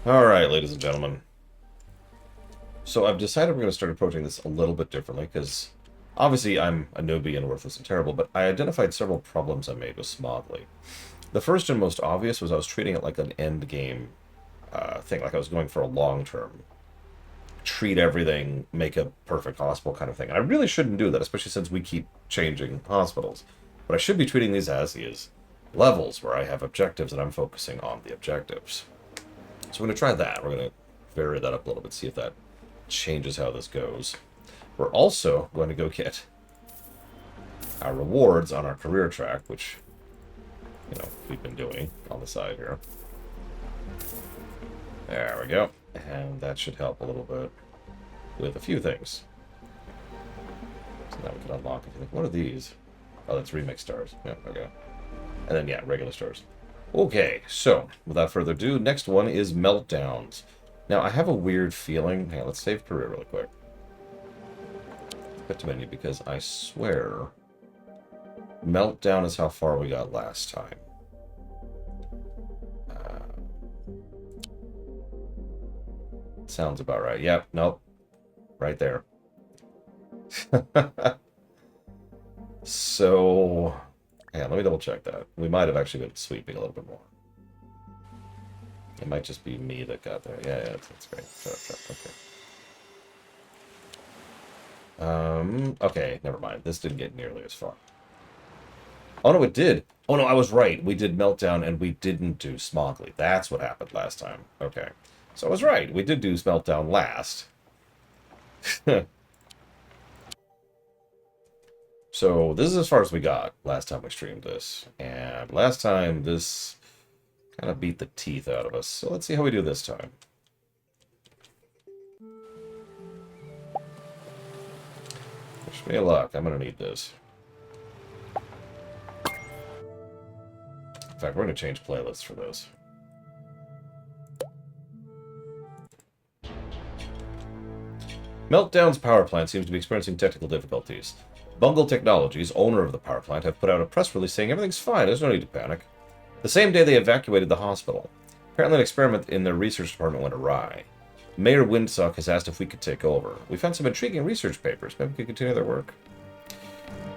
Alright, ladies and gentlemen. So I've decided we're going to start approaching this a little bit differently, because obviously I'm a newbie and worthless and terrible, but I identified several problems I made with Smogly. The first and most obvious was I was treating it like an end game thing, like I was going for a long term. Treat everything, make a perfect hospital kind of thing. And I really shouldn't do that, especially since we keep changing hospitals. But I should be treating these as is levels where I have objectives and I'm focusing on the objectives. So we're going to try that. We're going to vary that up a little bit, see if that changes how this goes. We're also going to go get our rewards on our career track, which, you know, we've been doing on the side here. There we go. And that should help a little bit with a few things. So now we can unlock it. What are these? Oh, that's remix stars. Yeah, okay. And then, yeah, regular stars. Okay, so, without further ado, next one is Meltdowns. Now, I have a weird feeling. Hang on, let's save career really quick. Put to menu, because I swear Meltdown is how far we got last time. Sounds about right. Yep, nope. Right there. So, yeah, let me double check that. We might have actually been sweeping a little bit more. It might just be me that got there. Yeah, that's great. Shut up, okay. Okay, never mind. This didn't get nearly as far. Oh, no, it did. Oh, no, I was right. We did Meltdown, and we didn't do Smogly. That's what happened last time. Okay. So I was right. We did do Meltdown last. So this is as far as we got last time we streamed this. And last time, this kind of beat the teeth out of us. So let's see how we do this time. Wish me luck. I'm going to need this. In fact, we're going to change playlists for this. Meltdown's power plant seems to be experiencing technical difficulties. Bungle Technologies, owner of the power plant, have put out a press release saying everything's fine, there's no need to panic. The same day they evacuated the hospital. Apparently an experiment in their research department went awry. Mayor Windsock has asked if we could take over. We found some intriguing research papers. Maybe we could continue their work.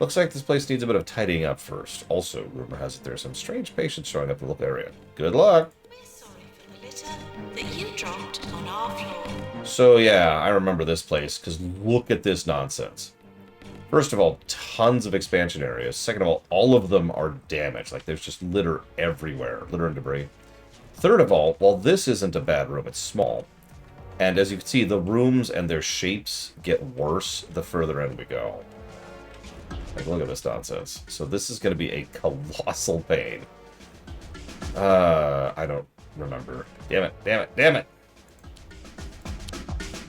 Looks like this place needs a bit of tidying up first. Also, rumor has it there are some strange patients showing up in the local area. Good luck! We're sorry for the litter that you dropped on our floor. So yeah, I remember this place, because look at this nonsense. First of all, tons of expansion areas. Second of all of them are damaged. Like, there's just litter everywhere. Litter and debris. Third of all, while this isn't a bad room, it's small. And as you can see, the rooms and their shapes get worse the further in we go. Like, look at this nonsense. So this is going to be a colossal pain. I don't remember. Damn it, damn it, damn it!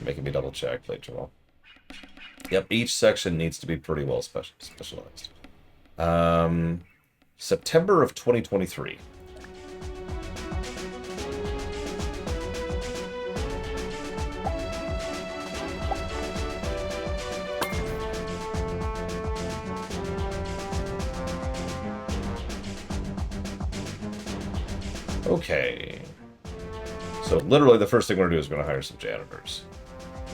Making me double check, late Jamal. Yep, each section needs to be pretty well specialized. September of 2023. Okay. So literally the first thing we're going to do is we're going to hire some janitors.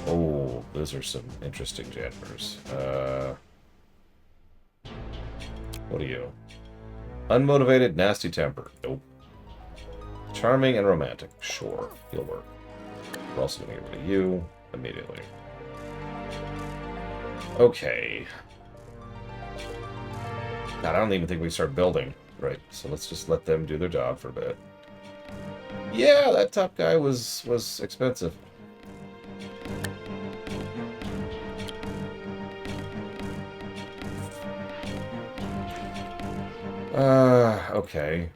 Oh, those are some interesting janitors. What are you? Unmotivated, nasty temper. Nope. Charming and romantic. Sure, you'll work. We're also going to get rid of you immediately. Okay. God, I don't even think we start building. Right, so let's just let them do their job for a bit. Yeah, that top guy was expensive. Okay.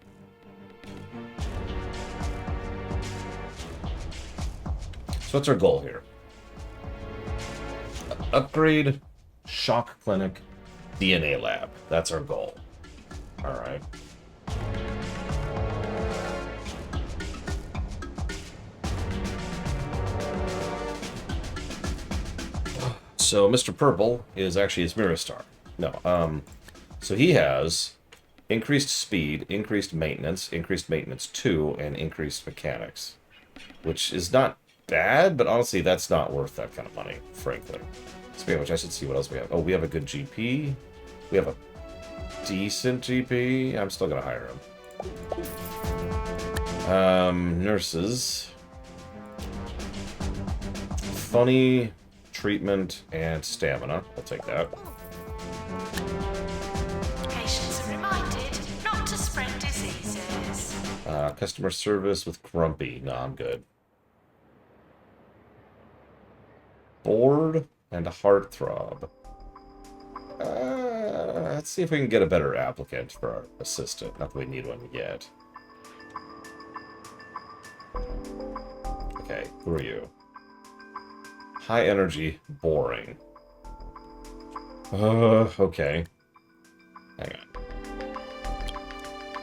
So what's our goal here? Upgrade, shock clinic, DNA lab. That's our goal. Alright. So Mr. Purple is actually his Miristar. No, so he has increased speed, increased maintenance 2, and increased mechanics. which is not bad, but honestly, that's not worth that kind of money, frankly. Speaking of which, I should see what else we have. Oh, we have a good GP. We have a decent GP. I'm still gonna hire him. Nurses. Funny, treatment, and stamina. I'll take that. Patients are reminded not to spread diseases. Customer service with Grumpy. No, I'm good. Bored and a heartthrob. Let's see if we can get a better applicant for our assistant. Not that we need one yet. Okay, who are you? High energy, boring. Okay. Hang on.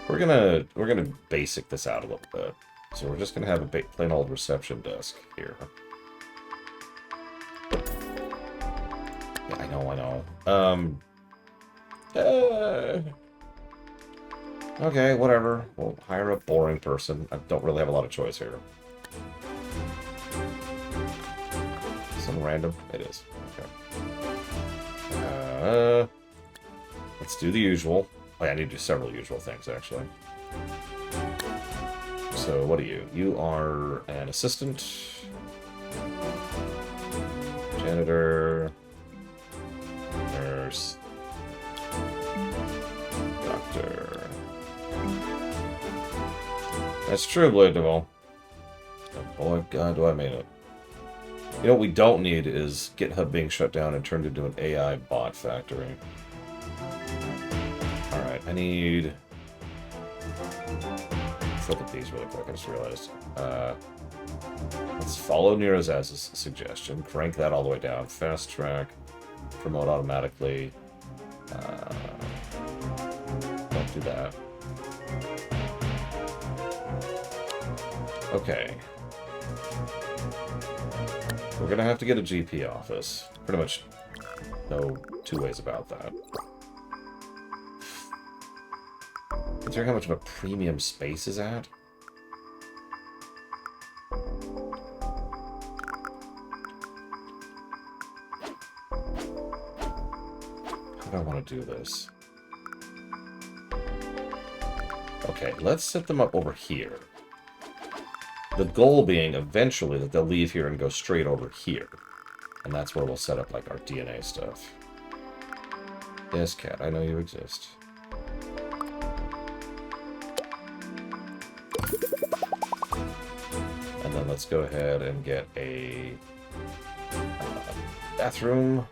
We're gonna basic this out a little bit. So we're just gonna have a plain old reception desk here. Yeah, I know. Okay, whatever. We'll hire a boring person. I don't really have a lot of choice here. Some random? It is. Okay. Let's do the usual. Oh, yeah, I need to do several usual things, actually. So, what are you? You are an assistant. Janitor. Nurse. Doctor. That's true, Blade Devil. Oh boy, God, do I mean it. You know what we don't need is GitHub being shut down and turned into an AI bot factory. Alright, I need... Let's look at these really quick, I just realized. Let's follow Nero's suggestion. Crank that all the way down. Fast track. Promote automatically. Don't do that. Okay. We're gonna have to get a GP office. Pretty much no two ways about that. Considering how much of a premium space is at? How do I want to do this? Okay, let's set them up over here. The goal being eventually that they'll leave here and go straight over here. And that's where we'll set up like our DNA stuff. Yes, Cat, I know you exist. And then let's go ahead and get a bathroom.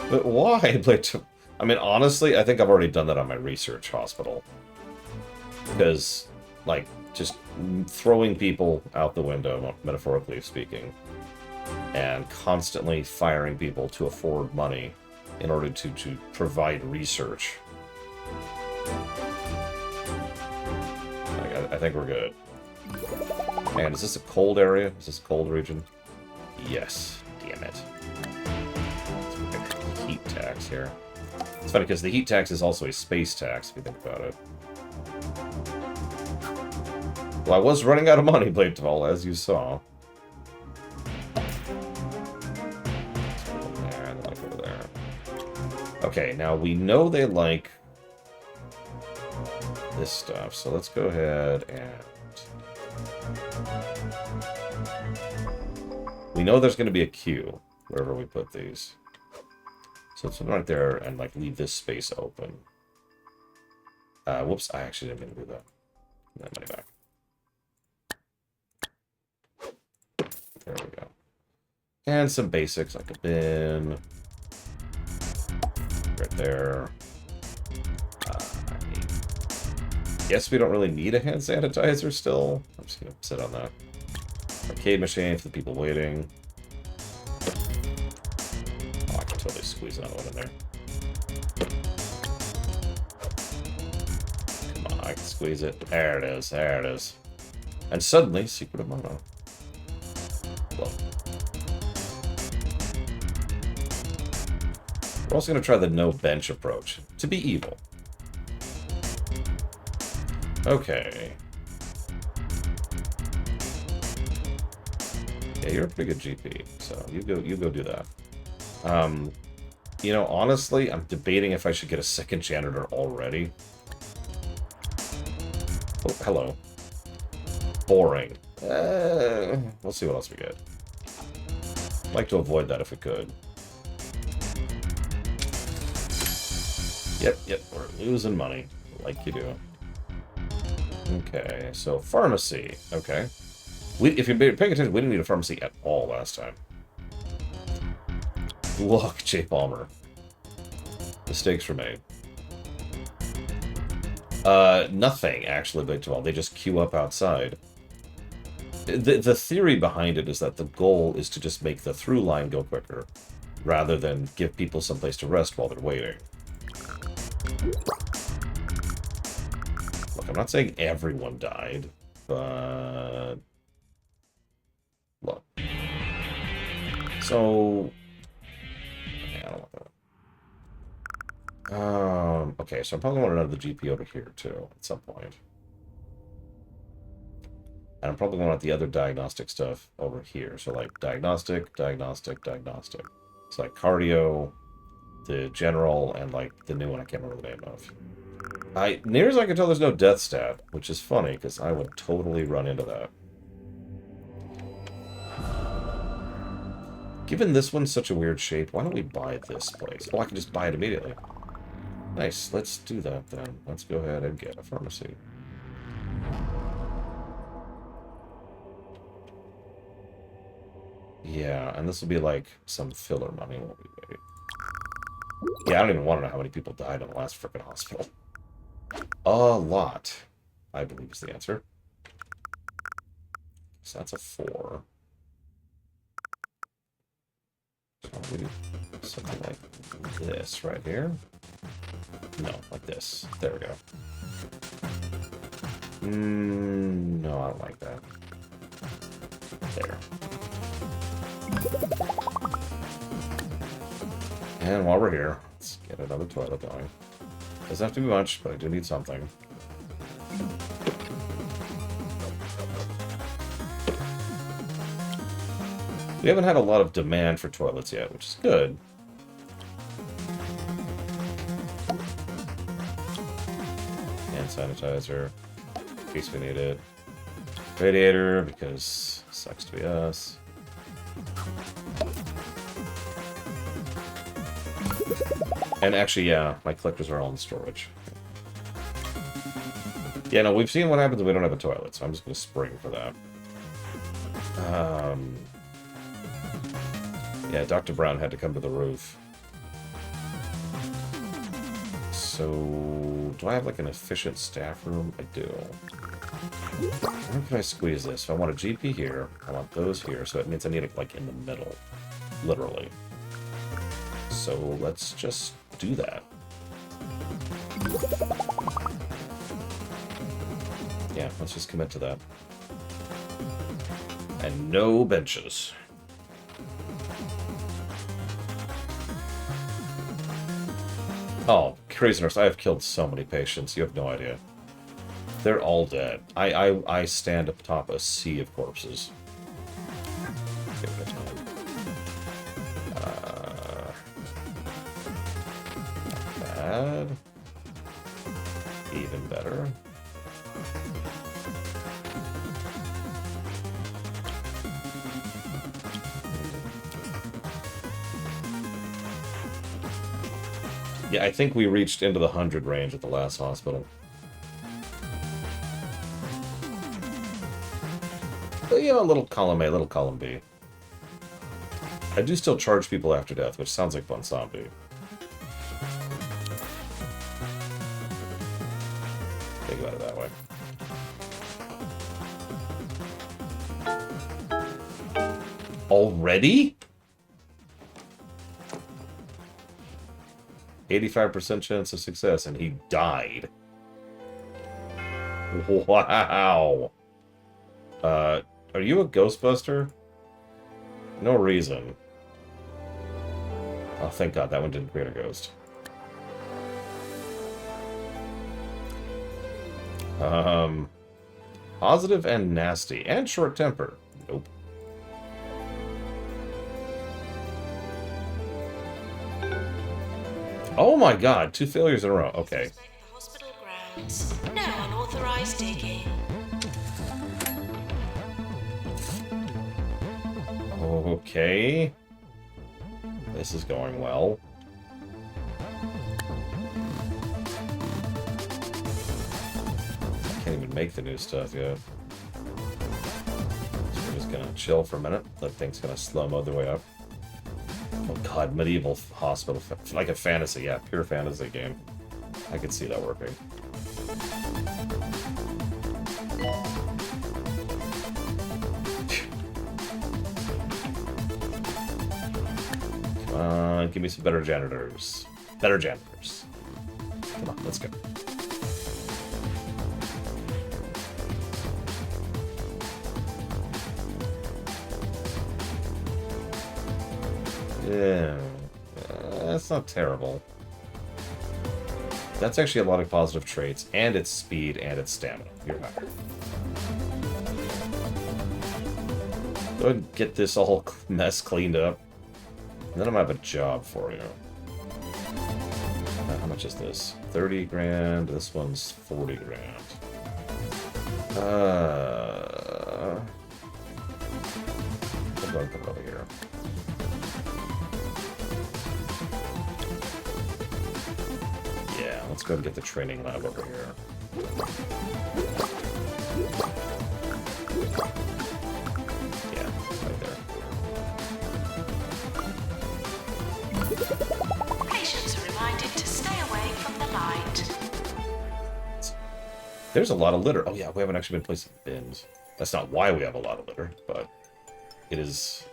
But why? I mean, honestly, I think I've already done that on my research hospital. Because, like, just throwing people out the window, metaphorically speaking, and constantly firing people to afford money in order to provide research. Like, I think we're good. And is this a cold area? Is this a cold region? Yes. Damn it. Let's put a heat tax here. It's funny because the heat tax is also a space tax, if you think about it. Well, I was running out of money, Blade Devil, as you saw. Let's put them there, and then I'll go there. Okay, now we know they like this stuff, so let's go ahead and... We know there's going to be a queue wherever we put these. So let's put them right there and like leave this space open. Whoops, I actually didn't mean to do that. Give that money back. There we go. And some basics like a bin. Right there. Guess we don't really need a hand sanitizer still. I'm just gonna sit on that. Arcade machine for the people waiting. Oh, I can totally squeeze another one in there. Come on, I can squeeze it. There it is, there it is. And suddenly, Secret of Mana. Well. We're also gonna try the no bench approach. To be evil. Okay. Yeah, you're a pretty good GP, so you go do that. You know, honestly, I'm debating if I should get a second janitor already. Oh, hello. Boring. We'll see what else we get. I'd like to avoid that if we could. Yep, we're losing money, like you do. Okay, so pharmacy. Okay. If you're paying attention, we didn't need a pharmacy at all last time. Look, Jay Palmer. Mistakes were made. Nothing, actually, but well, they just queue up outside. The theory behind it is that the goal is to just make the through line go quicker, rather than give people someplace to rest while they're waiting. Look, I'm not saying everyone died, but... Look. So... Yeah, I don't want that. Okay, so I'm probably want another GP over here, too, at some point. And I'm probably going to want the other diagnostic stuff over here. So, like, diagnostic, diagnostic, diagnostic. It's like cardio, the general, and, like, the new one I can't remember the name of. Near as I can tell, there's no death stat, which is funny, because I would totally run into that. Given this one's such a weird shape, why don't we buy this place? Oh, I can just buy it immediately. Nice, let's do that then. Let's go ahead and get a pharmacy. Yeah, and this will be like some filler money while we wait. Yeah, I don't even want to know how many people died in the last frickin' hospital. A lot, I believe is the answer. So that's a 4. So we do something like this right here. No, like this. There we go. No, I don't like that. There. And while we're here, let's get another toilet going. Doesn't have to be much, but I do need something. We haven't had a lot of demand for toilets yet, which is good. Hand sanitizer, in case we need it. Radiator, because it sucks to be us. And actually, yeah, my collectors are all in storage. Yeah, no, we've seen what happens when we don't have a toilet, so I'm just going to spring for that. Yeah, Dr. Brown had to come to the roof. So, do I have, like, an efficient staff room? I do. Where can I squeeze this? So I want a GP here. I want those here, so it means I need it, like, in the middle. Literally. So, let's just do that. Yeah, let's just commit to that. And no benches. Oh, Crazy Nurse, I have killed so many patients, you have no idea. They're all dead. I stand atop a sea of corpses. Bad. Even better. Yeah, I think we reached into the 100 range at the last hospital. But yeah, a little column A, a little column B. I do still charge people after death, which sounds like Bonsambi. Think about it that way. Already? 85% chance of success, and he died. Wow. Are you a Ghostbuster? No reason. Oh, thank God, that one didn't create a ghost. Positive and nasty. And short temper. Nope. Oh my god, 2 failures in a row. Okay. Suspect the hospital grounds. No unauthorized digging. Okay. This is going well. I can't even make the new stuff yet. So we're just gonna chill for a minute. That thing's gonna slow-mo the way up. Oh god, medieval hospital. Like a fantasy, yeah, pure fantasy game. I could see that working. Come on, give me some better janitors. Better janitors. Come on, let's go. Yeah, that's not terrible. That's actually a lot of positive traits, and its speed and its stamina. You're hired. Go ahead and get this whole mess cleaned up. And then I'm gonna have a job for you. How much is this? 30 grand. This one's 40 grand. I'll go and put it over here. Yeah, let's go and get the training lab over here. Yeah, right there. Patients are reminded to stay away from the light. There's a lot of litter. Oh yeah, we haven't actually been placing bins. That's not why we have a lot of litter, but it is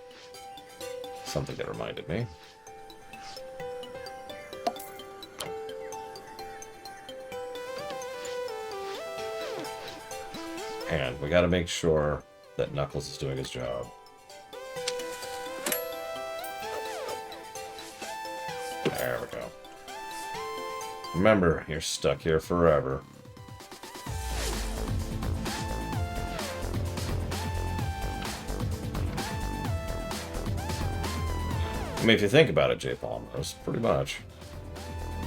something that reminded me. And we gotta make sure that Knuckles is doing his job. There we go. Remember, you're stuck here forever. I mean, if you think about it, J. Palmos, pretty much.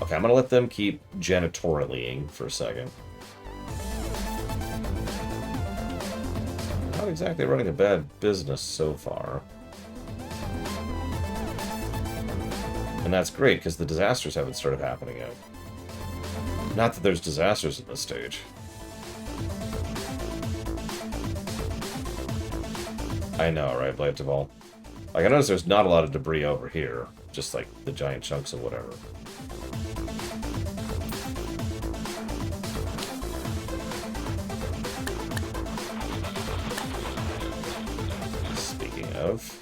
Okay, I'm gonna let them keep janitorialing for a second. Not exactly running a bad business so far. And that's great, because the disasters haven't started happening yet. Not that there's disasters at this stage. I know, right, Blade Deval? Like, I notice there's not a lot of debris over here. Just, like, the giant chunks of whatever. Speaking of...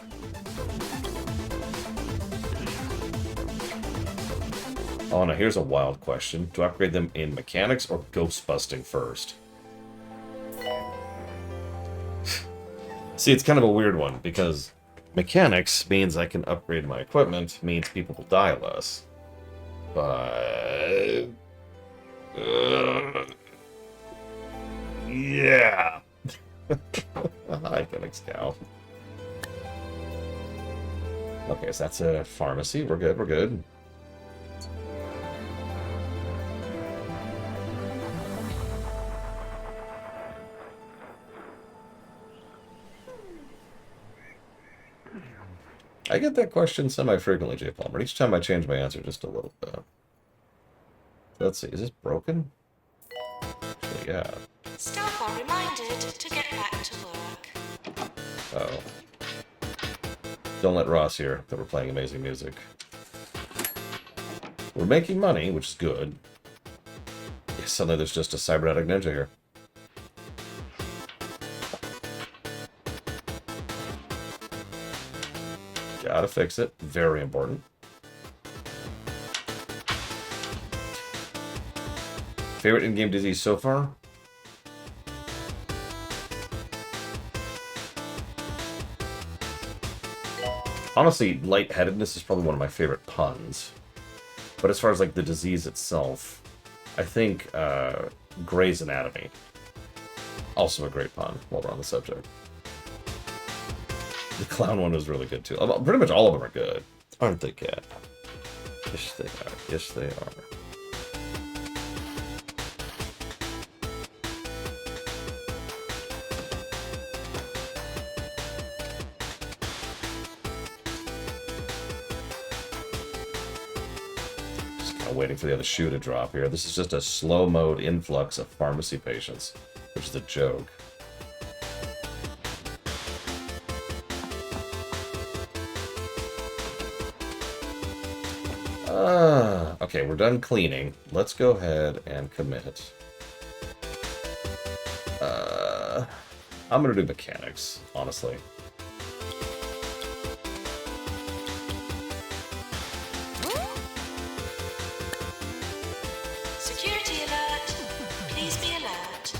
Oh, now here's a wild question. Do I upgrade them in mechanics or ghost busting first? See, it's kind of a weird one, because mechanics means I can upgrade my equipment, means people will die less. But... yeah! Hi, Phoenix Cow. Okay, so that's a pharmacy. We're good, we're good. I get that question semi-frequently, J. Palmer. Each time I change my answer just a little bit. Let's see, is this broken? Actually, yeah. Staff are reminded to get back to work. Oh. Don't let Ross hear that we're playing amazing music. We're making money, which is good. Yeah, suddenly there's just a cybernetic ninja here. Gotta fix it. Very important. Favorite in-game disease so far? Honestly, lightheadedness is probably one of my favorite puns. But as far as, like, the disease itself, I think Grey's Anatomy. Also a great pun while we're on the subject. The clown one was really good too. Pretty much all of them are good. Aren't they, Cat? Yes, they are. Yes, they are. Just kind of waiting for the other shoe to drop here. This is just a slow mode influx of pharmacy patients, which is a joke. Okay, we're done cleaning. Let's go ahead and commit. I'm gonna do mechanics, honestly. Security alert. Please be alert.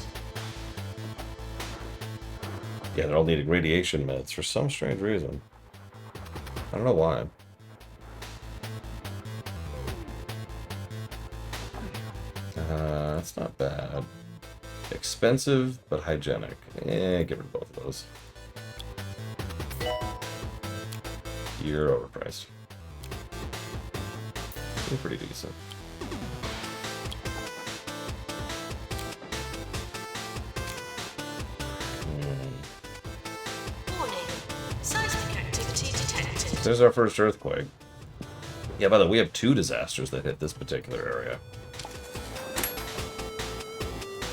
Yeah, they're all needing radiation meds for some strange reason. I don't know why. That's not bad. Expensive, but hygienic. Get rid of both of those. You're overpriced. You're pretty decent. Warning. Seismic activity detected. There's our first earthquake. Yeah, by the way, we have 2 disasters that hit this particular area.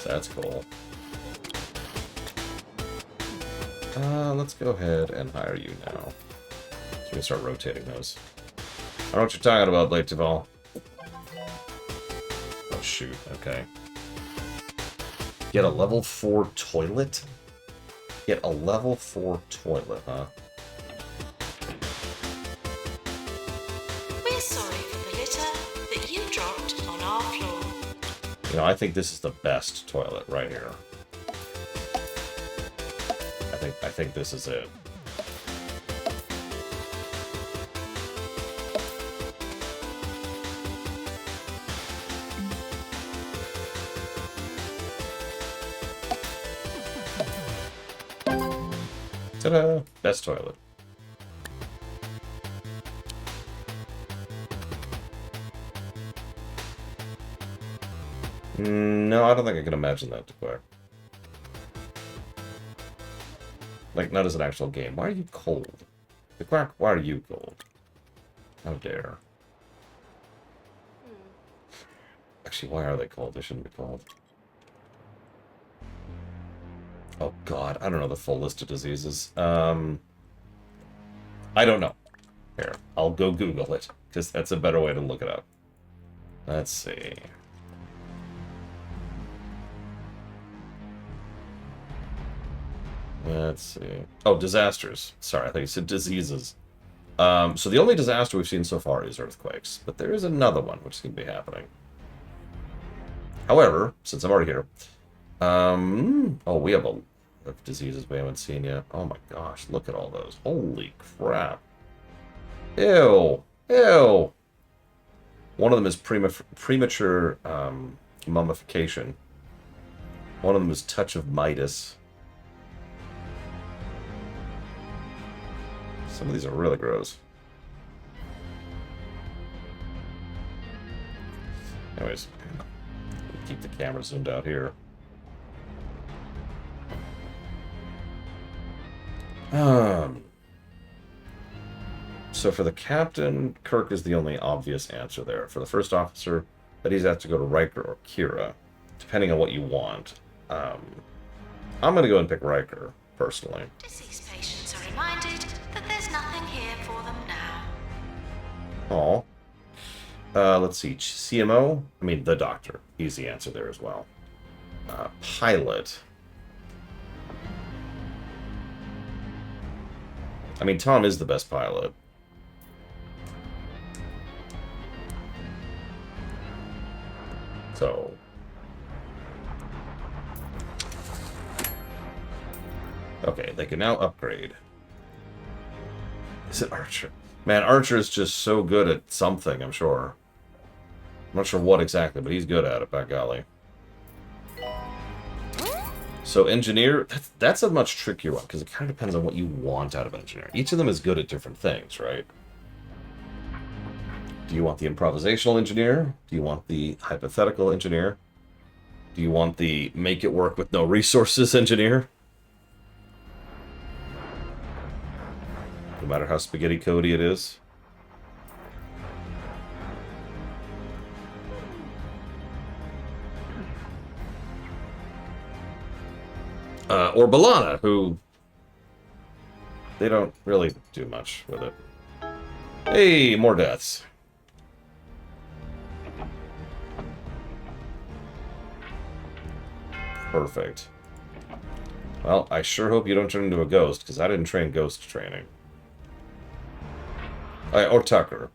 So that's cool. Let's go ahead and hire you now. So we can start rotating those. I don't know what you're talking about, Blade Duval. Oh, shoot. Okay. Get a level 4 toilet? Get a level 4 toilet, huh? We're sorry for the litter that you dropped on our floor. You know, I think this is the best toilet right here. I think this is it. Ta-da! Best toilet. No, I don't think I can imagine that, Declare. Like, not as an actual game. Why are you cold? Declare, why are you cold? How dare. Actually, why are they cold? They shouldn't be cold. Oh god, I don't know the full list of diseases. I don't know. Here, I'll go Google it, because that's a better way to look it up. Let's see. Let's see. Oh, disasters. Sorry, I think you said diseases. So the only disaster we've seen so far is earthquakes, but there is another one which is going to be happening. However, since I'm already here, oh, we have a of diseases we haven't seen yet. Oh my gosh, look at all those. Holy crap. Ew. Ew. One of them is premature mummification. One of them is touch of Midas. Some of these are really gross. Anyways, keep the camera zoomed out here. So for the captain, Kirk is the only obvious answer there. For the first officer, that he's have to go to Riker or Kira, depending on what you want. I'm going to go and pick Riker, personally. Deceased patients are reminded that there's nothing here for them now. Let's see. CMO? I mean, the doctor. He's the answer there as well. Pilot. I mean, Tom is the best pilot. So... okay, they can now upgrade. Is it Archer? Man, Archer is just so good at something, I'm sure. I'm not sure what exactly, but he's good at it, by golly. So engineer, that's a much trickier one, because it kind of depends on what you want out of engineer. Each of them is good at different things, right? Do you want the improvisational engineer? Do you want the hypothetical engineer? Do you want the make it work with no resources engineer? No matter how spaghetti cody it is. Or Balana, who they don't really do much with it. Hey, more deaths. Perfect. Well, I sure hope you don't turn into a ghost, because I didn't train ghost training. Or Tucker.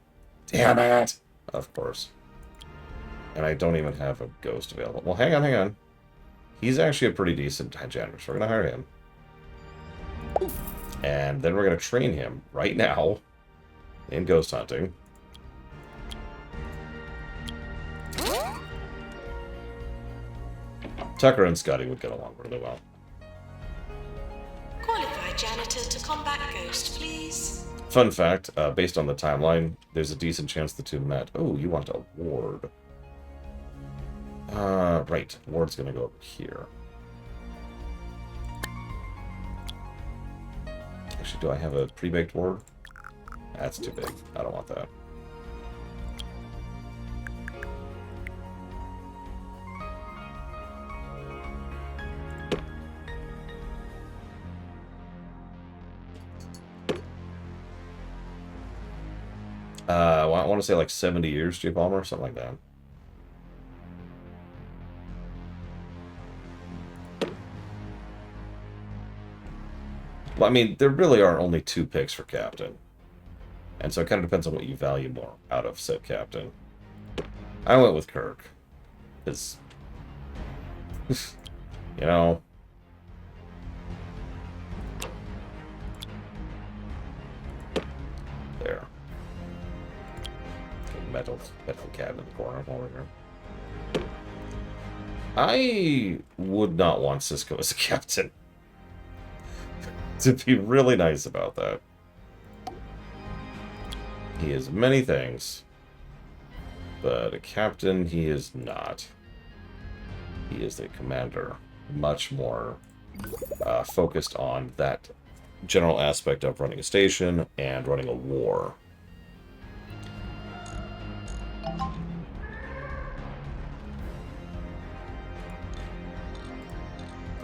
Damn it! Of course. And I don't even have a ghost available. Well, hang on. He's actually a pretty decent hygienist. We're going to hire him. And then we're going to train him right now in ghost hunting. Tucker and Scotty would get along really well. Qualified janitor to combat ghost, please. Fun fact, based on the timeline, there's a decent chance the two met. Oh, you want a ward. Right. Ward's gonna go over here. Actually, do I have a pre-baked ward? That's too big. I don't want that. Well, I want to say like 70 years, J. Palmer, something like that. Well, I mean, there really are only 2 picks for captain. And so it kind of depends on what you value more out of said captain. I went with Kirk. Because, you know... There. Metal cabinet in the corner over here. I would not want Cisco as a captain. To be really nice about that. He is many things, but a captain he is not. He is a commander, much more focused on that general aspect of running a station and running a war.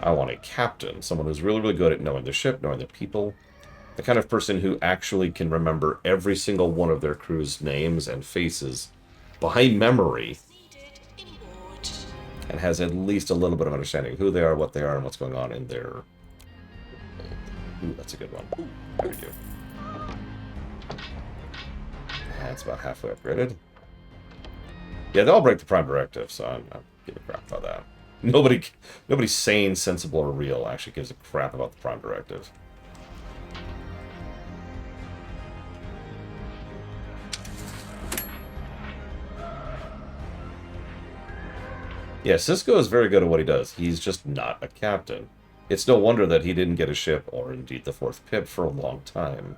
I want a captain, someone who's really, really good at knowing the ship, knowing the people, the kind of person who actually can remember every single one of their crew's names and faces by memory, and has at least a little bit of understanding of who they are, what they are, and what's going on in their... Ooh, that's a good one. There we go. That's about halfway upgraded. Yeah, they all break the Prime Directive, so I'm giving a crap about that. Nobody sane, sensible, or real actually gives a crap about the Prime Directive. Yeah, Cisco is very good at what he does. He's just not a captain. It's no wonder that he didn't get a ship, or indeed the 4th pip, for a long time.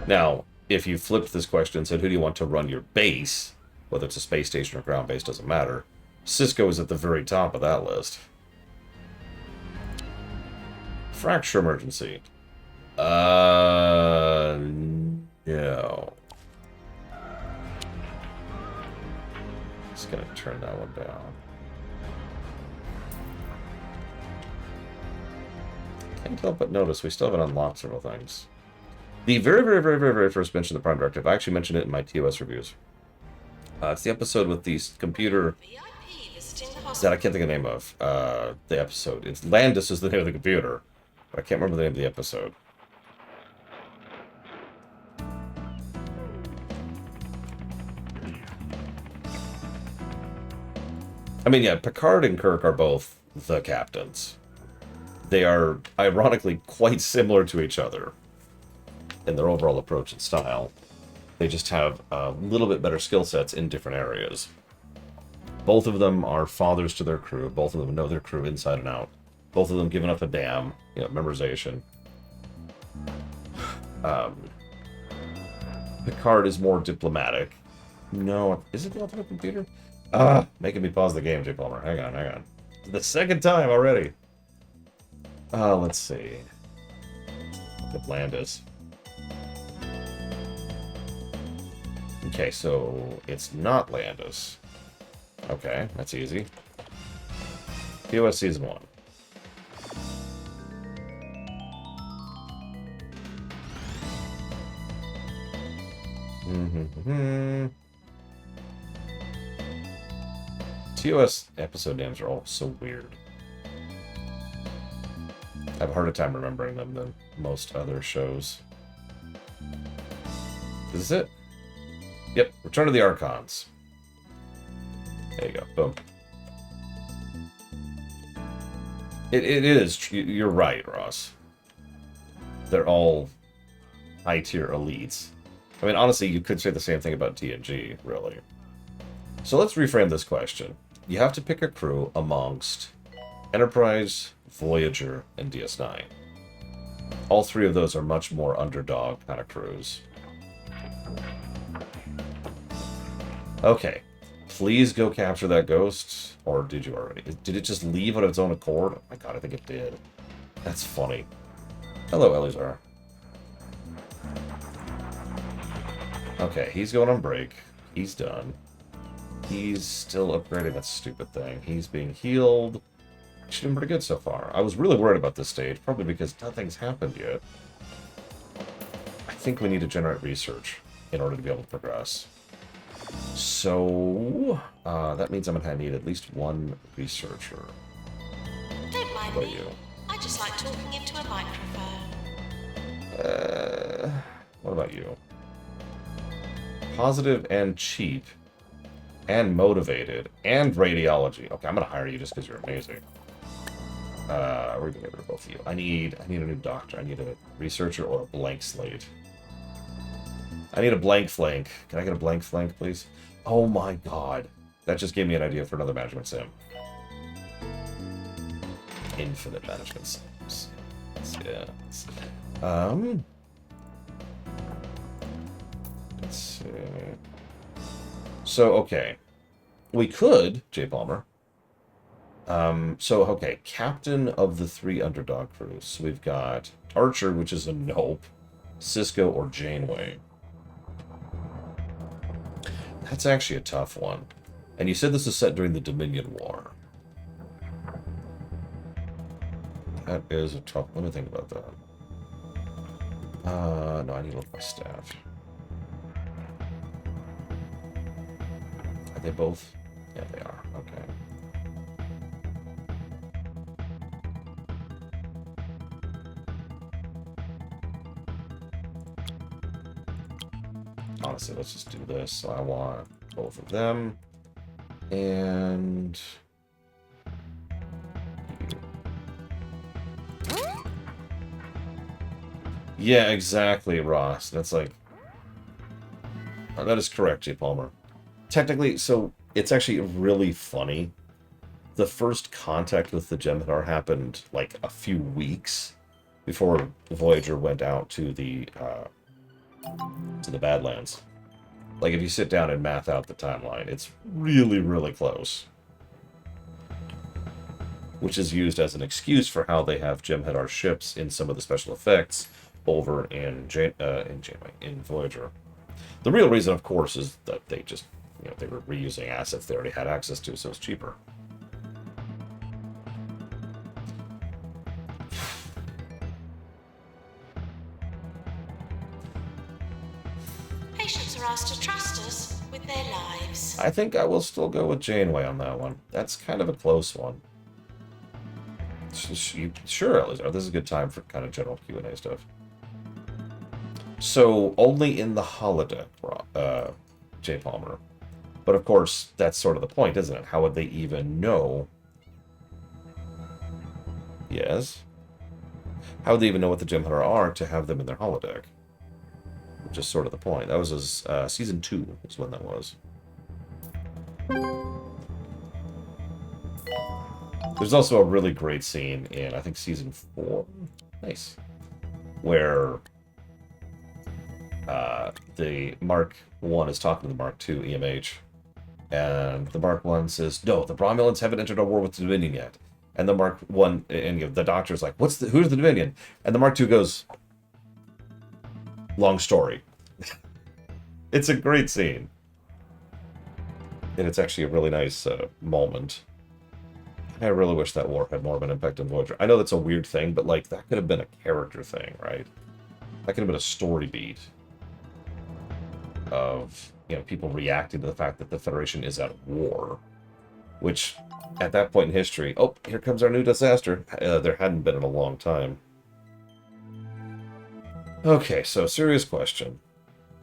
Now, if you flipped this question and said, who do you want to run your base, whether it's a space station or ground base, doesn't matter, Cisco is at the very top of that list. Fracture emergency. No. Just gonna turn that one down. Can't help but notice we still haven't unlocked several things. The very first mention of the Prime Directive, I actually mentioned it in my TOS reviews. It's the episode with the computer that I can't think of the name of. The episode. It's Landis is the name of the computer, but I can't remember the name of the episode. I mean, yeah, Picard and Kirk are both the captains. They are, ironically, quite similar to each other in their overall approach and style. They just have a little bit better skill sets in different areas. Both of them are fathers to their crew. Both of them know their crew inside and out. Both of them giving up a damn. You know, memorization. Picard is more diplomatic. No, is it the ultimate computer? Making me pause the game, J. Palmer. Hang on. The second time already. Let's see. What Landis. Okay, so it's not Landis. Okay, that's easy. POS Season 1. TOS episode names are all so weird. I have a harder time remembering them than most other shows. Is this it? Yep, Return of the Archons. There you go, boom. It is, you're right, Ross. They're all high-tier elites. I mean, honestly, you could say the same thing about TNG, really. So let's reframe this question. You have to pick a crew amongst Enterprise, Voyager, and DS9. All three of those are much more underdog kind of crews. Okay. Please go capture that ghost. Or did you already? Did it just leave on its own accord? Oh my god, I think it did. That's funny. Hello, Elizar. Okay, he's going on break. He's done. He's still upgrading that stupid thing. He's being healed. She's doing pretty good so far. I was really worried about this stage, probably because nothing's happened yet. I think we need to generate research in order to be able to progress. So, that means I'm going to need at least one researcher. Don't mind What about me. you? I just like talking into a microphone. What about you? Positive and cheap. And motivated. And radiology. Okay, I'm going to hire you just because you're amazing. We're going to get rid of both of you. I need a new doctor. I need a researcher or a blank slate. I need a blank flank. Can I get a blank flank, please? Oh my god. That just gave me an idea for another management sim. Infinite management sims. Yeah. Let's see. So, okay. We could, J. Palmer. Okay. Captain of the 3 underdog crews. So we've got Archer, which is a nope. Cisco or Janeway. That's actually a tough one. And you said this is set during the Dominion War. That is a tough... Let me think about that. No, I need to look at my staff. Are they both? Yeah, they are. Okay. Honestly, let's just do this. So I want both of them. And... yeah, exactly, Ross. That's like... that is correct, J. Palmer. Technically, so it's actually really funny. The first contact with the Jem'Hadar happened like a few weeks before Voyager went out to the Badlands. Like, if you sit down and math out the timeline, it's really, really close. Which is used as an excuse for how they have Jem'Hadar ships in some of the special effects over in Voyager. The real reason, of course, is that they just, they were reusing assets they already had access to, so it's cheaper. Patients are asked to trust us with their lives. I think I will still go with Janeway on that one. That's kind of a close one. Sure, Elizabeth. This is a good time for kind of general Q&A stuff. So, only in the holodeck, J. Palmer. But of course, that's sort of the point, isn't it? How would they even know? Yes? How would they even know what the Jem'Hadar are to have them in their holodeck? Which is sort of the point. That was season 2 is when that was. There's also a really great scene in, I think, season 4. Nice. Where the Mark 1 is talking to the Mark 2 EMH. And the Mark 1 says, no, the Romulans haven't entered a war with the Dominion yet. And the Mark 1, and the doctor's like, who's the Dominion? And the Mark 2 goes, long story. It's a great scene. And it's actually a really nice moment. I really wish that war had more of an impact on Voyager. I know that's a weird thing, but like that could have been a character thing, right? That could have been a story beat of, you know, people reacting to the fact that the Federation is at war. Which, at that point in history, oh, here comes our new disaster. There hadn't been in a long time. Okay, so serious question.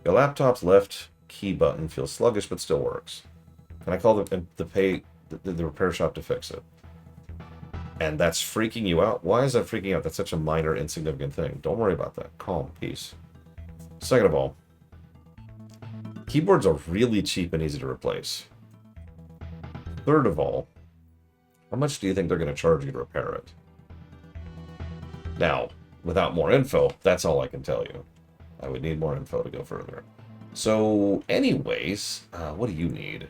Your laptop's left key button feels sluggish but still works. Can I call the repair shop to fix it? And that's freaking you out? Why is that freaking you out? That's such a minor, insignificant thing. Don't worry about that. Calm. Peace. Second of all, keyboards are really cheap and easy to replace. Third of all, how much do you think they're going to charge you to repair it? Now, without more info, that's all I can tell you. I would need more info to go further. So, anyways, what do you need?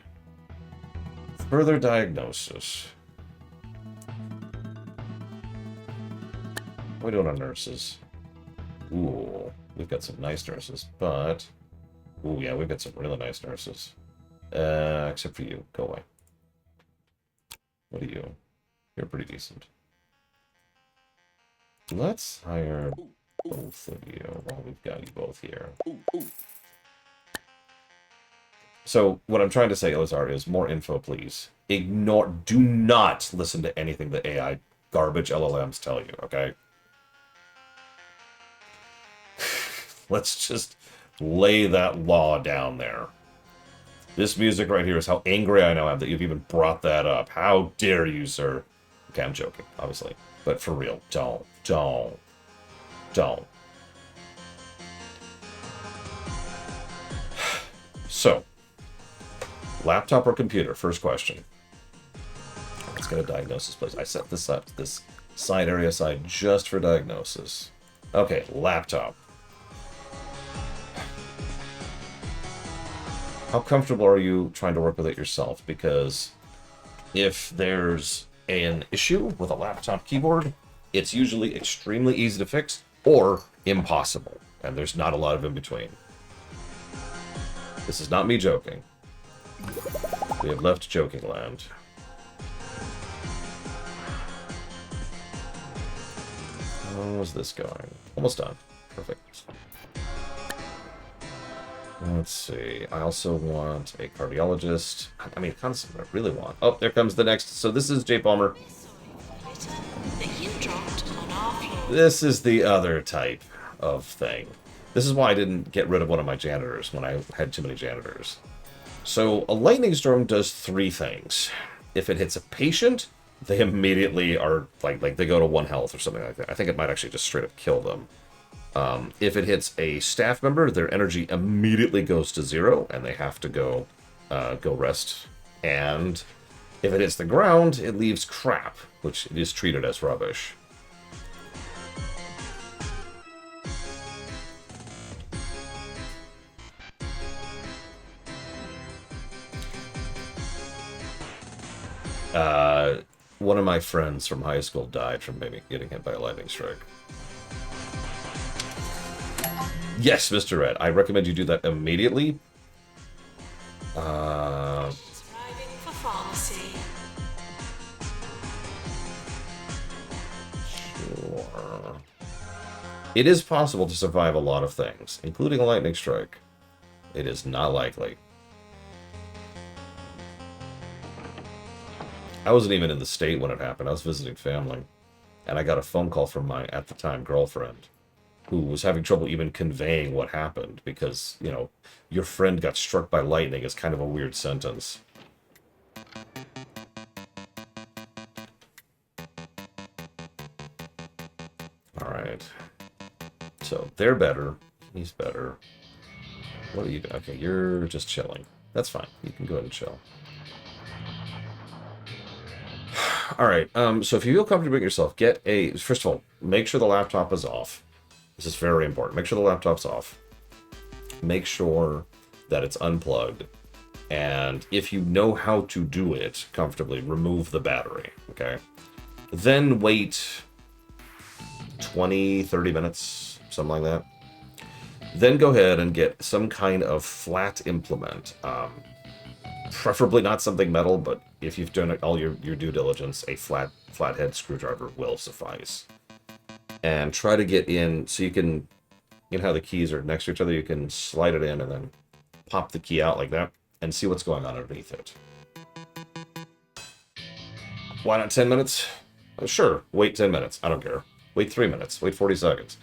Further diagnosis. What are we doing on nurses? Ooh, we've got some nice nurses, but... Ooh, yeah, we've got some really nice nurses. Except for you. Go away. What are you? You're pretty decent. Let's hire both of you while we've got you both here. So, what I'm trying to say, Elizar, is more info, please. Do not listen to anything the AI garbage LLMs tell you, okay? Let's just lay that law down there. This music right here is how angry I now am that you've even brought that up. How dare you, sir? Okay, I'm joking, obviously. But for real, don't. So, laptop or computer? First question. Let's get a diagnosis, please. I set this side area aside just for diagnosis. Okay, laptop. How comfortable are you trying to work with it yourself? Because if there's an issue with a laptop keyboard, it's usually extremely easy to fix or impossible. And there's not a lot of in between. This is not me joking. We have left joking land. How's this going? Almost done. Perfect. Let's see. I also want a cardiologist. I mean, constantly, I really want. Oh, there comes the next. So this is J. Palmer. This is the other type of thing. This is why I didn't get rid of one of my janitors when I had too many janitors. So a lightning storm does 3 things. If it hits a patient, they immediately are like they go to 1 health or something like that. I think it might actually just straight up kill them. If it hits a staff member, their energy immediately goes to 0, and they have to go rest. And if it hits the ground, it leaves crap, which is treated as rubbish. One of my friends from high school died from maybe getting hit by a lightning strike. Yes, Mr. Red. I recommend you do that immediately. For pharmacy. Sure. It is possible to survive a lot of things, including a lightning strike. It is not likely. I wasn't even in the state when it happened. I was visiting family. And I got a phone call from my, at the time, girlfriend, who was having trouble even conveying what happened because, you know, your friend got struck by lightning is kind of a weird sentence. Alright. So, they're better. He's better. What are you... Okay, you're just chilling. That's fine. You can go ahead and chill. All right. So if you feel comfortable with yourself, first of all, make sure the laptop is off. This is very important. Make sure the laptop's off. Make sure that it's unplugged. And if you know how to do it comfortably, remove the battery, okay? Then wait 20, 30 minutes, something like that. Then go ahead and get some kind of flat implement. Preferably not something metal, but if you've done all your due diligence, a flathead screwdriver will suffice. And try to get in, so you can, you know how the keys are next to each other, you can slide it in and then pop the key out like that, and see what's going on underneath it. Why not 10 minutes? Sure, wait 10 minutes. I don't care. Wait 3 minutes. Wait 40 seconds.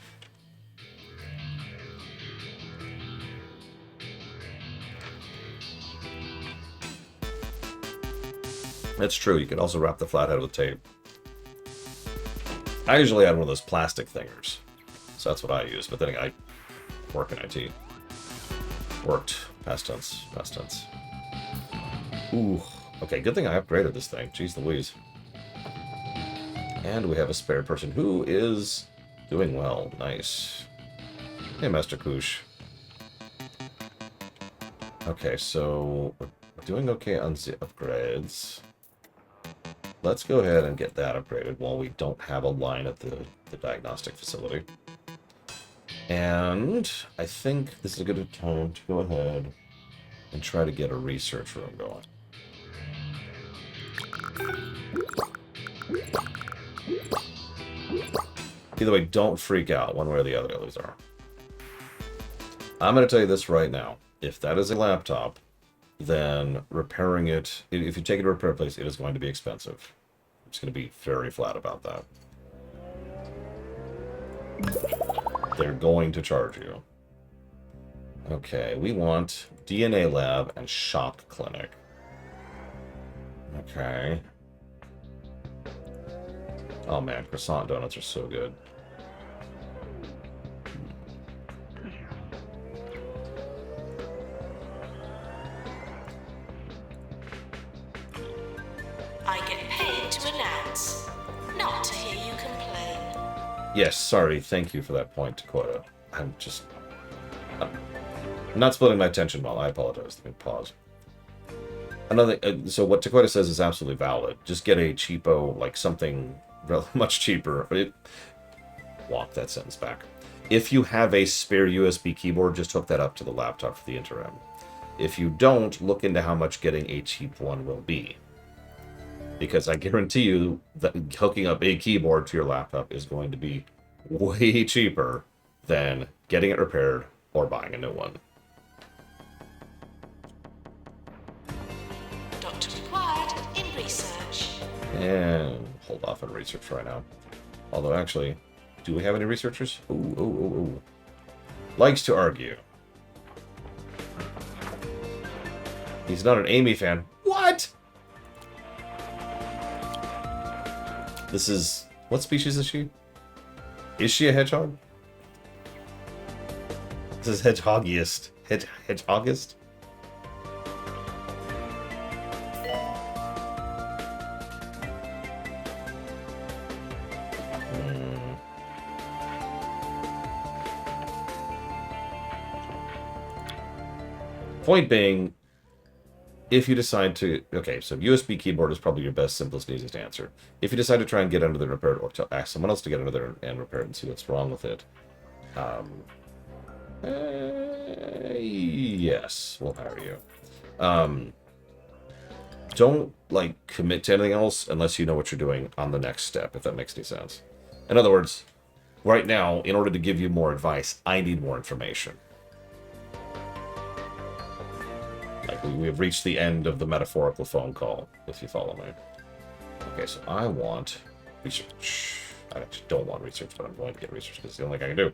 That's true. You can also wrap the flathead with tape. I usually add one of those plastic thingers. So that's what I use. But then I work in IT. Worked. Past tense. Past tense. Ooh. Okay, good thing I upgraded this thing. Jeez Louise. And we have a spare person who is doing well. Nice. Hey, Master Koosh. Okay, so we're doing okay on the upgrades. Let's go ahead and get that upgraded while we don't have a line at the diagnostic facility. And I think this is a good time to go ahead and try to get a research room going. Either way, don't freak out one way or the other, Elizar. I'm going to tell you this right now. If that is a laptop, then repairing it, if you take it to a repair place, it is going to be expensive. I'm just going to be very flat about that. They're going to charge you. Okay, we want DNA lab and shock clinic. Okay. Oh man, croissant donuts are so good. I get paid to announce, not to hear you complain. Yes, sorry, thank you for that point, Dakota. I'm not splitting my attention well, I apologize. Let me pause. Another, so what Dakota says is absolutely valid. Just get a cheapo, like something much cheaper. Walk that sentence back. If you have a spare USB keyboard, just hook that up to the laptop for the interim. If you don't, look into how much getting a cheap one will be. Because I guarantee you that hooking up a keyboard to your laptop is going to be way cheaper than getting it repaired or buying a new one. Doctor required in research. And hold off on research right now. Although, actually, do we have any researchers? Ooh. Likes to argue. He's not an Amy fan. What? This is... What species is she? Is she a hedgehog? This is hedgehoggiest. Hedgehoggist? Point being, if you decide to... Okay, so USB keyboard is probably your best, simplest, easiest answer. If you decide to try and get under there and repair it, or to ask someone else to get under there and repair it and see what's wrong with it, yes, we'll hire you. Don't, like, commit to anything else unless you know what you're doing on the next step, if that makes any sense. In other words, right now, in order to give you more advice, I need more information. Like, we have reached the end of the metaphorical phone call, if you follow me. Okay, so I want research. I actually don't want research, but I'm going to get research because it's the only thing I can do.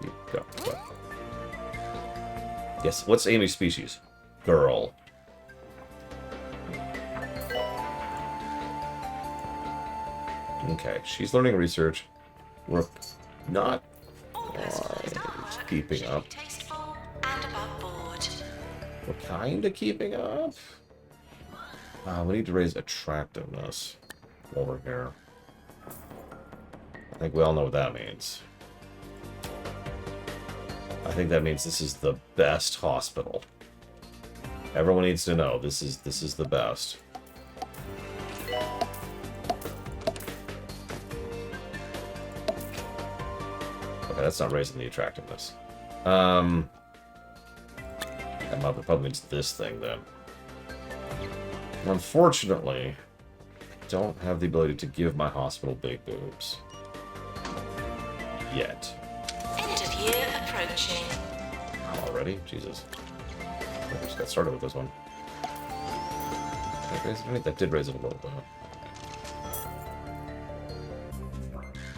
You go. Yes, what's Amy's species? Girl. Okay, she's learning research. We're not quite keeping up. Tasteful and above board. We're kind of keeping up. We need to raise attractiveness over here. I think we all know what that means. I think that means this is the best hospital. Everyone needs to know this is the best. Okay, that's not raising the attractiveness. That probably means this thing then. Unfortunately, I don't have the ability to give my hospital big boobs. Yet. End of year approaching. Already? Jesus. I just got started with this one. That did raise it a little bit.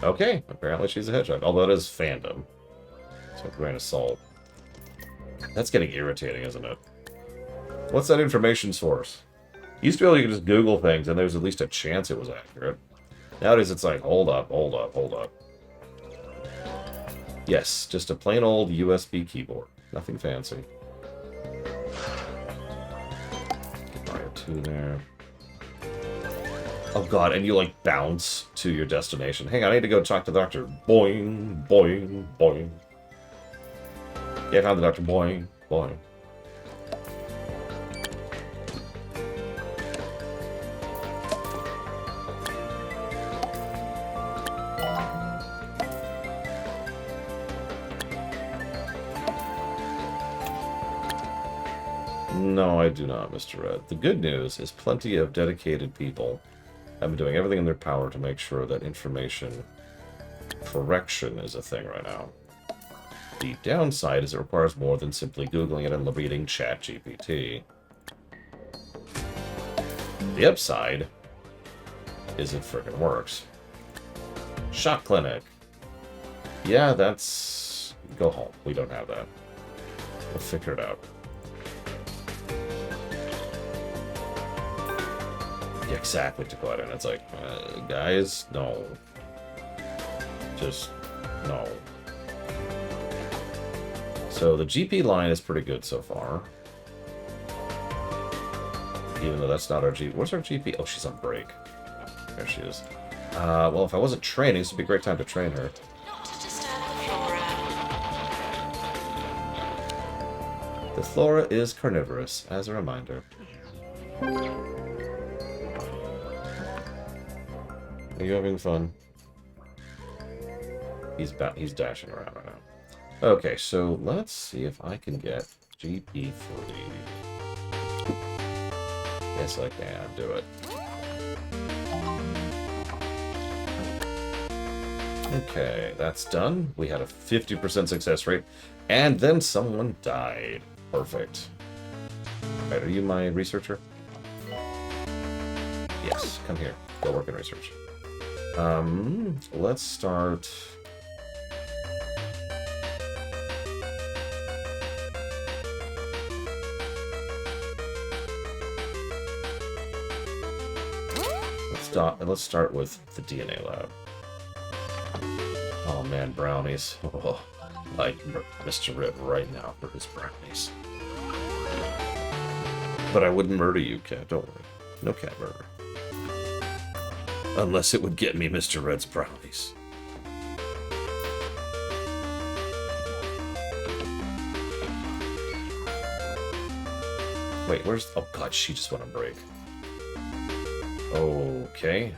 Okay, apparently she's a hedgehog. Although it is fandom. So a grain of salt. That's getting irritating, isn't it? What's that information source? Used to be able to just Google things and there was at least a chance it was accurate. Nowadays it's like, hold up, hold up, hold up. Yes, just a plain old USB keyboard. Nothing fancy. Buy a 2 there. Oh god, and you like bounce to your destination. Hang on, I need to go talk to the doctor. Boing, boing, boing. Yeah, I found the doctor. Boing, boing. No, I do not, Mr. Red. The good news is plenty of dedicated people have been doing everything in their power to make sure that information correction is a thing right now. The downside is it requires more than simply Googling it and reading ChatGPT. The upside is it frickin' works. Shock clinic. Yeah, that's... Go home. We don't have that. We'll figure it out. Yeah, exactly, Dakota. And it's like, guys, no. Just, no. So the GP line is pretty good so far. Even though that's not our GP. Where's our GP? Oh, she's on break. There she is. Well, if I wasn't training, this would be a great time to train her. Not to disturb the flora. The flora is carnivorous, as a reminder. Are you having fun? He's dashing around right now. Okay, so let's see if I can get GP3. Yes, I can do it. Okay, that's done. We had a 50% success rate, and then someone died. Perfect. Alright, are you my researcher? Yes, come here. Go work in research. Let's start... Let's start with the DNA lab. Oh man, brownies. Oh, I'd murder Mr. Red right now for his brownies. But I wouldn't murder you, cat. Don't worry. No cat murder. Unless it would get me Mr. Red's brownies. Wait, where's... Oh god, she just went on break. Okay.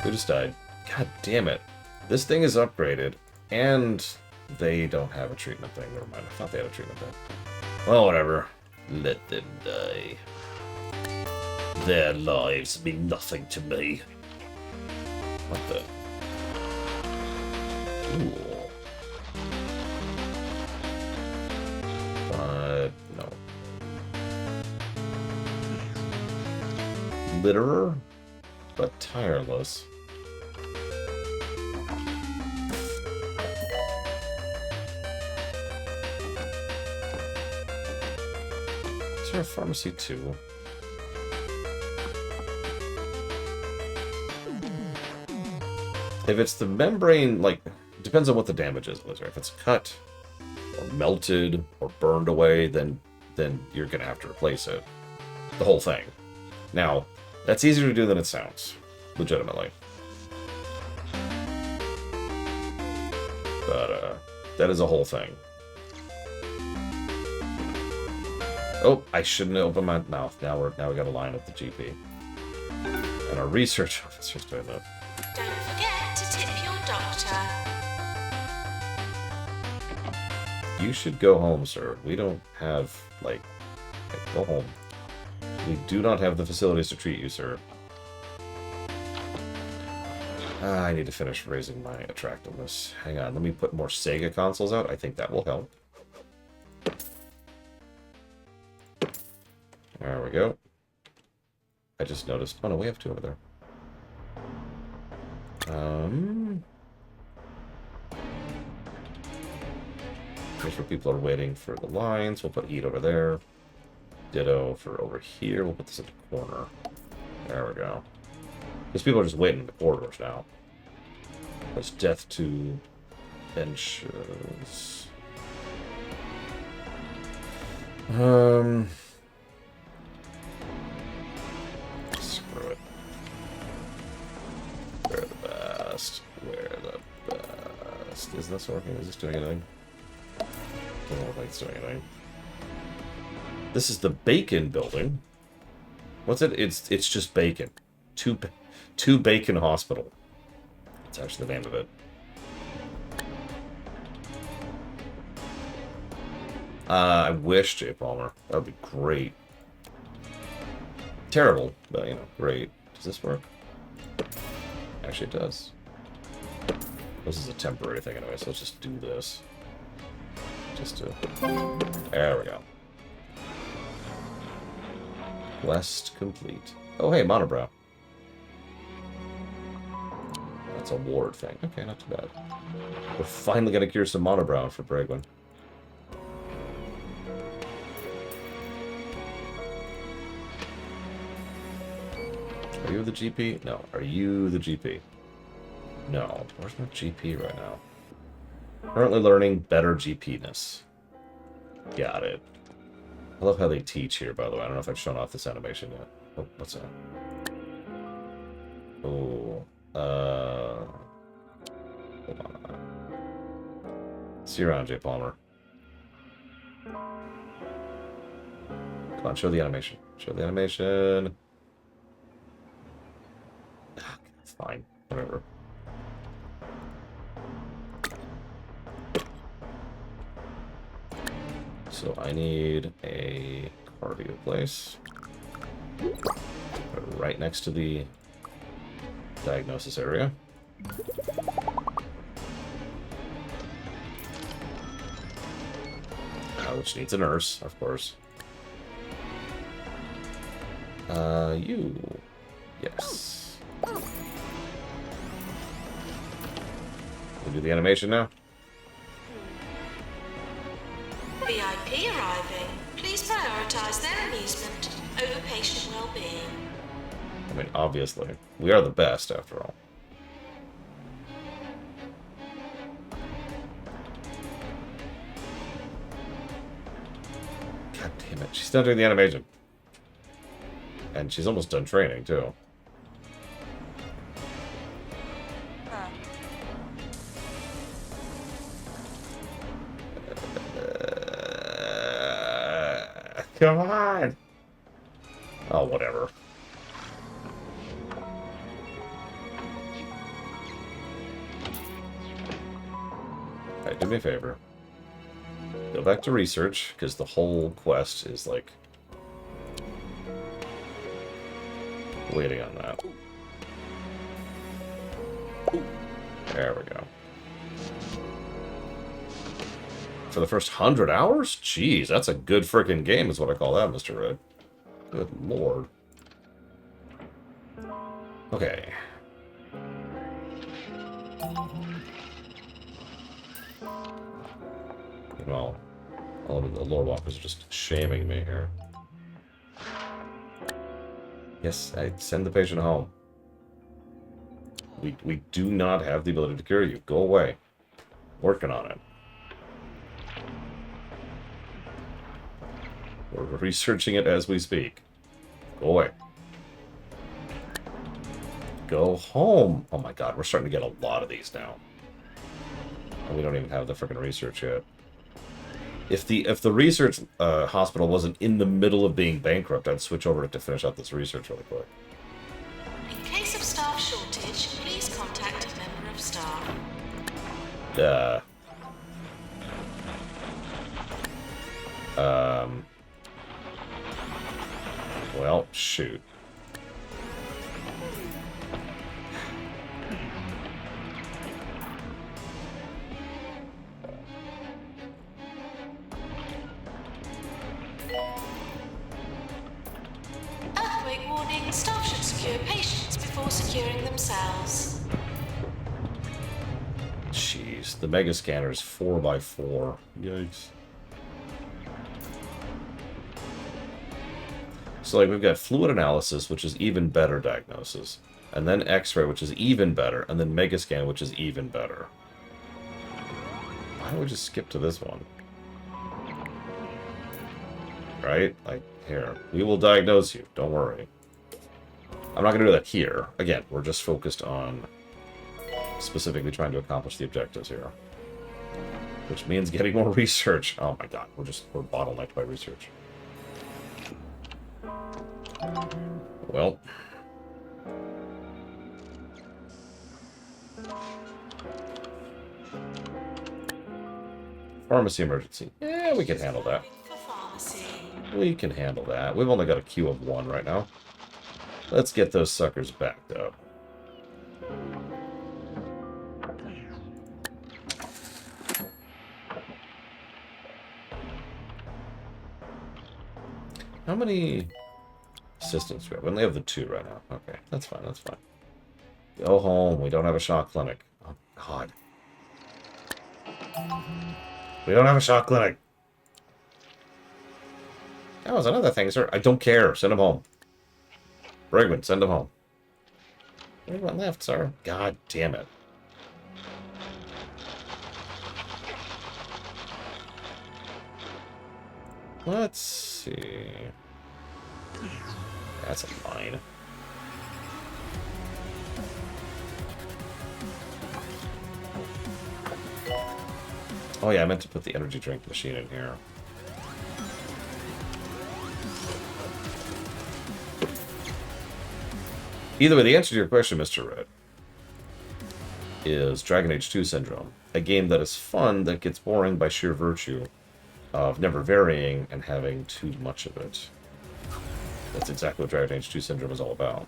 Who just died? God damn it. This thing is upgraded, and they don't have a treatment thing. Never mind, I thought they had a treatment thing. Well, whatever. Let them die. Their lives mean nothing to me. What the? Ooh. No. Litterer, but tireless. Is there a pharmacy too? If it's the membrane, like, it depends on what the damage is, Lizard. If it's cut, or melted, or burned away, then you're gonna have to replace it. The whole thing. Now, that's easier to do than it sounds. Legitimately. But, that is a whole thing. Oh, I shouldn't have opened my mouth. Now we got to line up the GP. And our research officer's doing that. Don't forget to tip your doctor. You should go home, sir. We don't have, like... Go home. We do not have the facilities to treat you, sir. I need to finish raising my attractiveness. Hang on, let me put more Sega consoles out. I think that will help. There we go. I just noticed... Oh, no, we have two over there. Here's where people are waiting for the lines. We'll put heat over there. Ditto for over here. We'll put this in the corner. There we go. Because people are just waiting in the corridors now. There's death to benches. Screw it. We're the best. We're the best. Is this working? Is this doing anything? Doesn't look like it's doing anything. This is the Bacon building. What's it? It's just Bacon. Two Bacon Hospital. That's actually the name of it. I wish, J. Palmer. That would be great. Terrible, but, you know, great. Does this work? Actually, it does. This is a temporary thing anyway, so let's just do this. Just to... There we go. Quest complete. Oh, hey, monobrow. That's a ward thing. Okay, not too bad. We're finally gonna cure some monobrow for Bragwin. Are you the GP? No. Are you the GP? No. Where's my GP right now? Currently learning better GP-ness. Got it. I love how they teach here, by the way. I don't know if I've shown off this animation yet. Oh, what's that? Oh, hold on. See you around, J. Palmer. Come on, show the animation. Show the animation. It's fine. Whatever. So I need a cardio place. Right next to the diagnosis area. Which needs a nurse, of course. You. Yes. We do the animation now? VIP arriving. Please prioritize their amusement over patient well-being. I mean, obviously. We are the best, after all. God damn it. She's not doing the animation. And she's almost done training, too. Come on! Oh, whatever. Alright, do me a favor. Go back to research, because the whole quest is, like, waiting on that. There we go. For the first 100 hours? Jeez, that's a good freaking game is what I call that, Mr. Red. Good lord. Okay. Well, all of the lore walkers are just shaming me here. Yes, I send the patient home. We do not have the ability to cure you. Go away. Working on it. We're researching it as we speak. Go away. Go home. Oh my god, we're starting to get a lot of these now. And we don't even have the freaking research yet. If the research hospital wasn't in the middle of being bankrupt, I'd switch over to finish out this research really quick. In case of staff shortage, please contact a member of staff. Well, shoot. Earthquake warning, staff should secure patients before securing themselves. Jeez, the Mega Scanner's 4x4. Yikes. So, like, we've got fluid analysis, which is even better diagnosis. And then X-ray, which is even better. And then Mega Scan, which is even better. Why don't we just skip to this one? Right? Like, here. We will diagnose you. Don't worry. I'm not going to do that here. Again, we're just focused on specifically trying to accomplish the objectives here. Which means getting more research. Oh my god, we're bottlenecked by research. Well. Pharmacy emergency. Yeah, we can handle that. For pharmacy. We can handle that. We've only got a queue of 1 right now. Let's get those suckers backed up. How many assistants do we have? We only have the 2 right now. Okay, that's fine, that's fine. Go home. We don't have a shock clinic. Oh, God. We don't have a shock clinic. That was another thing, sir. I don't care. Send him home. Bregman, send him home. Everyone left, sir. God damn it. Let's see. That's a line. Oh yeah, I meant to put the energy drink machine in here. Either way, the answer to your question, Mr. Red, is Dragon Age 2 Syndrome. A game that is fun, that gets boring by sheer virtue of never varying and having too much of it. That's exactly what Dragon Age 2 Syndrome is all about.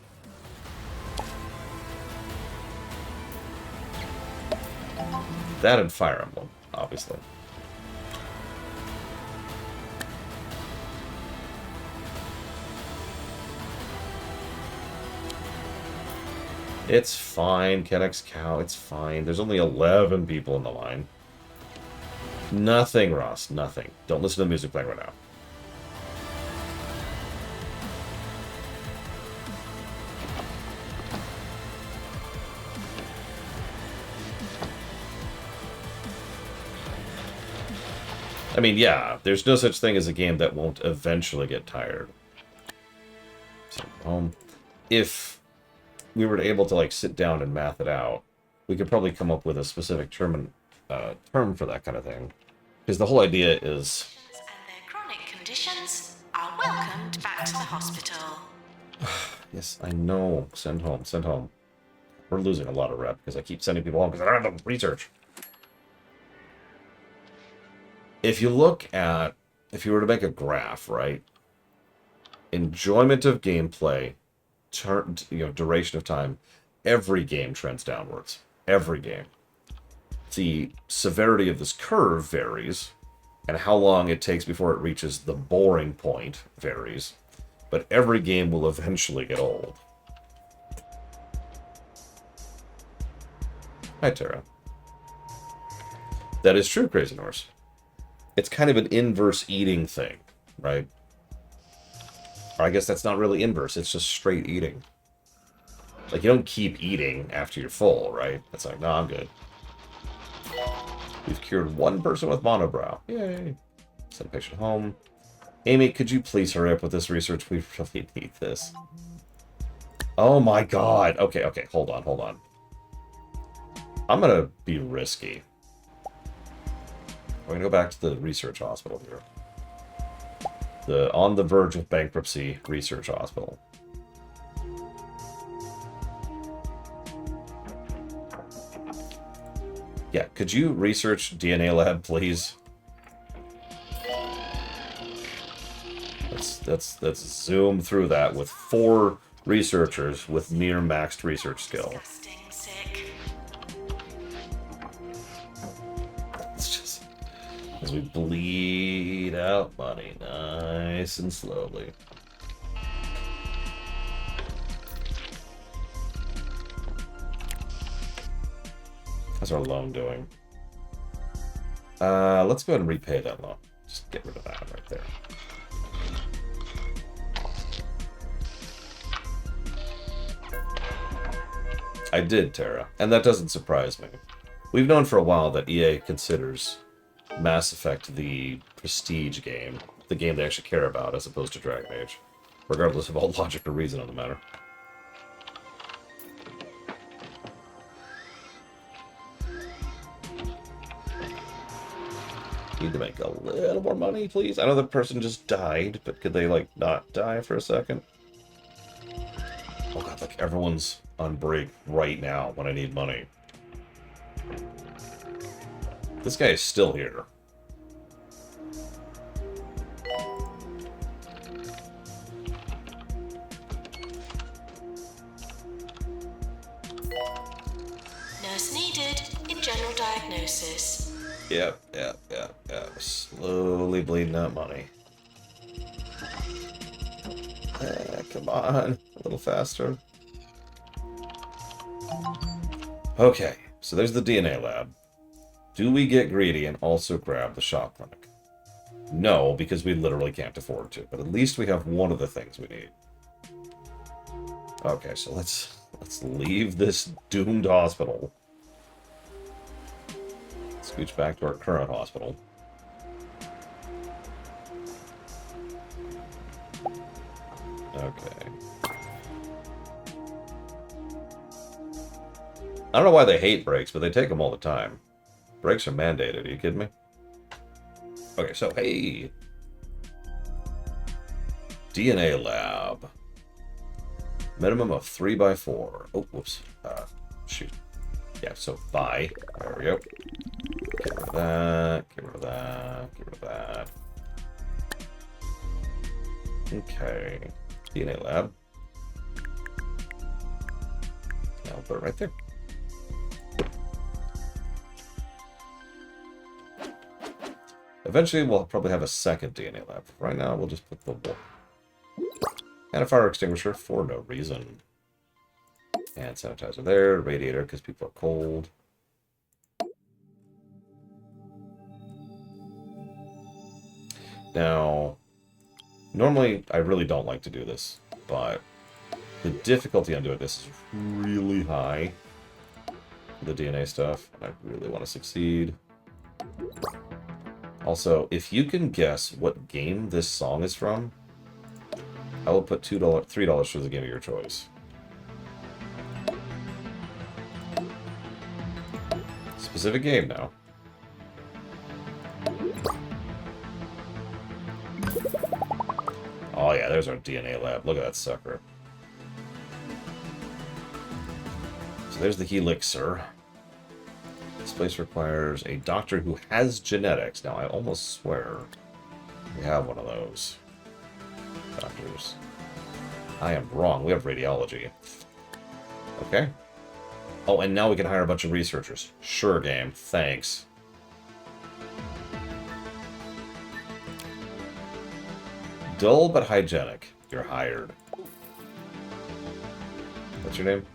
That and Fire Emblem, obviously. It's fine, Kennex Cow, it's fine. There's only 11 people in the line. Nothing, Ross, nothing. Don't listen to the music playing right now. I mean, yeah, there's no such thing as a game that won't eventually get tired. So, if we were able to, like, sit down and math it out, we could probably come up with a specific term for that kind of thing. Because the whole idea is... And their chronic conditions are welcomed back to the hospital. Yes, I know. Send home, send home. We're losing a lot of rep because I keep sending people home because I don't have the research. If you look at... If you were to make a graph, right? Enjoyment of gameplay, duration of time, every game trends downwards. Every game. The severity of this curve varies, and how long it takes before it reaches the boring point varies, but every game will eventually get old. Hi, Tara. That is true, Crazy Norse. It's kind of an inverse eating thing, right? Or I guess that's not really inverse, it's just straight eating. Like, you don't keep eating after you're full, right? It's like, no, I'm good. We've cured one person with monobrow. Yay. Send patient home. Amy, could you please hurry up with this research? We really need this. Oh my god. Okay, okay, hold on, hold on. I'm gonna be risky. We're gonna go back to the research hospital here. The on the verge of bankruptcy research hospital. Yeah, could you research DNA lab, please? Let's zoom through that with 4 researchers with near maxed research skill. Disgusting sick. It's just as we bleed out money nice and slowly. How's our loan doing? Let's go ahead and repay that loan. Just get rid of that right there. I did, Tara, and that doesn't surprise me. We've known for a while that EA considers Mass Effect the prestige game, the game they actually care about, as opposed to Dragon Age, regardless of all logic or reason on the matter. Need to make a little more money, please. I know the person just died, but could they, like, not die for a second? Oh god, like, everyone's on break right now when I need money. This guy is still here. Nurse needed in general diagnosis. Yep. Slowly bleeding out money. Come on, a little faster. Okay, so there's the DNA lab. Do we get greedy and also grab the shop clinic? No, because we literally can't afford to, but at least we have one of the things we need. Okay, so let's leave this doomed hospital. Scooch back to our current hospital. Okay. I don't know why they hate breaks, but they take them all the time. Breaks are mandated, are you kidding me? Okay, so, hey! DNA lab. Minimum of 3x4. Oh, whoops. Shoot. Yeah, so buy. There we go. Get rid of that. Get rid of that. Get rid of that. Okay. DNA lab. Now I'll put it right there. Eventually, we'll probably have a second DNA lab. Right now, we'll just put the one. And a fire extinguisher for no reason. And sanitizer there. Radiator because people are cold. Now, normally I really don't like to do this, but the difficulty on doing this is really high. The DNA stuff, and I really want to succeed. Also, if you can guess what game this song is from, I will put $3 for the game of your choice. Specific game now. Oh yeah, there's our DNA lab. Look at that sucker. So there's the Helixer. This place requires a doctor who has genetics. Now, I almost swear we have one of those doctors. I am wrong. We have radiology. Okay. Oh, and now we can hire a bunch of researchers. Sure, game. Thanks. Dull but hygienic. You're hired. What's your name?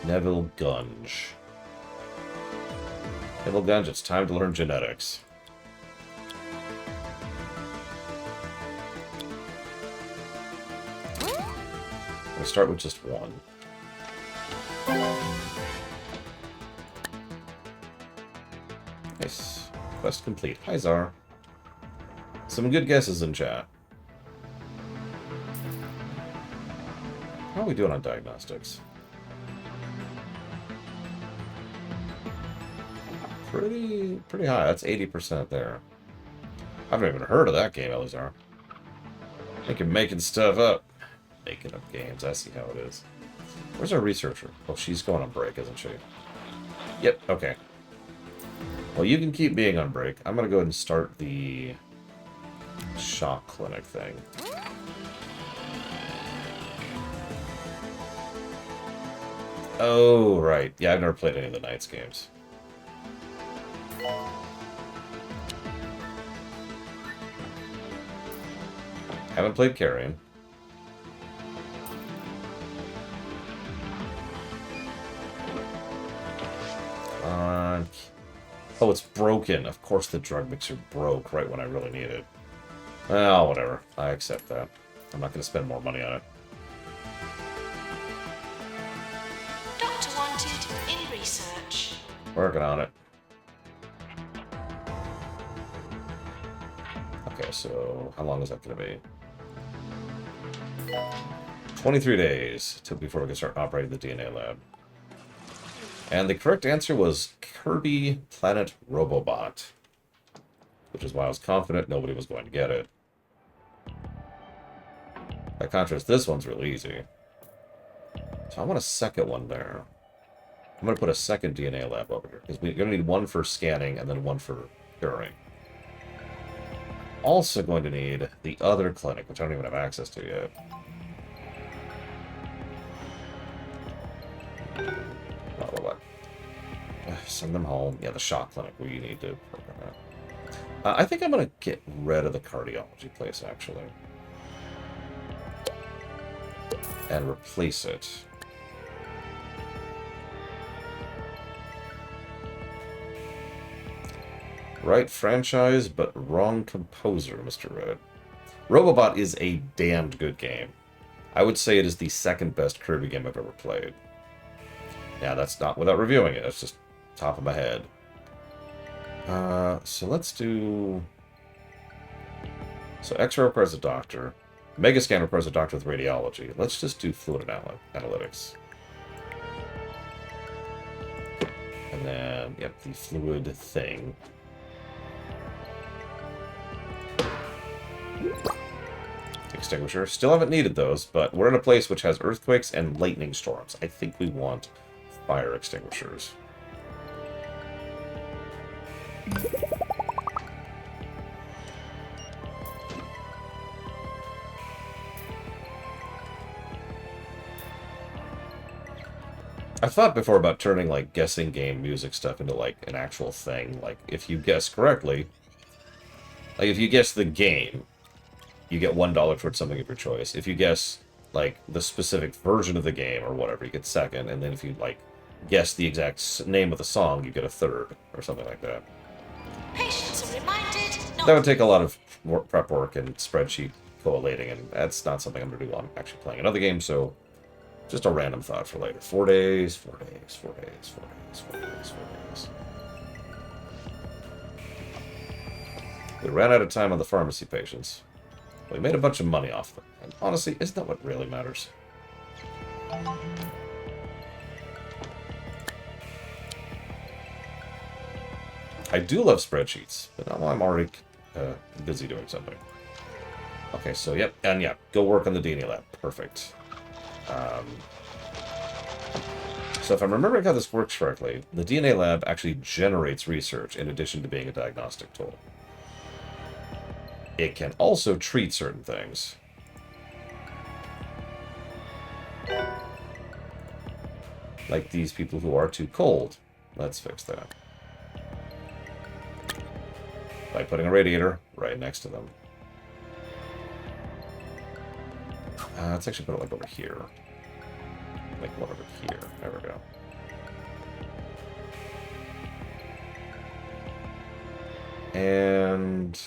Neville Gunge. Neville Gunge, it's time to learn genetics. We'll start with just one. Nice. Quest complete. Hi, Zar. Some good guesses in chat. How are we doing on diagnostics? Pretty high. That's 80% there. I haven't even heard of that game, Elizar. I think you're making stuff up. Making up games. I see how it is. Where's our researcher? Oh, she's going on break, isn't she? Yep, okay. Well, you can keep being on break. I'm going to go ahead and start the shock clinic thing. Oh, right. Yeah, I've never played any of the Knights games. Haven't played Carrion. Oh, it's broken. Of course the drug mixer broke right when I really need it. Well, whatever. I accept that. I'm not going to spend more money on it. Doctor wanted in research. Working on it. Okay, so how long is that going to be? 23 days before we can start operating the DNA lab. And the correct answer was Kirby Planet Robobot, which is why I was confident nobody was going to get it. By contrast, this one's really easy. So I want a second one there. I'm going to put a second DNA lab over here, because we're going to need one for scanning and then one for curing. Also going to need the other clinic, which I don't even have access to yet. Send them home. Yeah, the shock clinic we need to program that. I think I'm going to get rid of the cardiology place, actually. And replace it. Right franchise, but wrong composer, Mr. Red. Robobot is a damned good game. I would say it is the second best Kirby game I've ever played. Yeah, that's not without reviewing it. It's just top of my head. So let's do... So X-ray requires a doctor. Megascan requires a doctor with radiology. Let's just do fluid analytics. And then, yep, the fluid thing. Extinguisher. Still haven't needed those, but we're in a place which has earthquakes and lightning storms. I think we want fire extinguishers. I thought before about turning, like, guessing game music stuff into, like, an actual thing. Like, if you guess correctly, like, if you guess the game, you get $1 towards something of your choice. If you guess, like, the specific version of the game or whatever, you get second. And then if you, like, guess the exact name of the song, you get a third, or something like that. Patients are reminded not That would take a lot of prep work and spreadsheet collating, and that's not something I'm going to do while I'm actually playing another game, so just a random thought for later. 4 days, 4 days, 4 days, 4 days, 4 days, 4 days. We ran out of time on the pharmacy patients. We made a bunch of money off them, and honestly, isn't that what really matters? I do love spreadsheets, but now I'm already busy doing something. Okay, so yep, and yeah, go work on the DNA lab. Perfect. So if I'm remembering how this works correctly, the DNA lab actually generates research in addition to being a diagnostic tool. It can also treat certain things. Like these people who are too cold. Let's fix that. By putting a radiator right next to them. Let's actually put it like over here. Like one over here. There we go. And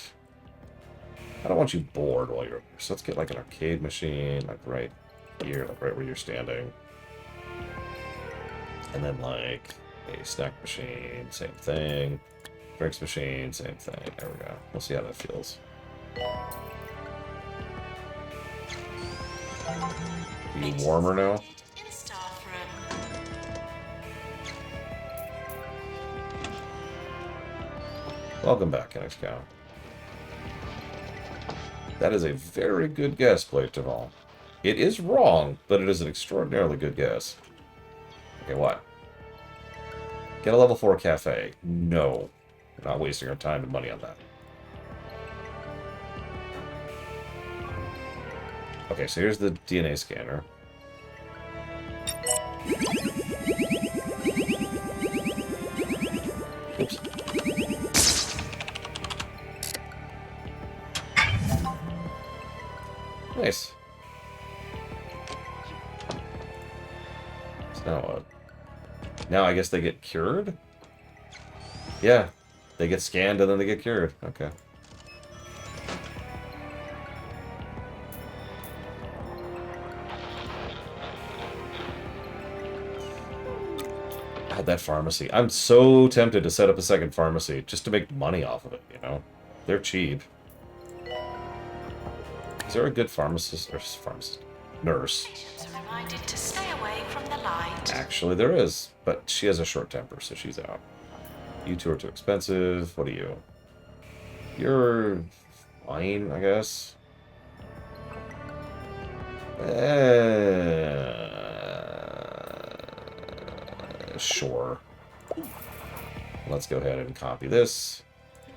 I don't want you bored while you're over here. So let's get like an arcade machine, like right here, like right where you're standing. And then like a snack machine, same thing. Drinks machine, same thing. There we go. We'll see how that feels. Are you warmer now? In staff room. Welcome back, NXCow. That is a very good guess, Blade Taval. It is wrong, but it is an extraordinarily good guess. Okay, what? Get a level 4 cafe. No. We're not wasting our time and money on that. Okay, so here's the DNA scanner. Oops. Nice. So now what? Now I guess they get cured? Yeah. They get scanned and then they get cured. Okay. God, that pharmacy. I'm so tempted to set up a second pharmacy just to make money off of it, you know? They're cheap. Is there a good pharmacist or nurse? Patients are reminded to stay away from the light. Actually, there is, but she has a short temper, so she's out. You two are too expensive. What are you? You're fine, I guess. Sure. Let's go ahead and copy this.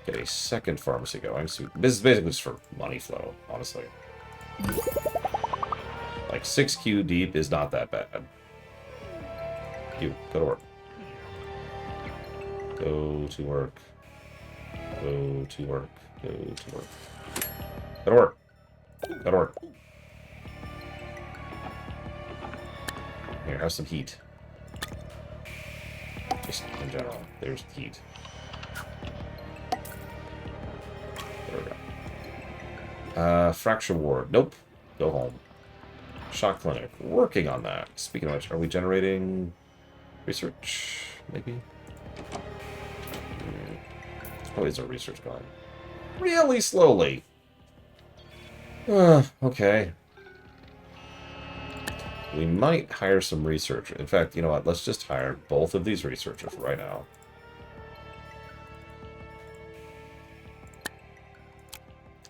Get a second pharmacy going. So this is basically just for money flow, honestly. Like 6Q deep is not that bad. You, go to work. Go to work. Go to work. Go to work. Go to work. Go to work. Here, have some heat. Just in general, there's heat. There we go. Fracture ward. Nope. Go home. Shock clinic. Working on that. Speaking of which, are we generating research? Maybe? How is our research going? Really slowly. Okay. We might hire some researchers. In fact, you know what? Let's just hire both of these researchers right now.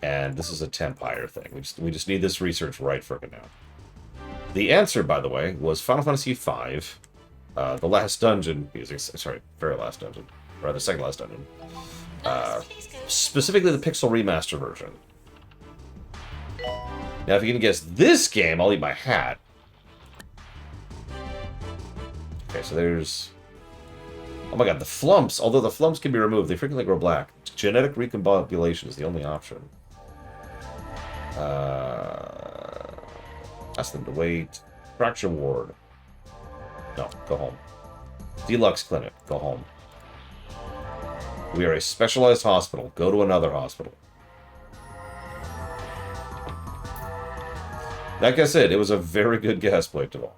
And this is a temp hire thing. We just need this research right frickin' now. The answer, by the way, was Final Fantasy V, the last dungeon, sorry, very last dungeon, or the second last dungeon. Specifically the Pixel Remaster version. Now, if you can guess this game, I'll eat my hat. Okay, so there's... Oh my god, the flumps! Although the flumps can be removed, they frequently grow black. Genetic recombobulation is the only option. Ask them to wait. Fracture ward. No, go home. Deluxe clinic. Go home. We are a specialized hospital. Go to another hospital. Like I said, it was a very good guess, Blade Taval.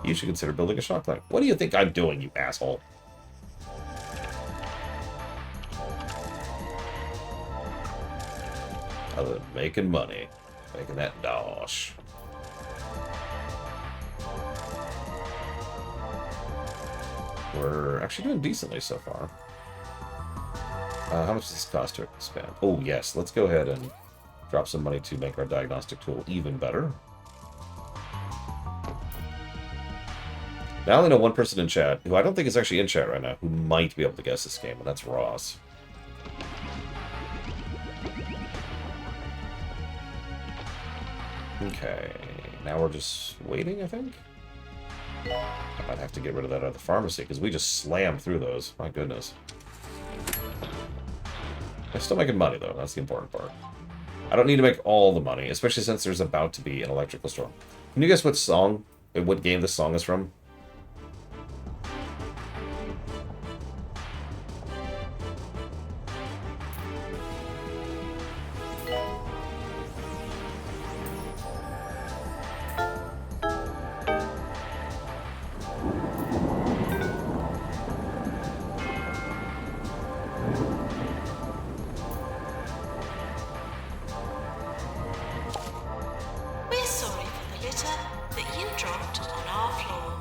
You should consider building a shock clinic. What do you think I'm doing, you asshole? Other than making money. Making that dosh. We're actually doing decently so far. How much does this cost to expand? Oh, yes. Let's go ahead and drop some money to make our diagnostic tool even better. Now I only know one person in chat, who I don't think is actually in chat right now, who might be able to guess this game, and that's Ross. Okay, now we're just waiting, I think? I might have to get rid of that other pharmacy, because we just slammed through those. My goodness. I'm still making money, though. That's the important part. I don't need to make all the money, especially since there's about to be an electrical storm. Can you guess what song, what game this song is from? litter that you dropped on our floor.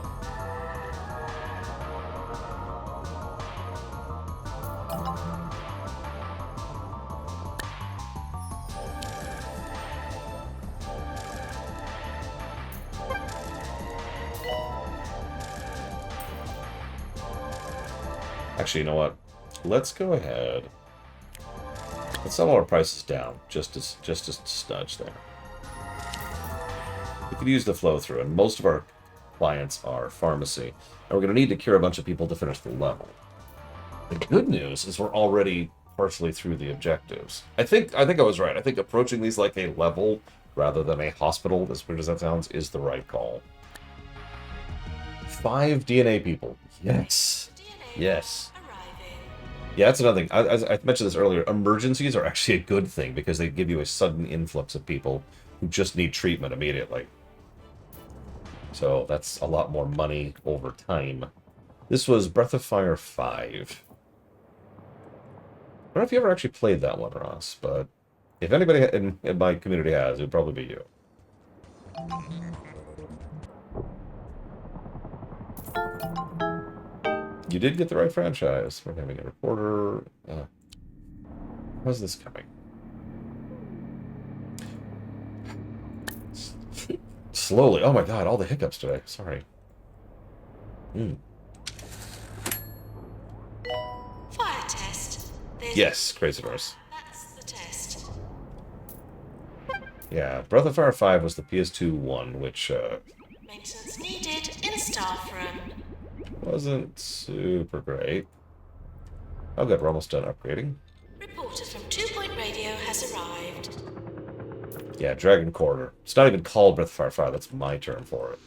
Actually, you know what? Let's go ahead. Let's settle our prices down just a smudge there. We could use the flow through, and most of our clients are pharmacy, and we're going to need to cure a bunch of people to finish the level. The good news is we're already partially through the objectives. I think I was right. I think approaching these like a level rather than a hospital, as weird as that sounds, is the right call. 5 DNA people. Yes. Yes. Yeah, that's another thing. I mentioned this earlier. Emergencies are actually a good thing because they give you a sudden influx of people who just need treatment immediately. So that's a lot more money over time. This was Breath of Fire 5. I don't know if you ever actually played that one, Ross, but if anybody in my community has, it would probably be you. You did get the right franchise. We're having a reporter. How's this coming? Slowly. Oh my god, all the hiccups today. Sorry. Fire test. Yes, Crazy Horse. That's the test. Yeah, Breath of Fire 5 was the PS2 one, which Maintenance needed in staff room. wasn't super great. Oh good, we're almost done upgrading. Reporter from 2 Point Radio has arrived. Yeah, Dragon Quarter. It's not even called Breath of Fire 5, that's my term for it.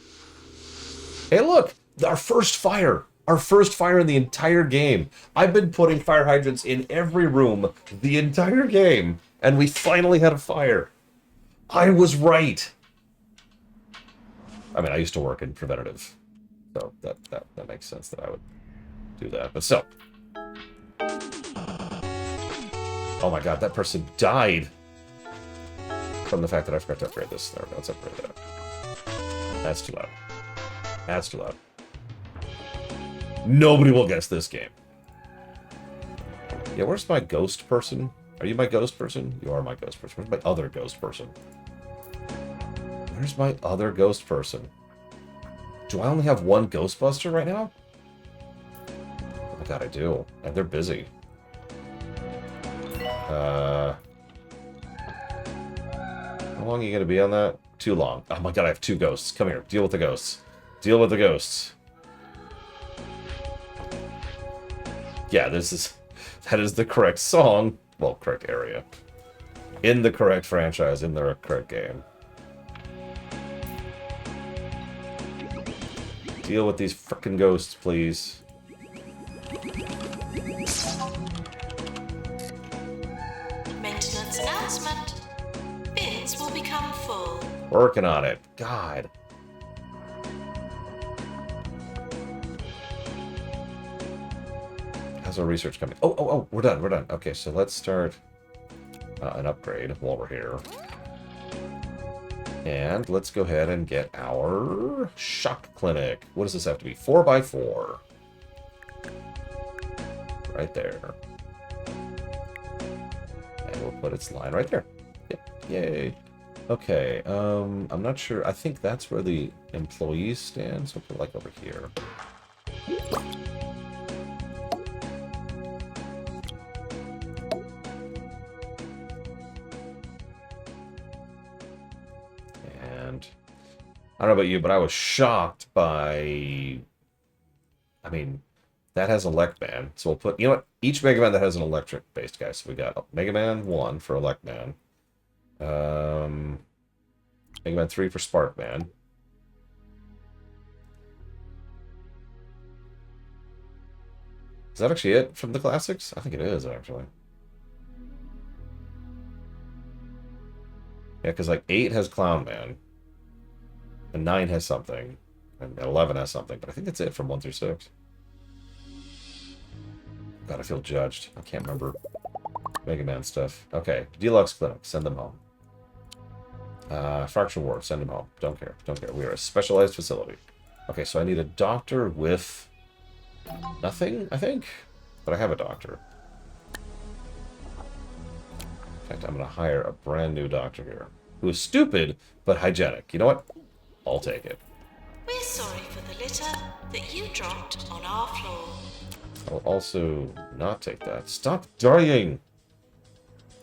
Hey look! Our first fire! Our first fire in the entire game. I've been putting fire hydrants in every room the entire game, and we finally had a fire. I was right! I mean, I used to work in preventative, so that makes sense that I would do that. But still. Oh my god, that person died from the fact that I forgot to upgrade this. There we go, let's upgrade that. That's too loud. That's too loud. Nobody will guess this game. Yeah, where's my ghost person? Are you my ghost person? You are my ghost person. Where's my other ghost person? Where's my other ghost person? Do I only have one Ghostbuster right now? Oh my god, I do. And they're busy. How long are you going to be on that? Too long. Oh my god, I have 2 ghosts. Come here. Deal with the ghosts. Deal with the ghosts. Yeah, that is the correct song. Well, correct area. In the correct franchise, in the correct game. Deal with these frickin' ghosts, please. Maintenance announcement. Bins will become full. Working on it. God. How's our research coming? Oh, we're done, we're done. Okay, so let's start an upgrade while we're here. And let's go ahead and get our shock clinic. What does this have to be? 4x4. Right there. And we'll put its line right there. Yep. Yay. Okay. I'm not sure. I think that's where the employees stand. So put like over here. I don't know about you, but I was shocked by... I mean, that has Elect Man. So we'll put... You know what? Each Mega Man that has an electric-based guy. So we got Mega Man 1 for Elect Man. Mega Man 3 for Spark Man. Is that actually it from the classics? I think it is, actually. Yeah, because like 8 has Clown Man. And 9 has something. And 11 has something. But I think that's it from 1 through 6. God, I feel judged. I can't remember Mega Man stuff. Okay, Deluxe Clinic. Send them home. Fracture ward. Send him home. Don't care. Don't care. We are a specialized facility. Okay, so I need a doctor with nothing, I think? But I have a doctor. In fact, I'm going to hire a brand new doctor here. Who is stupid, but hygienic. You know what? I'll take it. We're sorry for the litter that you dropped on our floor. I'll also not take that. Stop dying!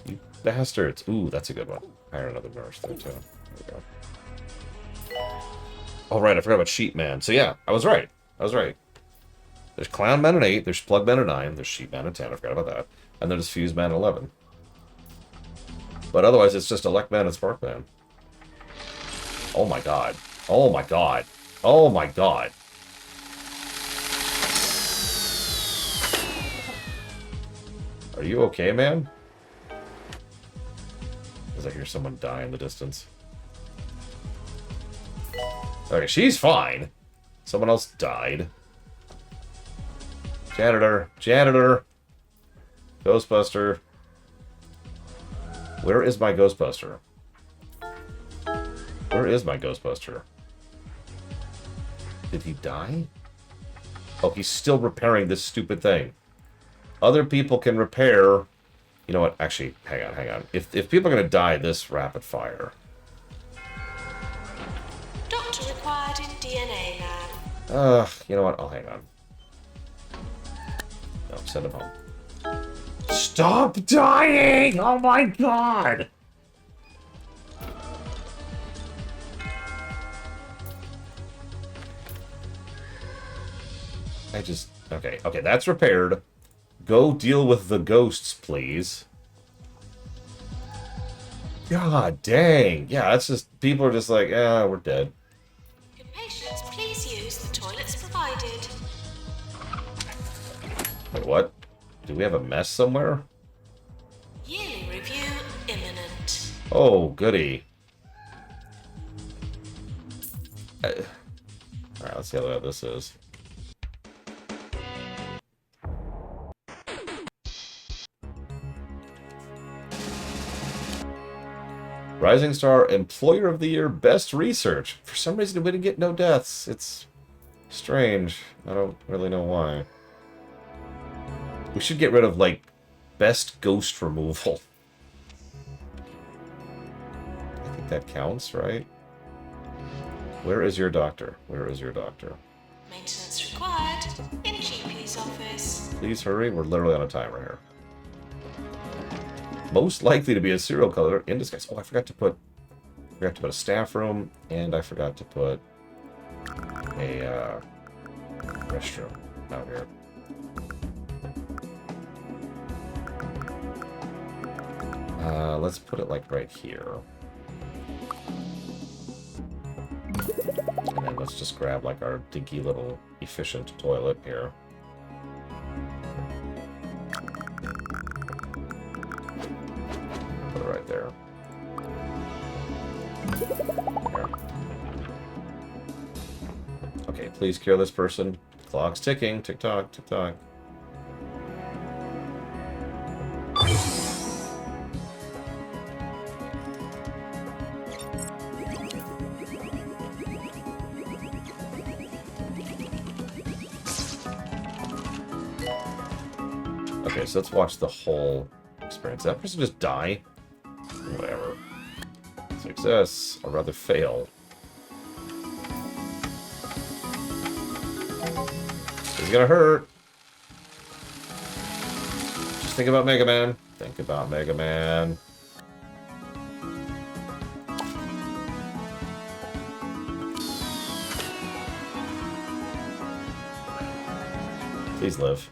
You bastards. Ooh, that's a good one. Hire another nurse there, too. There we go. Alright, I forgot about Sheep Man. So yeah, I was right. I was right. There's Clown Man at 8, there's Plug Man at 9, there's Sheep Man at 10, I forgot about that. And there's Fuse Man at 11. But otherwise, it's just Elect Man and Spark Man. Oh my god. Oh my god. Oh my god. Are you okay, man? As I hear someone die in the distance. Okay, she's fine. Someone else died. Janitor. Janitor. Ghostbuster. Where is my Ghostbuster? Where is my Ghostbuster? Did he die? Oh, he's still repairing this stupid thing. Other people can repair... You know what? Actually, hang on, hang on. If people are going to die this rapid fire... Doctor required in DNA lab. You know what? I'll hang on. No, send him home. Stop dying! Oh my god! Okay, okay, that's repaired. Go deal with the ghosts, please. God dang. Yeah, that's just, people are just like, yeah, we're dead. Can patients please use the toilets provided? Wait, what? Do we have a mess somewhere? Yearly review imminent. Oh, goody. Alright, let's see how loud this is. Rising Star Employer of the Year Best Research. For some reason, we didn't get no deaths. It's strange. I don't really know why. We should get rid of, like, Best Ghost Removal. I think that counts, right? Where is your doctor? Where is your doctor? Maintenance required in GP's office. Please hurry. We're literally on a timer here. Most likely to be a serial killer in disguise. Oh, I forgot to put a staff room, and I forgot to put a restroom out here. Let's put it like right here. And then let's just grab like our dinky little efficient toilet here. Put it right there. There. Okay, please cure this person. Clock's ticking. Tick-tock, tick-tock. Okay, so let's watch the whole experience. Did that person just die? Whatever. Success. Or rather fail. It's gonna hurt. Just think about Mega Man. Think about Mega Man. Please live.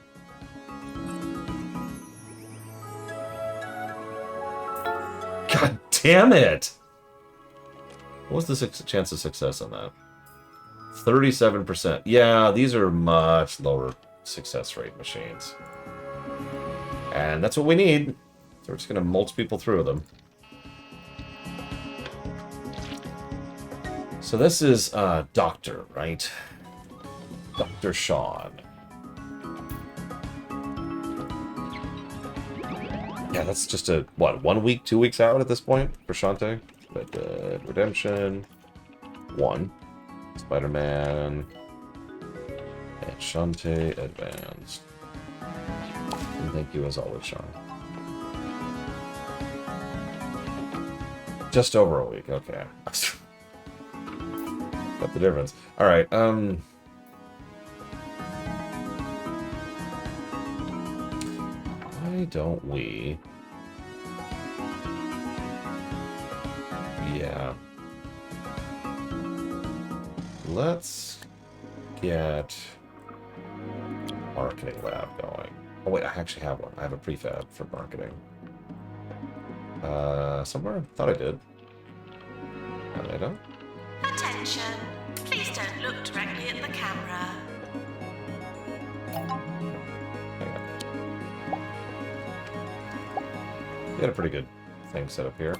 God damn it! What was the chance of success on that? 37%. Yeah, these are much lower success rate machines. And that's what we need. So we're just going to mulch people through them. So this is Doctor, right? Dr. Sean. Yeah, that's just a, what, 1 week, 2 weeks out at this point for Shantae? Red Dead Redemption 1, Spider-Man, and Shantae Advanced. And thank you as always, Sean. Just over a week, okay. Got the difference. Alright, why don't we... Yeah. Let's get marketing lab going. Oh wait, I actually have one. I have a prefab for marketing. Somewhere? Thought I did. And I don't. Attention. Please don't look directly at the camera. Hang on. We got a pretty good thing set up here.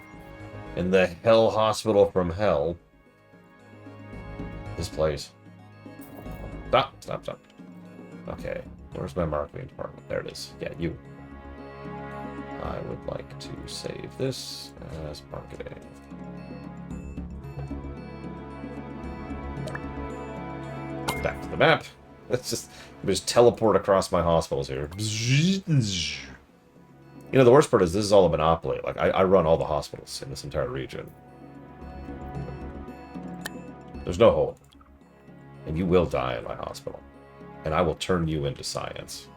In the Hell Hospital from Hell. This place. Stop, stop, stop. Okay, where's my marketing department? There it is. Yeah, you. I would like to save this as marketing. Back to the map. Let's just teleport across my hospitals here. You know, the worst part is this is all a monopoly. Like, I run all the hospitals in this entire region. There's no hope. And you will die in my hospital. And I will turn you into science.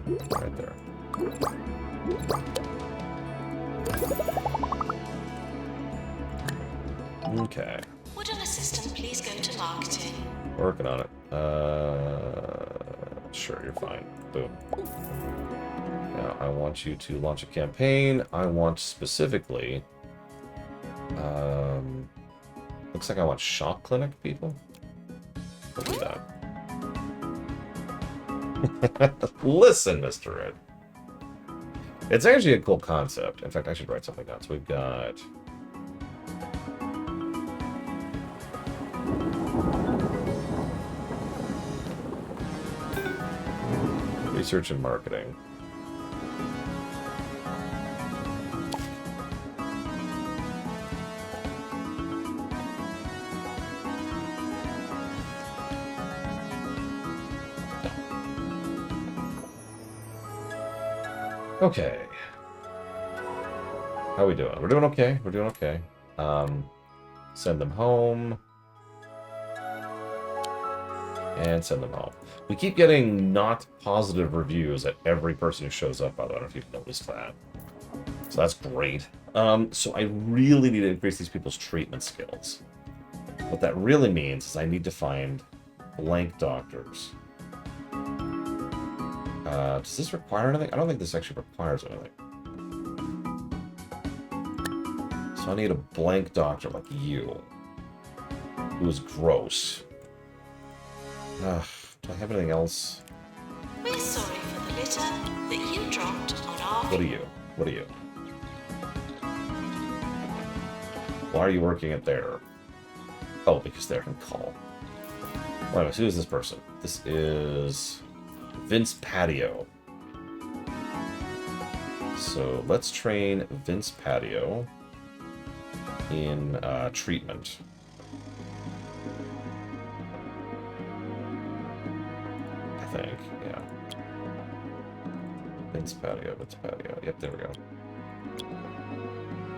Right there. Okay. Would an assistant please go to marketing? Working on it. Sure, you're fine. Boom. Now, I want you to launch a campaign. I want specifically... looks like I want shock clinic people. We'll do that. Listen, Mr. Red. It's actually a cool concept. In fact, I should write something down. So we've got... research and marketing. Okay. How we doing? We're doing okay. We're doing okay. Send them home. And send them home. We keep getting not positive reviews at every person who shows up, by the way. I don't know if you've noticed that. So that's great. So I really need to increase these people's treatment skills. What that really means is I need to find blank doctors. Does this require anything? I don't think this actually requires anything. So I need a blank doctor like you. Who is gross. Do I have anything else? We're sorry for the litter that you dropped on our... What are you? What are you? Why are you working at there? Oh, because they're on call. Wait a minute, who is this person? This is... Vince Patio. So let's train Vince Patio in treatment. I think, yeah. Vince Patio, Vince Patio. Yep, there we go.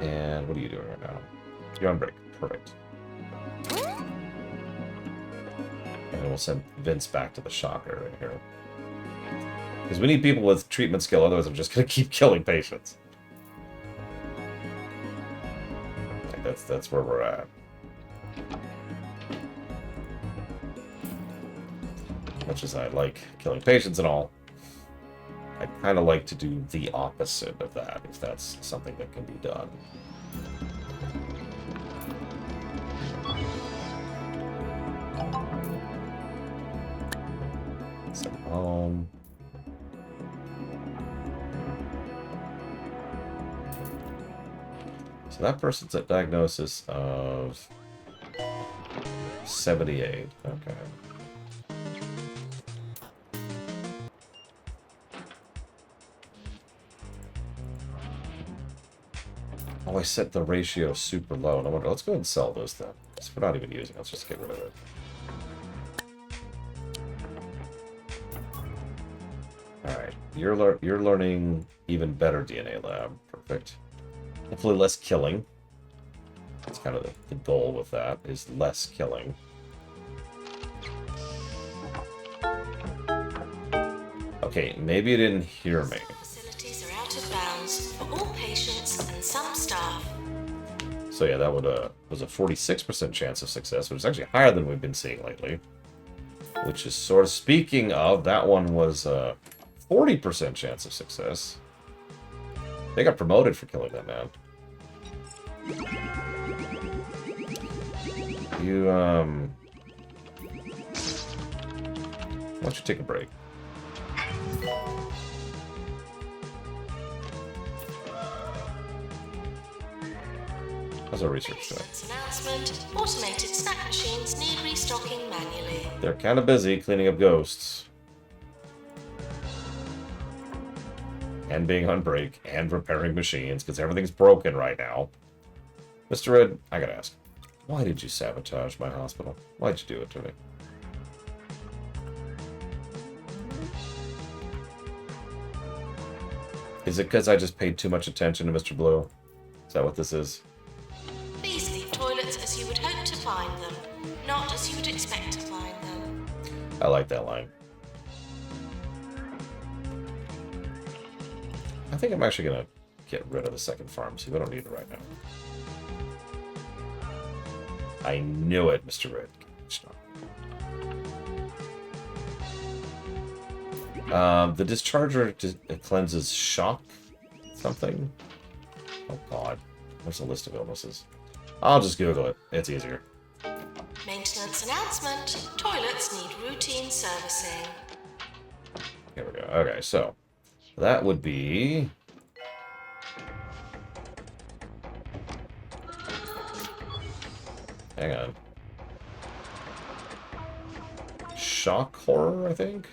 And what are you doing right now? You're on break. Perfect. And we'll send Vince back to the shock area here. Because we need people with treatment skill, otherwise I'm just going to keep killing patients. Like that's where we're at. Much as I like killing patients and all, I kind of like to do the opposite of that, if that's something that can be done. Send home. So that person's at diagnosis of 78. Okay. Oh, I set the ratio super low. No wonder. Let's go ahead and sell those then. If we're not even using it, let's just get rid of it. Alright. You're learning even better DNA lab. Perfect. Hopefully less killing. That's kind of the goal with that, is less killing. Okay, maybe you didn't hear me. Facilities are out of bounds for all patients and some staff. So yeah, that was a 46% chance of success, which is actually higher than we've been seeing lately. Which is sort of, speaking of, that one was a 40% chance of success. They got promoted for killing that man. You, why don't you take a break? How's our research doing? Announcement: automated snack machines need restocking manually. They're kind of busy cleaning up ghosts. And being on break, and repairing machines, because everything's broken right now. Mr. Red, I gotta ask, why did you sabotage my hospital? Why'd you do it to me? Is it because I just paid too much attention to Mr. Blue? Is that what this is? Please leave toilets as you would hope to find them, not as you would expect to find them. I like that line. I think I'm actually going to get rid of the second pharmacy. We don't need it right now. I knew it, Mr. Red. The discharger cleanses shock something. Oh god, there's a list of illnesses. I'll just Google it. It's easier. Maintenance announcement: toilets need routine servicing. Here we go. Okay, so that would be... Hang on. Shock horror, I think?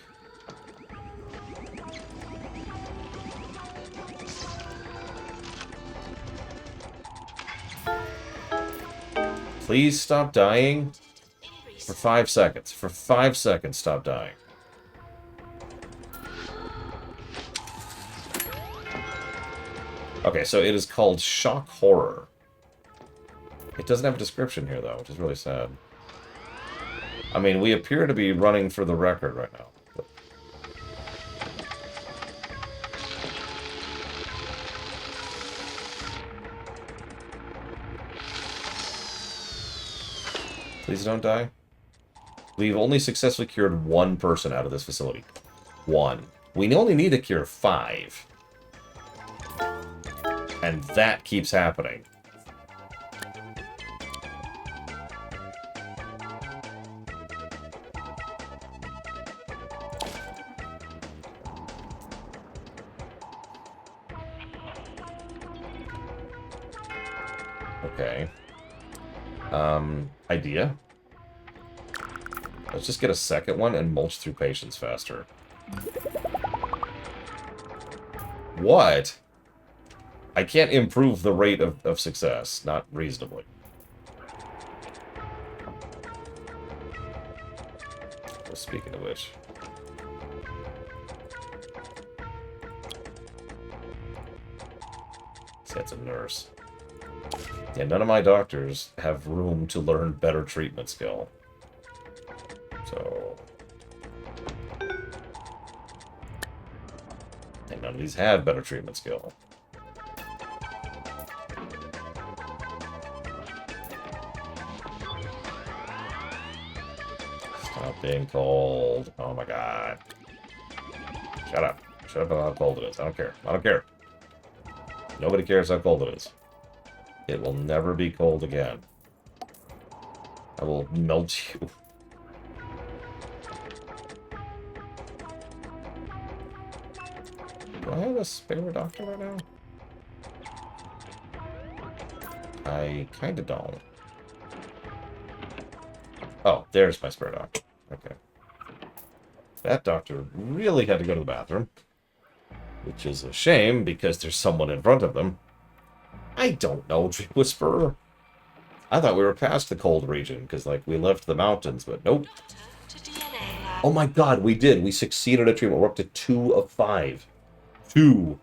Please stop dying. For 5 seconds. For 5 seconds, stop dying. Okay, so it is called Shock Horror. It doesn't have a description here, though, which is really sad. I mean, we appear to be running for the record right now. Please don't die. We've only successfully cured 1 person out of this facility. 1. We only need to cure 5. And that keeps happening. Okay. Idea. Let's just get a second one and mulch through patients faster. What? I can't improve the rate of success. Not reasonably. Well, speaking of which... That's a nurse. Yeah, none of my doctors have room to learn better treatment skill. So... And none of these have better treatment skill. Stop being cold. Oh my god. Shut up. Shut up about how cold it is. I don't care. I don't care. Nobody cares how cold it is. It will never be cold again. I will melt you. Do I have a spare doctor right now? I kinda don't. Oh, there's my spare doctor. Okay. That doctor really had to go to the bathroom. Which is a shame, because there's someone in front of them. I don't know, Dream Whisperer. I thought we were past the cold region, because, like, we left the mountains, but nope. Doctor to DNA lab. Oh my god, we did. We succeeded at treatment. We're up to 2 of 5. 2.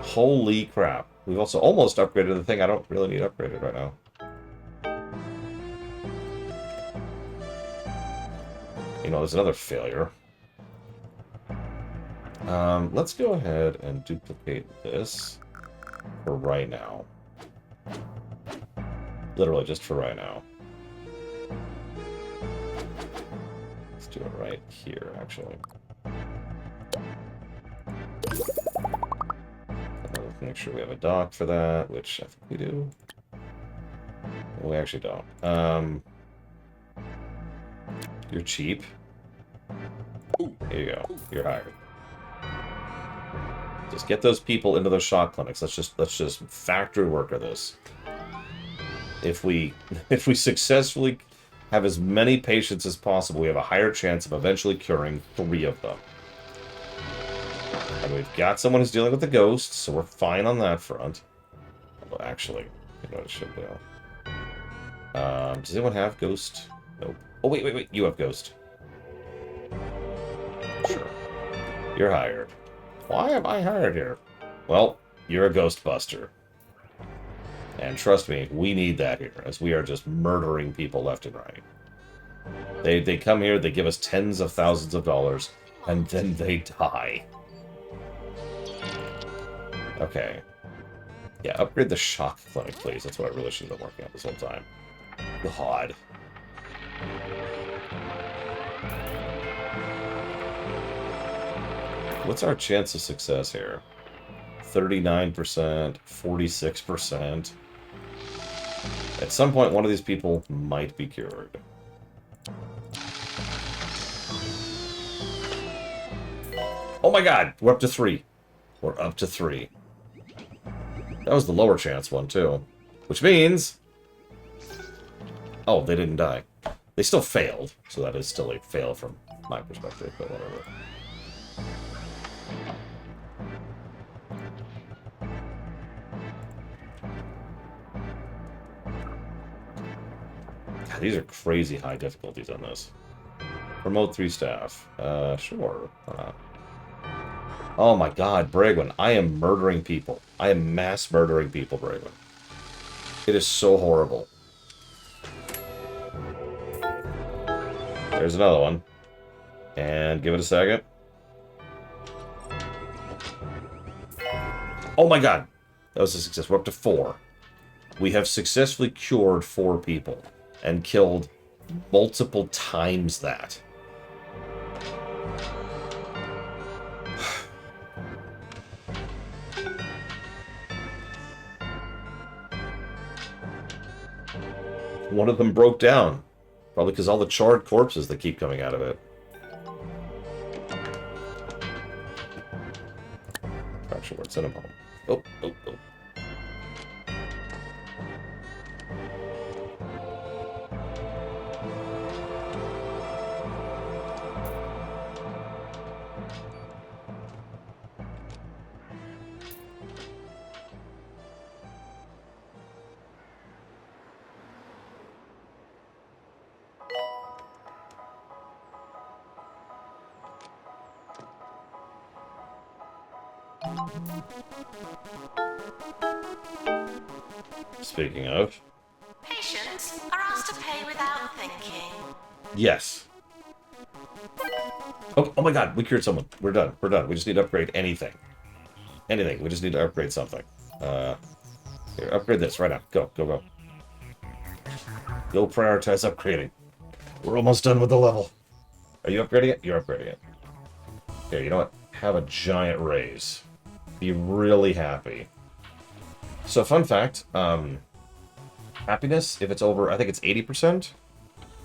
Holy crap. We've also almost upgraded the thing I don't really need upgraded right now. You know, there's another failure. Let's go ahead and duplicate this for right now. Literally just for right now. Let's do it right here, actually. Make sure we have a dock for that, which I think we do. We actually don't. You're cheap. Here you go. You're hired. Just get those people into those shock clinics. Let's just factory worker this. If we successfully have as many patients as possible, we have a higher chance of eventually curing 3 of them. And we've got someone who's dealing with the ghosts, so we're fine on that front. Although, actually, you know what it should do. Does anyone have ghost? Nope. Oh, wait. You have ghost. Sure. You're hired. Why am I hired here? Well, you're a ghostbuster. And trust me, we need that here, as we are just murdering people left and right. They come here, they give us tens of thousands of dollars, and then they die. Okay. Yeah, upgrade the shock clinic, please. That's what I really should have been working on this whole time. God. What's our chance of success here? 39%, 46%. At some point, one of these people might be cured. Oh my god! We're up to 3. We're up to 3. That was the lower chance one, too. Which means... Oh, they didn't die. They still failed, so that is still a fail from my perspective, but whatever. God, these are crazy high difficulties on this. Promote 3 staff. Sure. Why not? Oh my god, Bragwin, I am murdering people. I am mass murdering people, Bragwin. It is so horrible. There's another one. And give it a second. Oh my god! That was a success. We're up to 4. We have successfully cured 4 people. And killed multiple times that. One of them broke down. Probably because all the charred corpses that keep coming out of it. Fracture word, send him home. Oh. Speaking of... Patients are asked to pay without thinking. Yes. Oh my god, we cured someone. We're done. We just need to upgrade anything. Anything. We just need to upgrade something. Here, upgrade this right now. Go. Go prioritize upgrading. We're almost done with the level. Are you upgrading it? You're upgrading it. Here, you know what? Have a giant raise. Be really happy. So, fun fact, happiness, if it's over, I think it's 80%,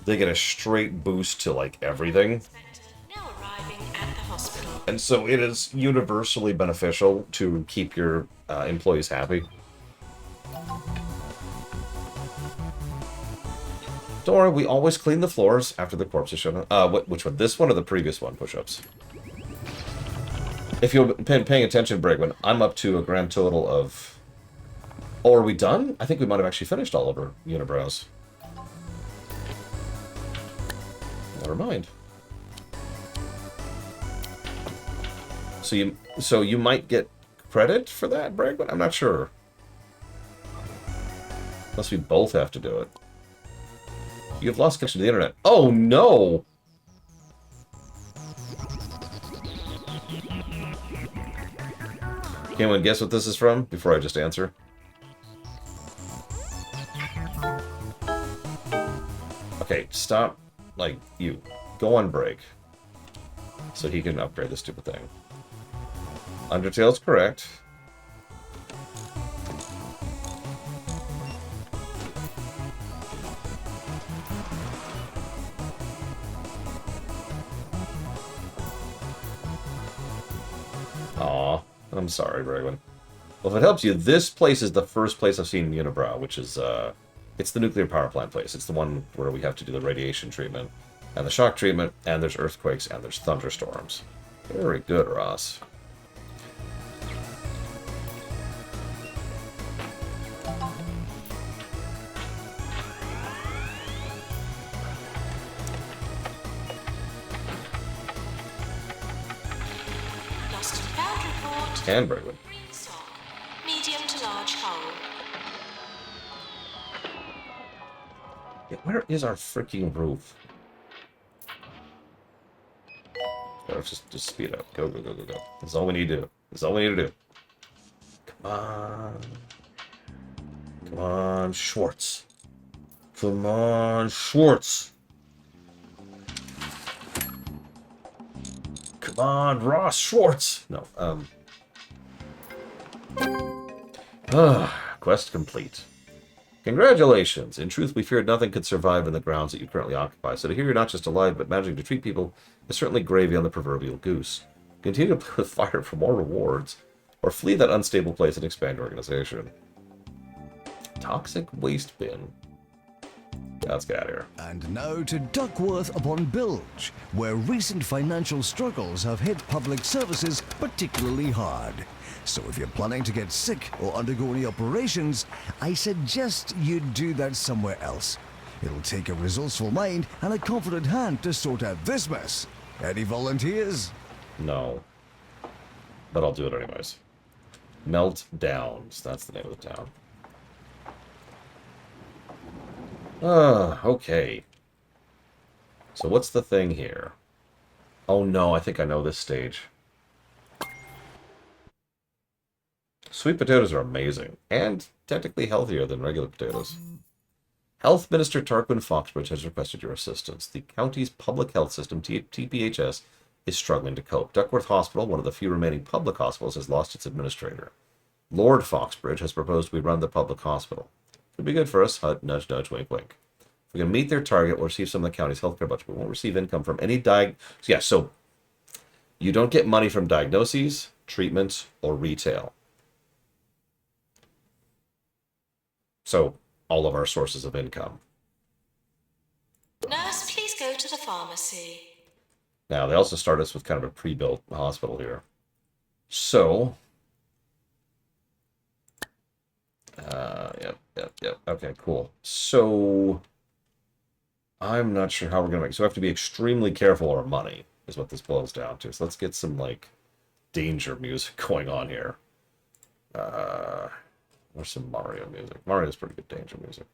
they get a straight boost to, like, everything. Now arriving at the hospital. And so it is universally beneficial to keep your employees happy. Don't worry, we always clean the floors after the corpses show up. Which one? This one or the previous one? Push-ups. If you've been paying attention, Brigman, I'm up to a grand total of Oh, are we done? I think we might have actually finished all of our unibrows. Never mind. So you might get credit for that, Bragman? I'm not sure. Unless we both have to do it. You've lost connection to the internet. Oh no! Can anyone guess what this is from before I just answer? Okay, stop. Like, you. Go on break. So he can upgrade this stupid thing. Undertale's correct. Aw, I'm sorry, Bragwin. Well, if it helps you, this place is the first place I've seen Unibrow, which is, it's the nuclear power plant place. It's the one where we have to do the radiation treatment, and the shock treatment, and there's earthquakes, and there's thunderstorms. Very good, Ross. Lost and found report. And Bragwin. Green sock. Medium to large hull. Yeah, where is our freaking roof? Let's just speed up. Go, go, go, go, go. That's all we need to do. That's all we need to do. Come on. Come on, Schwartz. Come on, Schwartz. Come on, Ross Schwartz. No, quest complete. Congratulations! In truth, we feared nothing could survive in the grounds that you currently occupy, so to hear you're not just alive, but managing to treat people is certainly gravy on the proverbial goose. Continue to play with fire for more rewards, or flee that unstable place and expand your organization. Toxic waste bin. Yeah, let's get out of here. And now to Duckworth upon Bilge, where recent financial struggles have hit public services particularly hard. So if you're planning to get sick or undergo any operations, I suggest you do that somewhere else. It'll take a resourceful mind and a confident hand to sort out this mess. Any volunteers? No. But I'll do it anyways. Meltdowns. That's the name of the town. Okay. So what's the thing here? Oh no, I think I know this stage. Sweet potatoes are amazing, and technically healthier than regular potatoes. Health Minister Tarquin Foxbridge has requested your assistance. The county's public health system, TPHS, is struggling to cope. Duckworth Hospital, one of the few remaining public hospitals, has lost its administrator. Lord Foxbridge has proposed we run the public hospital. Could be good for us. Nudge, nudge, wink, wink. If we can meet their target, we'll receive some of the county's healthcare budget. We won't receive income from any so you don't get money from diagnoses, treatments, or retail. So, all of our sources of income. Nurse, please go to the pharmacy. Now, they also start us with kind of a pre-built hospital here. So, yep. Okay, cool. So, I'm not sure how we're going to make. So, we have to be extremely careful of our money, is what this boils down to. So, let's get some, like, danger music going on here. Or some Mario music. Mario's pretty good danger music.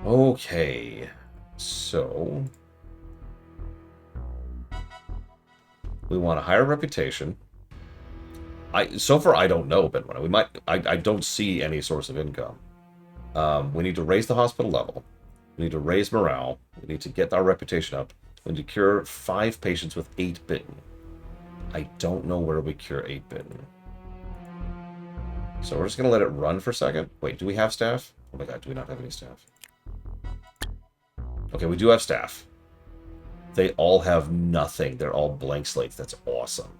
Okay. So we want a higher reputation. So far I don't know, but I don't see any source of income. We need to raise the hospital level. We need to raise morale. We need to get our reputation up. We need to cure 5 patients with 8 bitten. I don't know where we cure 8 bitten. So we're just going to let it run for a second. Wait, do we have staff? Oh my god, do we not have any staff? Okay, we do have staff. They all have nothing. They're all blank slates. That's awesome.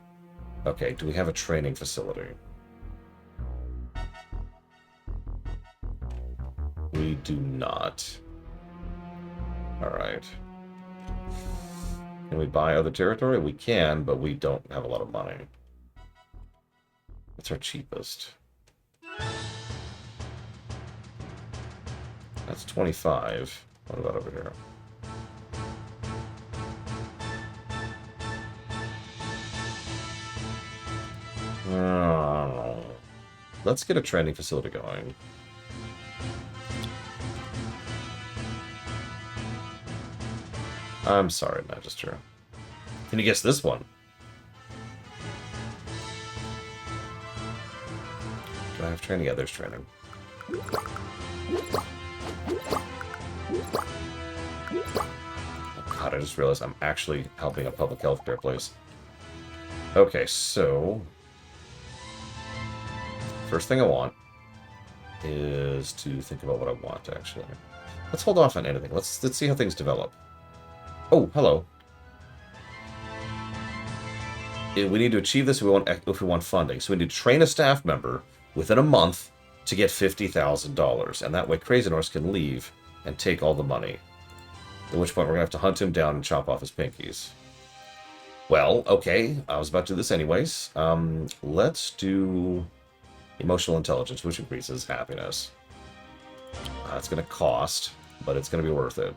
Okay, do we have a training facility? We do not. Alright. Can we buy other territory? We can, but we don't have a lot of money. What's our cheapest? That's 25. What about over here? Let's get a training facility going. I'm sorry, Magister. Can you guess this one? Do I have training? Yeah, there's training. Oh God, I just realized I'm actually helping a public health care place. Okay, so... First thing I want is to think about what I want, actually. Let's hold off on anything. Let's see how things develop. Oh, hello. We need to achieve this if we want funding. So we need to train a staff member within a month to get $50,000. And that way Krazenorse can leave and take all the money. At which point we're going to have to hunt him down and chop off his pinkies. Well, okay. I was about to do this anyways. Let's do emotional intelligence, which increases happiness. It's going to cost, but it's going to be worth it.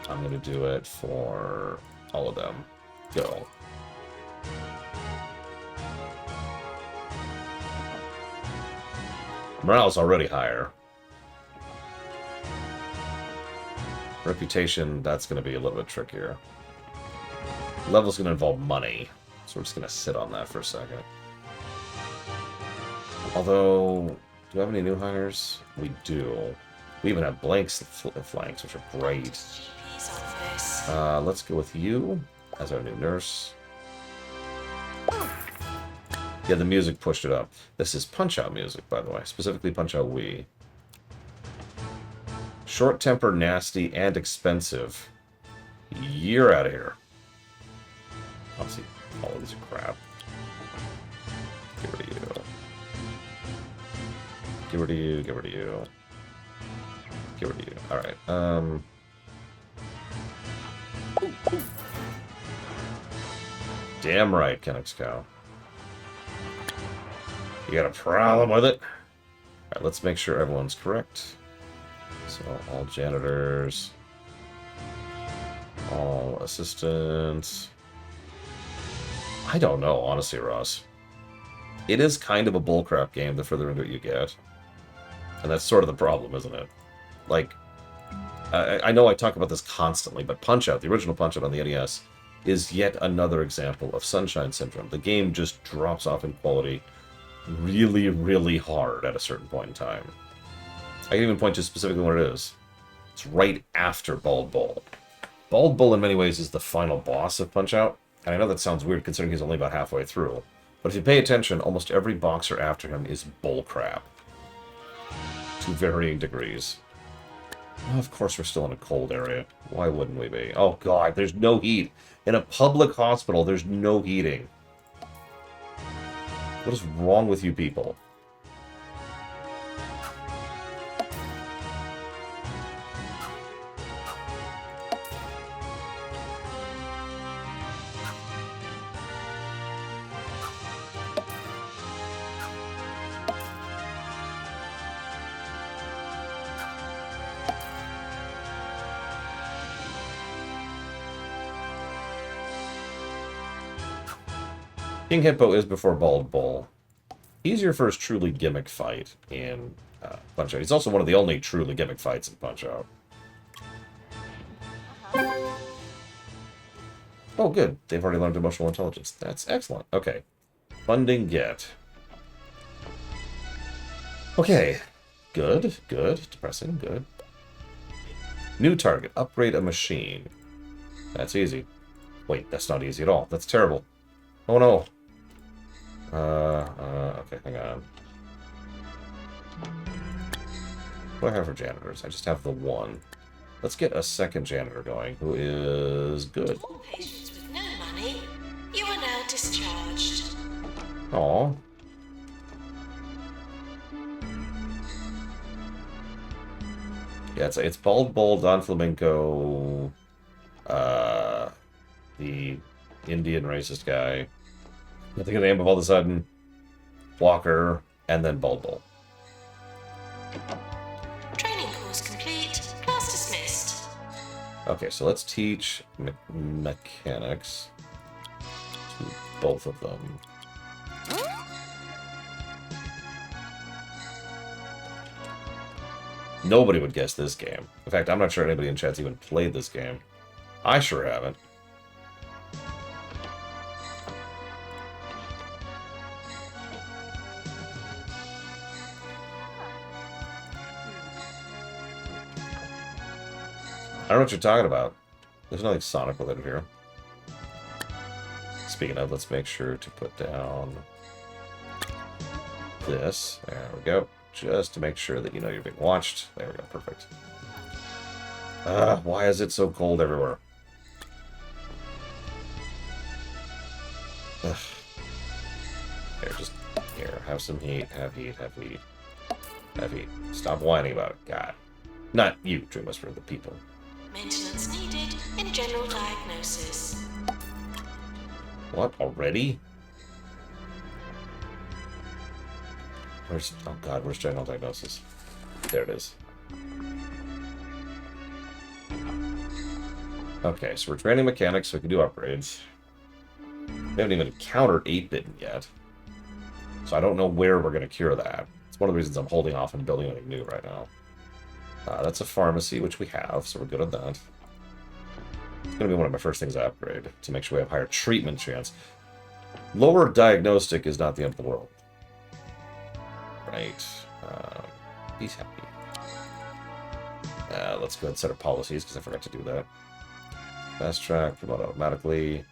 I'm going to do it for all of them. Go. Morale's already higher. Reputation, that's going to be a little bit trickier. Level's going to involve money, so we're just going to sit on that for a second. Although, do we have any new hires? We do. We even have blanks flanks, which are great. Let's go with you as our new nurse. Yeah, the music pushed it up. This is Punch-Out music, by the way. Specifically Punch-Out Wii. Short temper, nasty, and expensive. You're out of here. Obviously, all of these are crap. Get rid of you. Get rid of you, get rid of you. Get rid of you. Alright, Damn right, Kennex Cow. You got a problem with it? Alright, let's make sure everyone's correct. So, all janitors. All assistants. I don't know, honestly, Ross. It is kind of a bullcrap game the further into it you get. And that's sort of the problem, isn't it? Like, I know I talk about this constantly, but Punch-Out, the original Punch-Out on the NES, is yet another example of Sunshine Syndrome. The game just drops off in quality really, really hard at a certain point in time. I can even point to specifically what it is. It's right after Bald Bull. Bald Bull, in many ways, is the final boss of Punch-Out. And I know that sounds weird, considering he's only about halfway through. But if you pay attention, almost every boxer after him is bullcrap. To varying degrees. Well, of course we're still in a cold area. Why wouldn't we be? Oh god, there's no heat. In a public hospital, there's no heating. What is wrong with you people? King Hippo is before Bald Bull. He's your first truly gimmick fight in Punch-Out. He's also one of the only truly gimmick fights in Punch-Out. Oh, good. They've already learned emotional intelligence. That's excellent. Okay. Funding get. Okay. Good. Good. Depressing. Good. New target. Upgrade a machine. That's easy. Wait, that's not easy at all. That's terrible. Oh no. Okay, hang on. What do I have for janitors? I just have the one. Let's get a second janitor going, who is good. All patients with no money, you are now discharged. Aw. Yeah, it's Bald Bull, Don Flamenco, the Indian racist guy. I think of the name of all of a sudden. Walker, and then Bulbul. Training course complete. Class dismissed. Okay, so let's teach mechanics to both of them. Nobody would guess this game. In fact, I'm not sure anybody in chat's even played this game. I sure haven't. I don't know what you're talking about. There's nothing Sonic related here. Speaking of, let's make sure to put down this. There we go. Just to make sure that you know you're being watched. There we go. Perfect. Why is it so cold everywhere? Ugh. Here, have some heat. Have heat. Have heat. Have heat. Stop whining about it. God. Not you, Dream Whisperer, the people. Maintenance needed in general diagnosis. What? Already? Where's... Oh god, where's general diagnosis? There it is. Okay, so we're training mechanics so we can do upgrades. We haven't even encountered 8-bit yet. So I don't know where we're going to cure that. It's one of the reasons I'm holding off on building anything new right now. That's a pharmacy, which we have, so we're good at that. It's going to be one of my first things I upgrade, to make sure we have higher treatment chance. Lower diagnostic is not the end of the world. Right. He's happy. Let's go ahead and set our policies, because I forgot to do that. Fast track, promote automatically.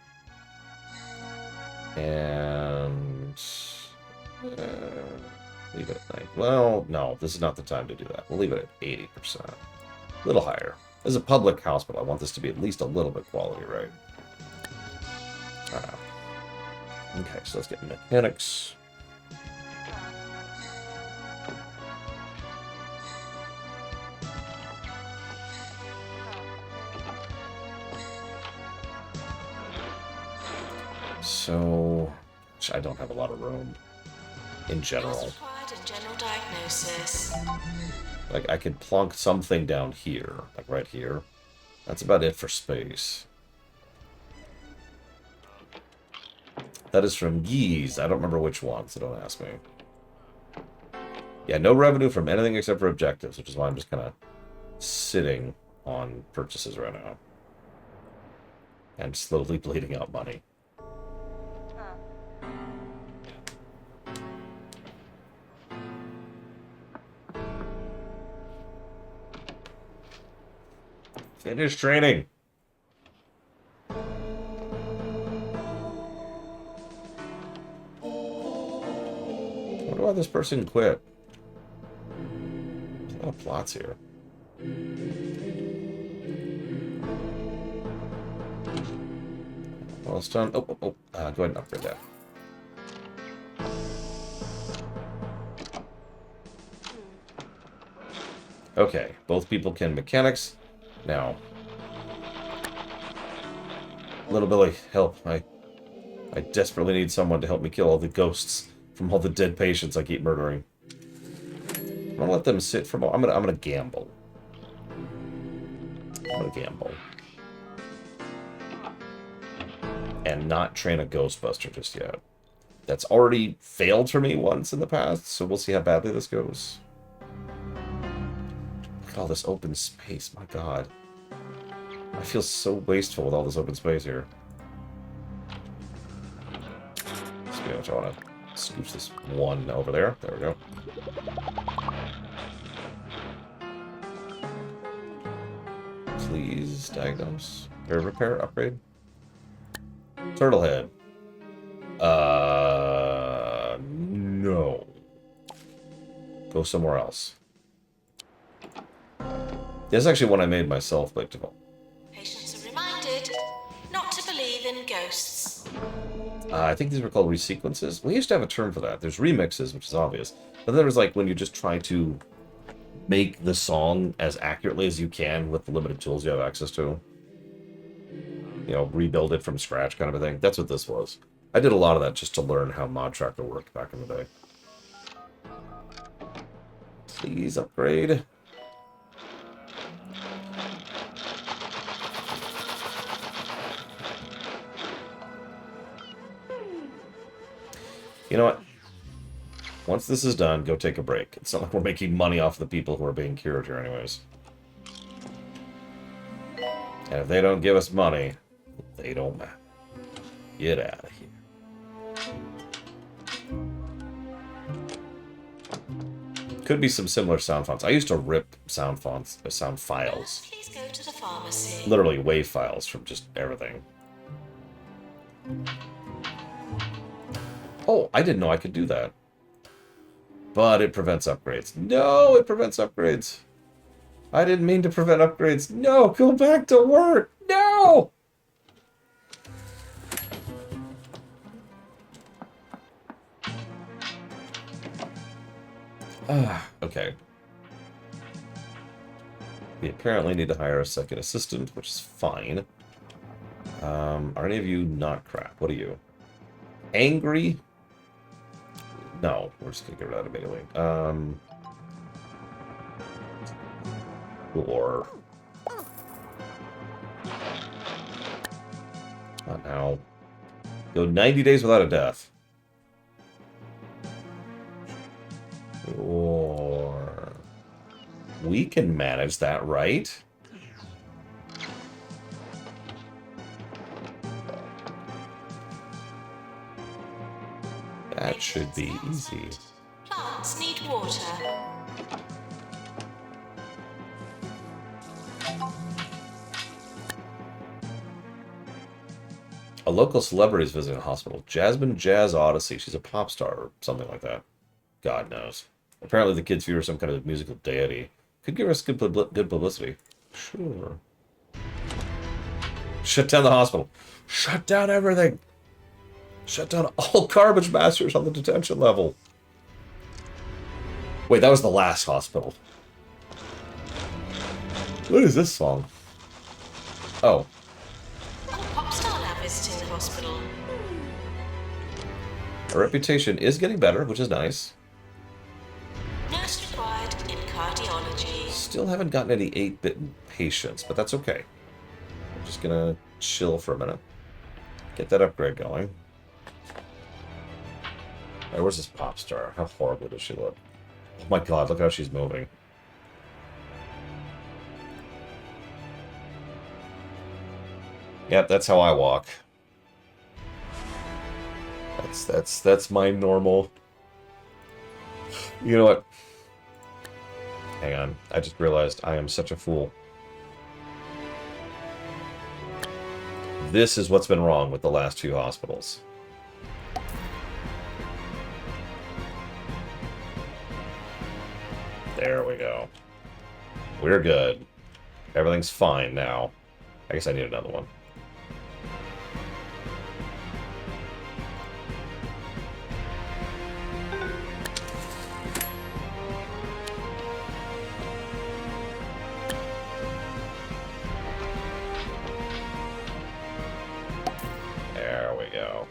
And... leave it at 90. Well, no, this is not the time to do that. We'll leave it at 80%. A little higher. This is a public hospital. I want this to be at least a little bit quality, right? Okay, so let's get mechanics. So, I don't have a lot of room in general. Required in general diagnosis. Like, I could plonk something down here, like right here. That's about it for space. That is from Yeez. I don't remember which one, so don't ask me. Yeah, no revenue from anything except for objectives, which is why I'm just kind of sitting on purchases right now. And slowly bleeding out money. Finish training. I wonder why this person quit. There's a lot of plots here. Well, it's done. Go ahead and upgrade that. Okay, both people can mechanics. Now, little Billy, help. I desperately need someone to help me kill all the ghosts from all the dead patients I keep murdering. I'm gonna let them sit for a moment. I'm gonna gamble. I'm gonna gamble. And not train a Ghostbuster just yet. That's already failed for me once in the past, so we'll see how badly this goes. Look at all this open space, my god. I feel so wasteful with all this open space here. Speaking of which, I want to scooch this one over there. There we go. Please diagnose. Or repair, upgrade. Turtle head. No. Go somewhere else. This is actually one I made myself, but Patients are reminded not to believe in ghosts. I think these were called resequences. We used to have a term for that. There's remixes, which is obvious. But then there's like when you just try to make the song as accurately as you can with the limited tools you have access to. you know, rebuild it from scratch kind of a thing. That's what this was. I did a lot of that just to learn how Mod Tracker worked back in the day. Please upgrade. You know what? Once this is done, go take a break. It's not like we're making money off the people who are being cured here anyways. And if they don't give us money, they don't matter. Get out of here. Could be some similar sound fonts. I used to rip sound fonts, sound files. Please go to the pharmacy. Literally WAV files from just everything. Oh, I didn't know I could do that. But it prevents upgrades. No, it prevents upgrades. I didn't mean to prevent upgrades. No, go back to work. No! Okay. We apparently need to hire a second assistant, which is fine. Are any of you not crap? What are you? Angry? No, we're just gonna get rid of that immediately. Or not now. Go 90 days without a death. Or we can manage that, right? That should be easy. Plants need water. A local celebrity is visiting a hospital. Jasmine Jazz Odyssey. She's a pop star or something like that. God knows. Apparently the kids view her some kind of musical deity. Could give us good publicity. Sure. Shut down the hospital. Shut down everything. Shut down all garbage masters on the detention level. Wait, that was the last hospital. What is this song? Oh. A pop star now visiting the hospital. Our reputation is getting better, which is nice. Nurse required in cardiology. Still haven't gotten any 8-bit patients, but that's okay. I'm just gonna chill for a minute. Get that upgrade going. Alright, where's this pop star? How horrible does she look? Oh my god, look how she's moving. Yep, that's how I walk. That's my normal. You know what? Hang on. I just realized I am such a fool. This is what's been wrong with the last few hospitals. There we go. We're good. Everything's fine now. I guess I need another one. There we go.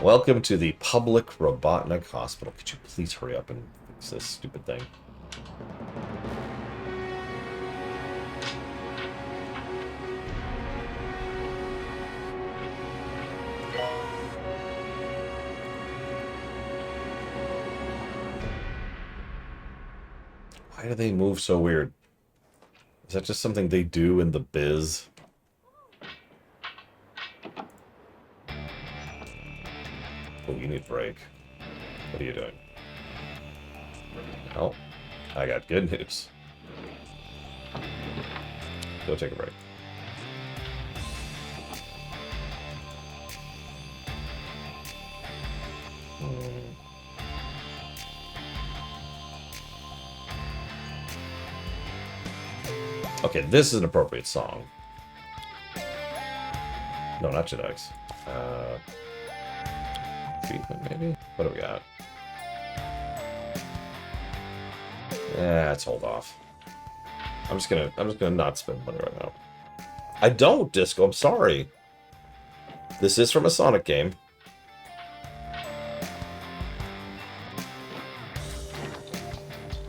Welcome to the public Robotnik Hospital. Could you please hurry up and fix this stupid thing? Why do they move so weird? Is that just something they do in the biz? Oh, you need a break. What are you doing? Oh, I got good news. Go take a break. Okay, this is an appropriate song. No, not genetics. Treatment, maybe? What do we got? Yeah, let's hold off. I'm just gonna not spend money right now. I don't, Disco. I'm sorry. This is from a Sonic game.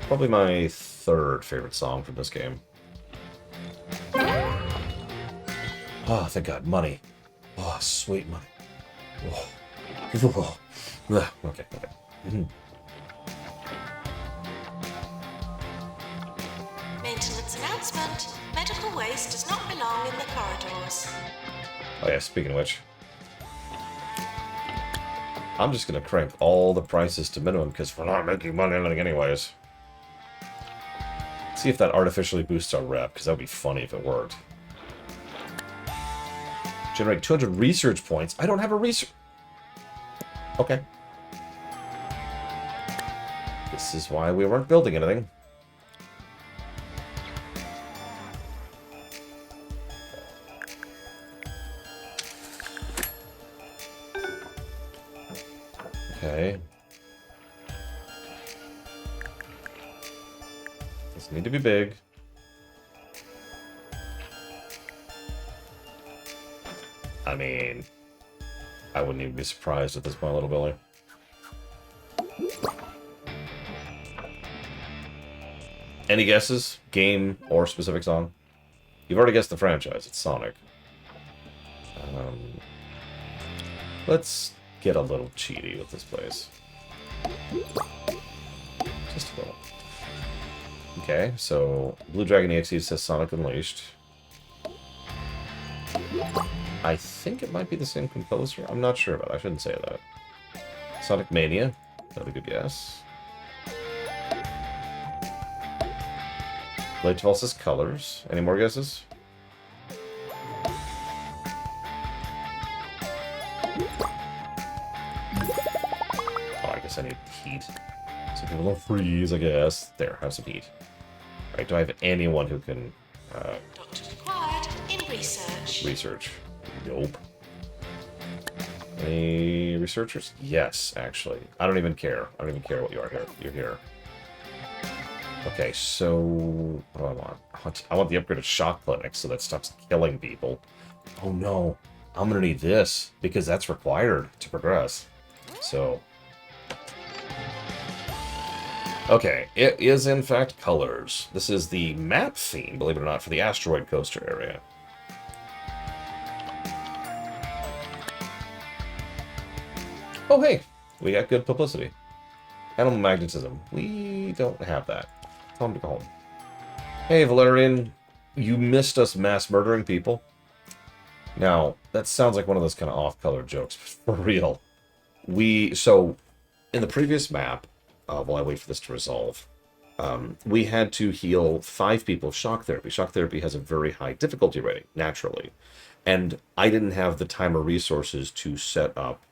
Probably my third favorite song from this game. Oh, thank God. Money. Oh, sweet money. Oh. Okay. Maintenance announcement. Medical waste does not belong in the corridors. Oh yeah, speaking of which. I'm just gonna crank all the prices to minimum because we're not making money on anything anyways. See if that artificially boosts our rep, because that would be funny if it worked. Generate 200 research points. I don't have a research... Okay. This is why we weren't building anything. Okay. Doesn't need to be big. I mean, I wouldn't even be surprised at this point, little Billy. Any guesses? Game or specific song? You've already guessed the franchise. It's Sonic. Let's get a little cheaty with this place. Just a little. Okay, so Blue Dragon EXE says Sonic Unleashed. I think it might be the same composer. I'm not sure about it. I shouldn't say that. Sonic Mania. Another good guess. Blade Tall says Colors. Any more guesses? Oh, I guess I need heat. So people don't freeze, I guess. There, have some heat. Alright, do I have anyone who can... Doctor required in research. research? Nope. Any researchers? Yes, actually. I don't even care. I don't even care what you are here. You're here. Okay, so... what do I want? I want the upgraded shock clinic so that stops killing people. Oh no. I'm gonna need this, because that's required to progress. So... okay, it is in fact Colors. This is the map theme, believe it or not, for the Asteroid Coaster area. Oh hey, we got good publicity. Animal magnetism. We don't have that. Tell him to go home. Hey Valerian, you missed us mass murdering people. Now, that sounds like one of those kind of off-color jokes, but for real. So, in the previous map, while I wait for this to resolve, we had to heal 5 people with shock therapy. Shock therapy has a very high difficulty rating, naturally. And I didn't have the time or resources to set up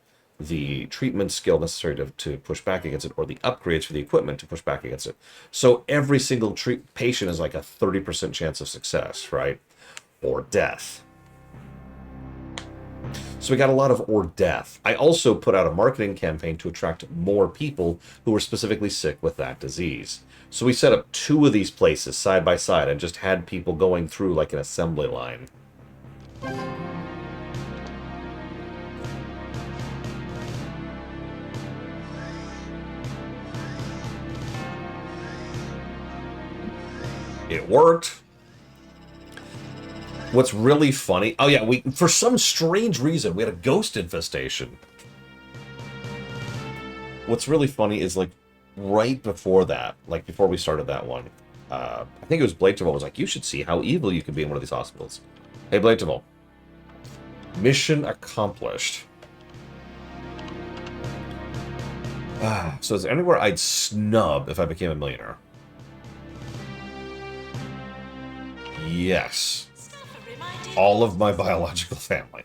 the treatment skill necessary to push back against it, or the upgrades for the equipment to push back against it. So every single patient is like a 30% chance of success, right? Or death. So we got a lot of or death. I also put out a marketing campaign to attract more people who were specifically sick with that disease. So we set up 2 of these places side by side and just had people going through like an assembly line. It worked. What's really funny... oh yeah, for some strange reason, we had a ghost infestation. What's really funny is, like, right before that, like, before we started that one, I think it was Blade Tavol was like, you should see how evil you can be in one of these hospitals. Hey, Blade Tavol. Mission accomplished. So is there anywhere I'd snub if I became a millionaire? Yes. All of my biological family.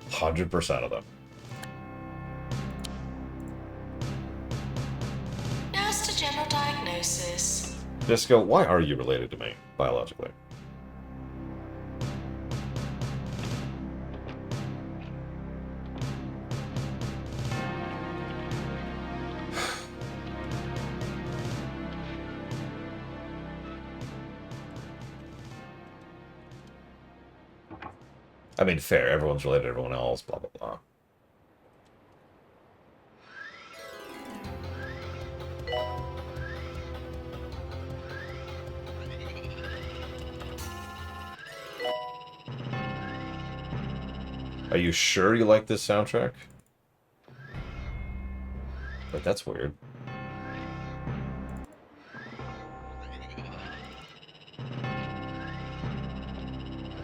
100% of them. Nurse to general diagnosis. Disco, why are you related to me, biologically? I mean, fair. Everyone's related to everyone else, blah, blah, blah. Are you sure you like this soundtrack? But that's weird.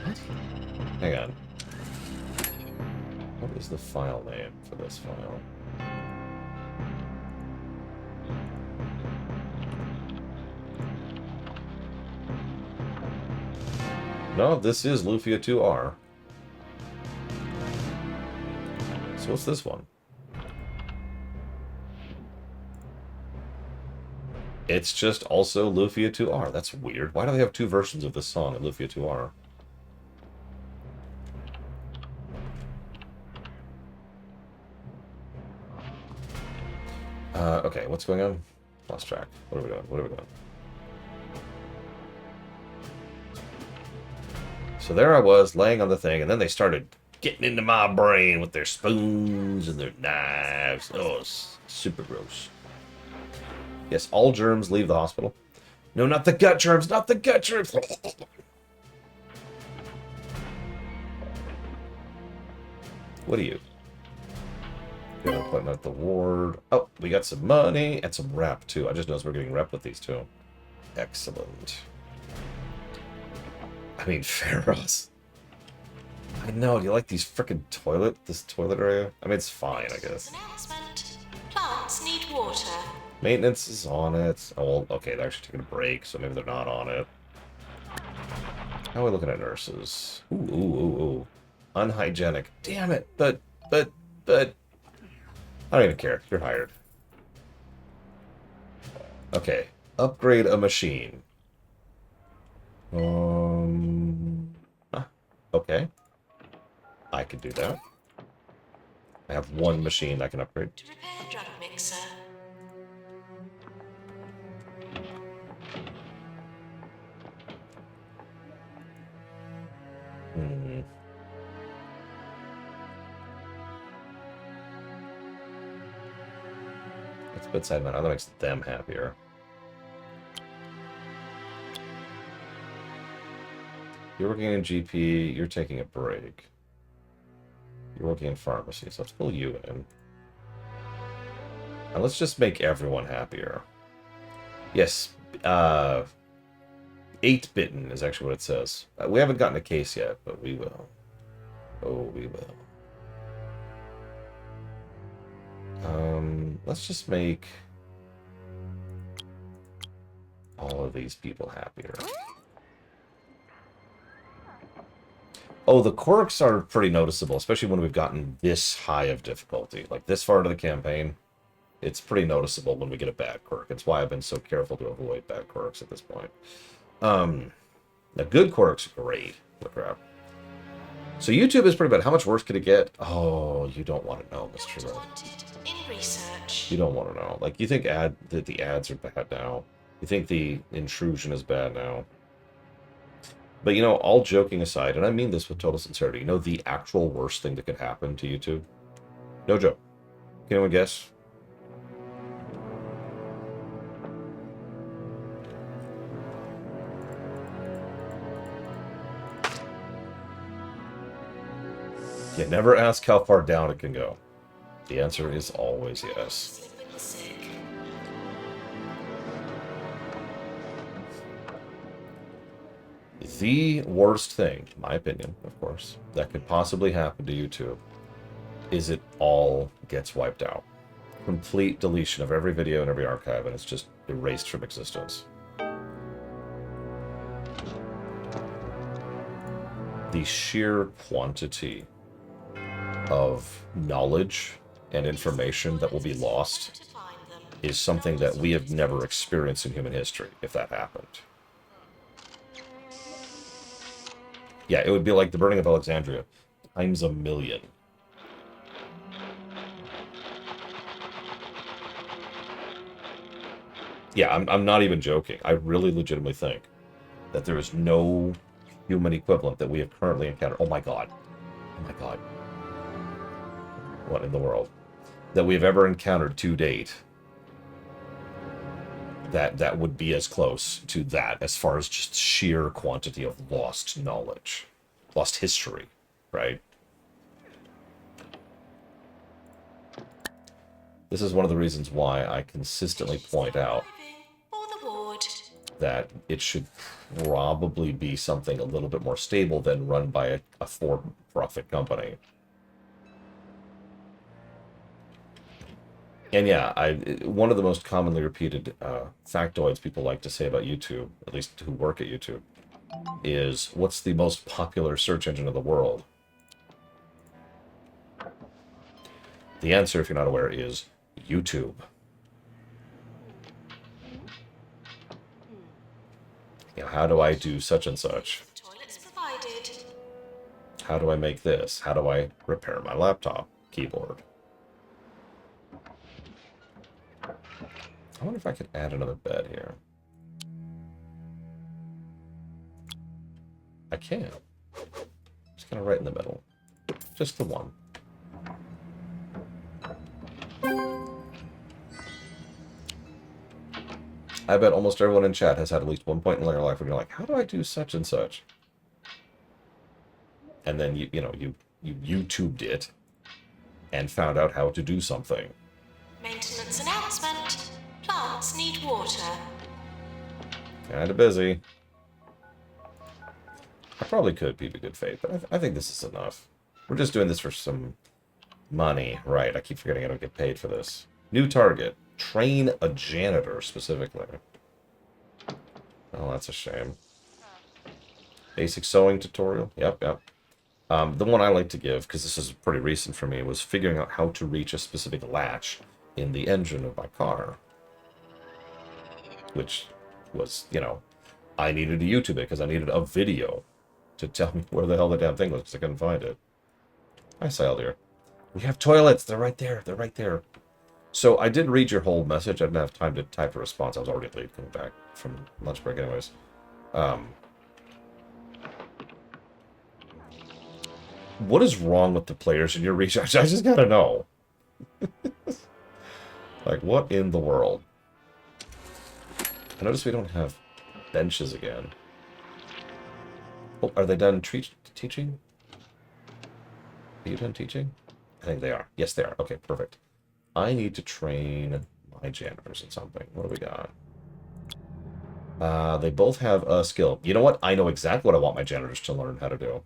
What? Hang on. What is the file name for this file? No, this is Lufia 2R. So what's this one? It's just also Lufia 2R. That's weird. Why do they have two versions of this song in Lufia 2R? Okay, what's going on? Lost track. What are we doing? What are we doing? So there I was, laying on the thing, and then they started getting into my brain with their spoons and their knives. Oh, it's super gross. Yes, all germs leave the hospital. No, not the gut germs, not the gut germs. What are you? We have an appointment at the ward. Oh, we got some money and some rep, too. I just noticed we're getting rep with these two. Excellent. I mean, Pharos. I know, do you like these frickin' this toilet area? I mean, it's fine, I guess. Announcement. Plants need water. Maintenance is on it. Oh, well, okay, they're actually taking a break, so maybe they're not on it. How are we looking at nurses? Ooh, ooh, ooh, ooh. Unhygienic. Damn it, but... I don't even care. You're hired. Okay. Upgrade a machine. Okay. I could do that. I have one machine I can upgrade. To repair drug mixer. It's bedside manner. That makes them happier. You're working in GP, you're taking a break. You're working in pharmacy, so let's pull you in. And let's just make everyone happier. Yes, 8-bitten is actually what it says. We haven't gotten a case yet, but we will. Oh, we will. Let's just make all of these people happier. Oh, the quirks are pretty noticeable, especially when we've gotten this high of difficulty. Like, this far into the campaign, it's pretty noticeable when we get a bad quirk. It's why I've been so careful to avoid bad quirks at this point. The good quirks are great. Look crap. So YouTube is pretty bad. How much worse could it get? Oh, you don't want to know, Mr. Lord. In research. You don't want to know. Like, you think that the ads are bad now. You think the intrusion is bad now. But, you know, all joking aside, and I mean this with total sincerity, you know the actual worst thing that could happen to YouTube? No joke. Can anyone guess? You never ask how far down it can go. The answer is always yes. Sleep with the sick. The worst thing, in my opinion, of course, that could possibly happen to YouTube is it all gets wiped out. Complete deletion of every video and every archive, and it's just erased from existence. The sheer quantity of knowledge and information that will be lost To find them. is something that we have never experienced in human history, if that happened. Yeah, it would be like the burning of Alexandria times a million. Yeah, I'm not even joking. I really legitimately think that there is no human equivalent that we have currently encountered. Oh my god. Oh my god. What in the world? That we've ever encountered to date. That would be as close to that as far as just sheer quantity of lost knowledge. Lost history, right? This is one of the reasons why I consistently point out Or the ward. that it should probably be something a little bit more stable than run by a for-profit company. And yeah, one of the most commonly repeated factoids people like to say about YouTube, at least who work at YouTube, is what's the most popular search engine in the world? The answer, if you're not aware, is YouTube. You know, how do I do such and such? Toilets provided. How do I make this? How do I repair my laptop keyboard? I wonder if I could add another bed here. I can. Just kind of right in the middle. Just the one. I bet almost everyone in chat has had at least one point in their life where you're like, how do I do such and such? And then you YouTubed it and found out how to do something. Maintenance announcement. Plants need water. Kinda busy. I probably could be a good faith, but I think this is enough. We're just doing this for some money. Right, I keep forgetting I don't get paid for this. New target. Train a janitor, specifically. Oh, that's a shame. Basic sewing tutorial. Yep. The one I like to give, because this is pretty recent for me, was figuring out how to reach a specific latch in the engine of my car. Which was, I needed to YouTube it because I needed a video to tell me where the hell the damn thing was because I couldn't find it. Hi, Saldir. We have toilets. They're right there. They're right there. So I did read your whole message. I didn't have time to type a response. I was already late coming back from lunch break anyways. What is wrong with the players in your research? I just gotta know. Like, what in the world? I notice we don't have benches again. Oh, are they done teaching? Are you done teaching? I think they are. Yes, they are. Okay, perfect. I need to train my janitors in something. What do we got? They both have a skill. You know what? I know exactly what I want my janitors to learn how to do.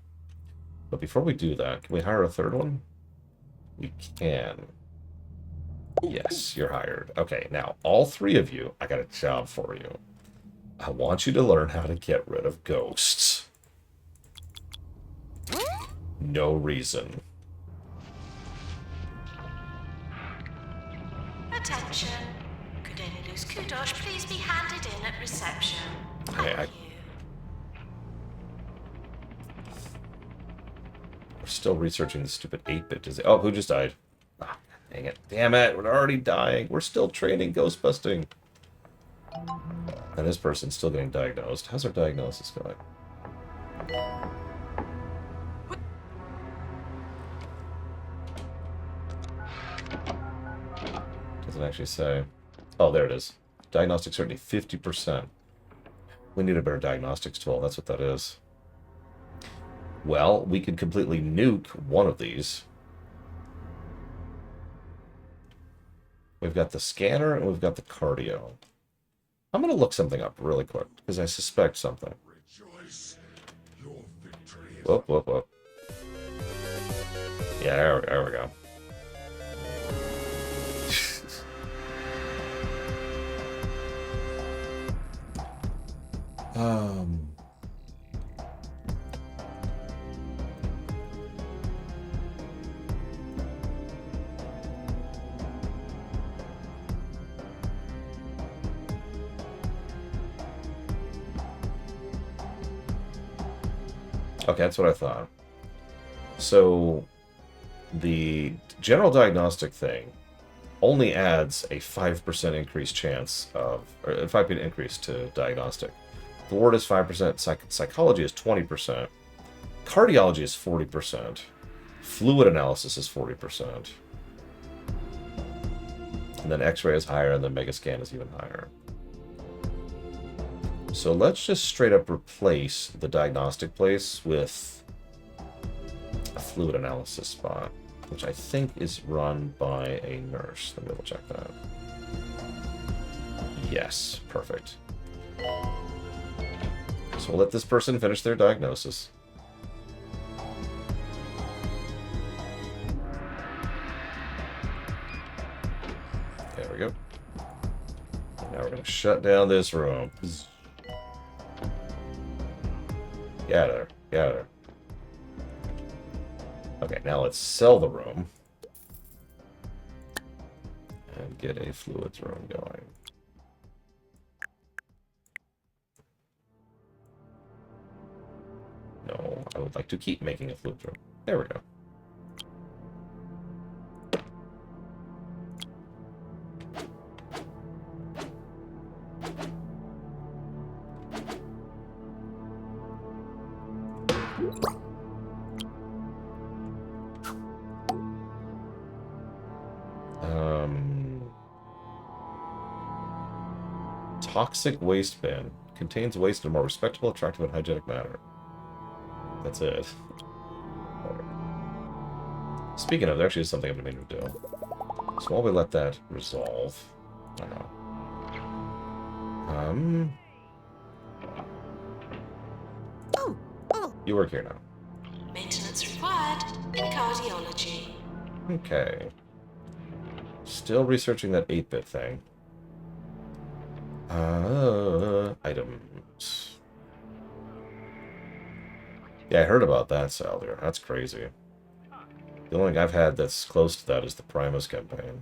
But before we do that, can we hire a third one? We can. Yes, you're hired. Okay, now, all three of you, I got a job for you. I want you to learn how to get rid of ghosts. No reason. Attention. Could any loose kudosh please be handed in at reception? Thank you. We're still researching the stupid 8-bit disease. Oh, who just died? Ah, dang it. Damn it, we're already dying. We're still training ghost busting. And this person's still getting diagnosed. How's our diagnosis going? Doesn't actually say. Oh, there it is. Diagnostic certainty, 50%. We need a better diagnostics tool. That's what that is. Well, we could completely nuke one of these. We've got the scanner and we've got the cardio. I'm going to look something up really quick because I suspect something. Whoop, whoop, whoop. Yeah, there we go. Okay, that's what I thought. So, the general diagnostic thing only adds a 5% increased chance of, or a 5% increase to diagnostic. The ward is 5%, psychology is 20%, cardiology is 40%, Fluid analysis is 40%. And then X-ray is higher, and then Megascan is even higher. So let's just straight up replace the diagnostic place with a fluid analysis spot, which I think is run by a nurse. Let me double check that. Yes, perfect. So we'll let this person finish their diagnosis. There we go. Now we're going to shut down this room. Get out of there. Get out of there. Okay, now let's sell the room. And get a fluids room going. No, I would like to keep making a fluids room. There we go. Toxic waste bin. Contains waste in a more respectable, attractive, and hygienic manner. That's it. Speaking of, there actually is something I've been meaning to do. So while we let that resolve... I don't know. You work here now. Maintenance required in cardiology. Okay. Still researching that 8-bit thing. Items. Yeah, I heard about that, Saldir. That's crazy. The only thing I've had that's close to that is the Primus campaign.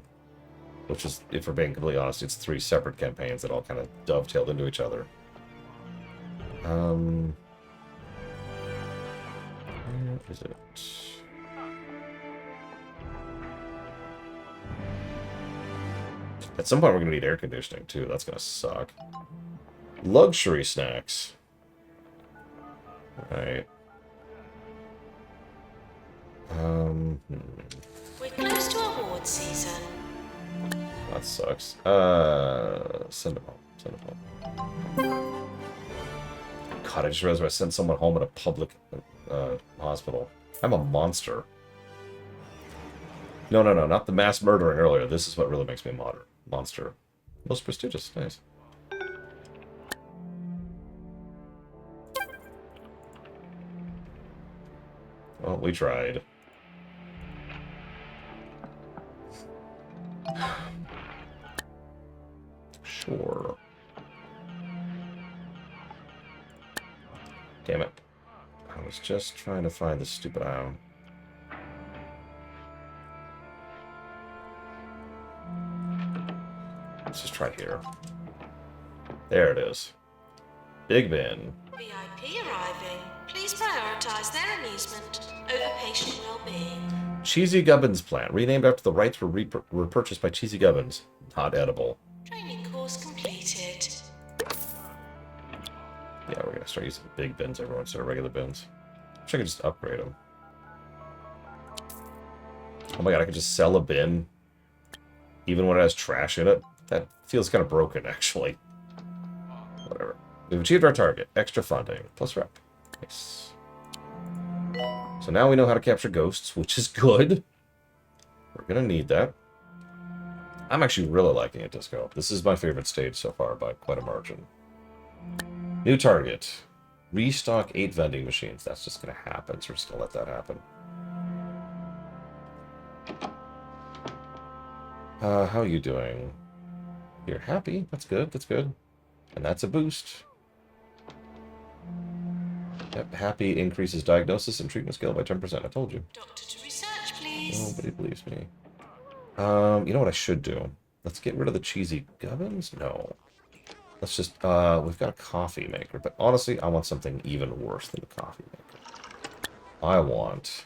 Which is, if we're being completely honest, it's 3 separate campaigns that all kind of dovetailed into each other. Where is it? At some point, we're going to need air conditioning, too. That's going to suck. Luxury snacks. Right. We're close to award season. That sucks. Send them home. Send them home. God, I just realized I sent someone home in a public hospital. I'm a monster. No, not the mass murdering earlier. This is what really makes me a monster. Most prestigious. Nice. Well, we tried. Sure. Damn it. I was just trying to find this stupid item. Let's just try here. There it is. Big bin. VIP arriving. Please prioritize their amusement over patient well-being. Cheesy Gubbins plant. Renamed after the rights were purchased by Cheesy Gubbins. Not edible. Training course completed. Yeah, we're gonna start using big bins everyone instead of regular bins. Wish I could just upgrade them. Oh my god, I could just sell a bin even when it has trash in it. That feels kind of broken, actually. Whatever. We've achieved our target. Extra funding. Plus rep. Nice. So now we know how to capture ghosts, which is good. We're gonna need that. I'm actually really liking it, Disco. This is my favorite stage so far by quite a margin. New target. Restock 8 vending machines. That's just gonna happen, so we're just gonna let that happen. How are you doing? You're happy. That's good. That's good. And that's a boost. Yep, happy increases diagnosis and treatment skill by 10%. I told you. Doctor to research, please. Nobody believes me. You know what I should do? Let's get rid of the cheesy gubbins? No. Let's just, we've got a coffee maker, but honestly, I want something even worse than a coffee maker. I want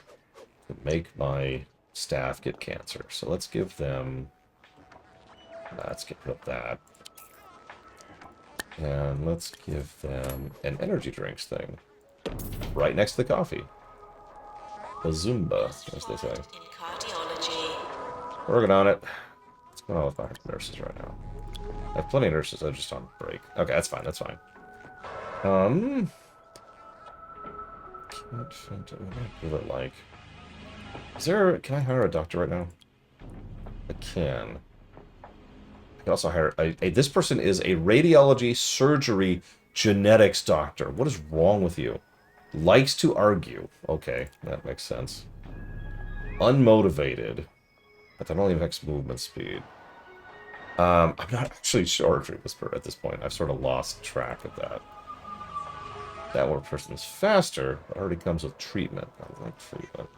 to make my staff get cancer. So let's give them, let's get rid of that. And let's give them an energy drinks thing. Right next to the coffee. A Zumba, as they say. In cardiology. Working on it. What's going on with my nurses right now? I have plenty of nurses, they're just on break. Okay, that's fine, that's fine. Can't find what I really like. Is there... Can I hire a doctor right now? I can. I can also hire... this person is a radiology, surgery, genetics doctor. What is wrong with you? Likes to argue. Okay, that makes sense. Unmotivated. But that only affects movement speed. I'm not actually sure at this point. I've sort of lost track of that. That one person's faster, but already comes with treatment. I like treatment.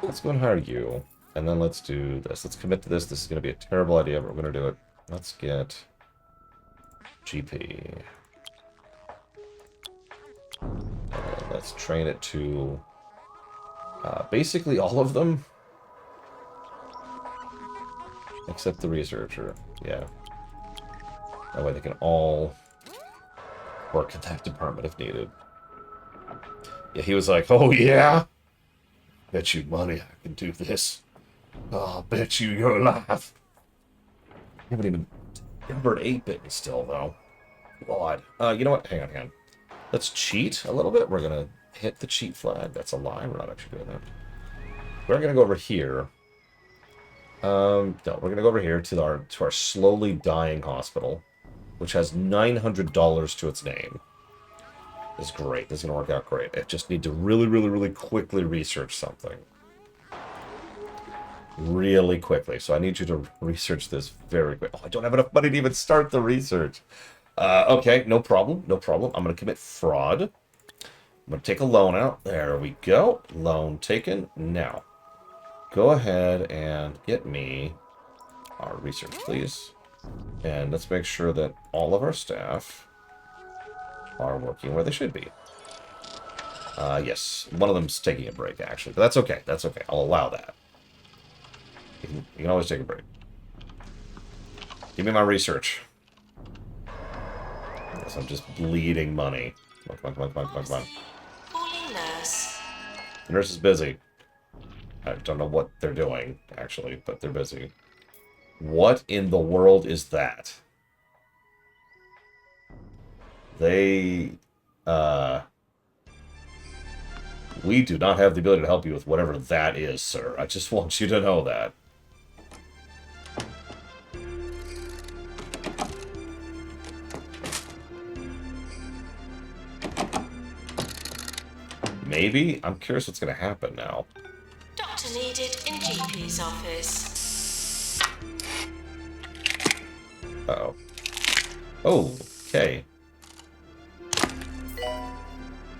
Let's go and hire you. And then let's do this. Let's commit to this. This is going to be a terrible idea, but we're going to do it. Let's get GP. Let's train it to basically all of them. Except the researcher. Yeah. That way they can all work in that department if needed. Yeah, he was like, oh yeah? Bet you money I can do this. Oh, bet you your life. I haven't even numbered 8-bit still, though. God. You know what? Hang on. Let's cheat a little bit. We're going to hit the cheat flag. That's a lie. We're not actually doing that. We're going to go over here. No, we're going to go over here to our slowly dying hospital, which has $900 to its name. This is great. This is going to work out great. I just need to really, really, really quickly research something. Really quickly. So I need you to research this very quick. Oh, I don't have enough money to even start the research. Okay, no problem. No problem. I'm going to commit fraud. I'm going to take a loan out. There we go. Loan taken. Now, go ahead and get me our research, please. And let's make sure that all of our staff are working where they should be. Yes, one of them's taking a break, actually. But that's okay. That's okay. I'll allow that. You can always take a break. Give me my research. Yes, I'm just bleeding money. Come on. Calling nurse. The nurse is busy. I don't know what they're doing, actually, but they're busy. What in the world is that? They, we do not have the ability to help you with whatever that is, sir. I just want you to know that. Maybe? I'm curious what's going to happen now. Doctor needed in GP's office. Uh-oh. Oh, okay.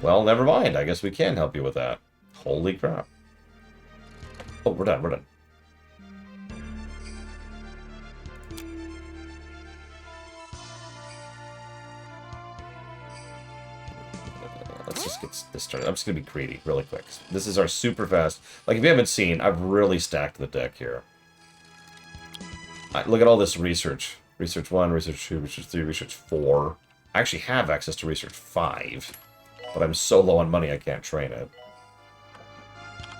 Well, never mind. I guess we can help you with that. Holy crap. Oh, we're done. Let's just get this started. I'm just going to be greedy really quick. This is our super fast. Like, if you haven't seen, I've really stacked the deck here. Look at all this research. Research 1, Research 2, Research 3, Research 4. I actually have access to Research 5. But I'm so low on money I can't train it.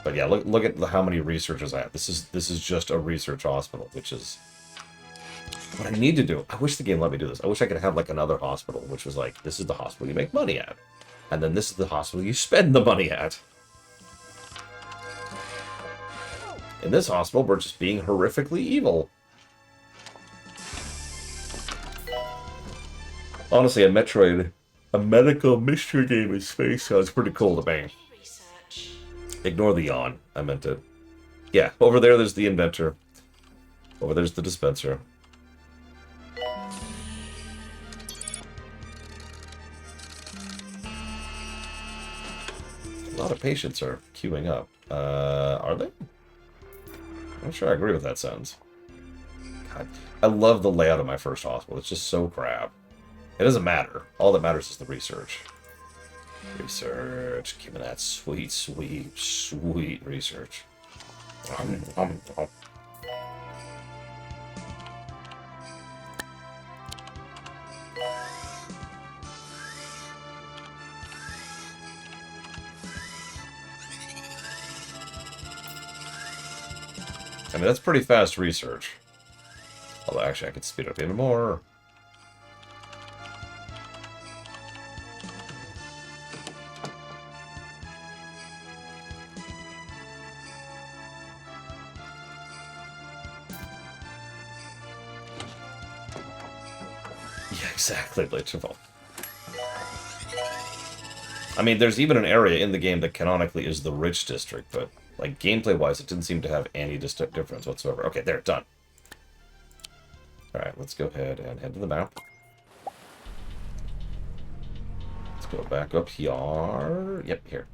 But yeah, look at how many researchers I have. This is just a research hospital, which is what I need to do. I wish the game let me do this. I wish I could have like another hospital, which was like, this is the hospital you make money at. And then this is the hospital you spend the money at. In this hospital, we're just being horrifically evil. Honestly, a Metroid, a medical mystery game in space sounds pretty cool to me. Research. Ignore the yawn. I meant it. Yeah, over there's the inventor. Over there's the dispenser. A lot of patients are queuing up. Are they? I'm not sure I agree with that sentence. God, I love the layout of my first hospital. It's just so crap. It doesn't matter. All that matters is the research. Research. Give me that sweet, sweet, sweet research. I mean, that's pretty fast research. Although, actually, I could speed it up even more. Yeah, exactly, Leitcheville. I mean, there's even an area in the game that canonically is the rich district, but, like, gameplay-wise, it didn't seem to have any difference whatsoever. Okay, there, done. Alright, let's go ahead and head to the map. Let's go back up here. Yep, here.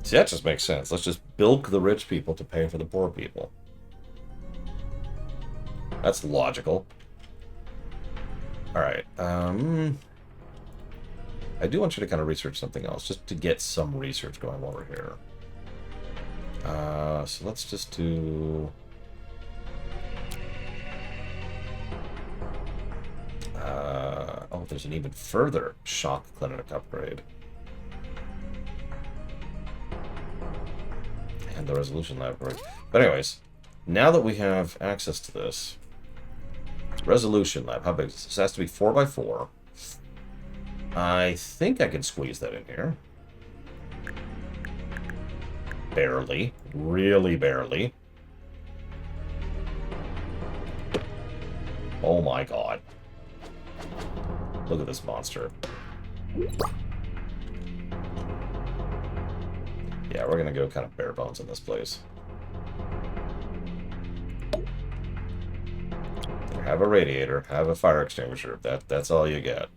See, that just makes sense. Let's just bilk the rich people to pay for the poor people. That's logical. Alright, I do want you to kind of research something else, just to get some research going over here. So let's just do... oh, there's an even further shock clinic upgrade. And the resolution library. But anyways, now that we have access to this... Resolution lab, how big is this? This has to be 4x4. I think I can squeeze that in here. Barely. Really barely. Oh my god. Look at this monster. Yeah, we're gonna go kind of bare bones in this place. Have a radiator, have a fire extinguisher. That's all you get.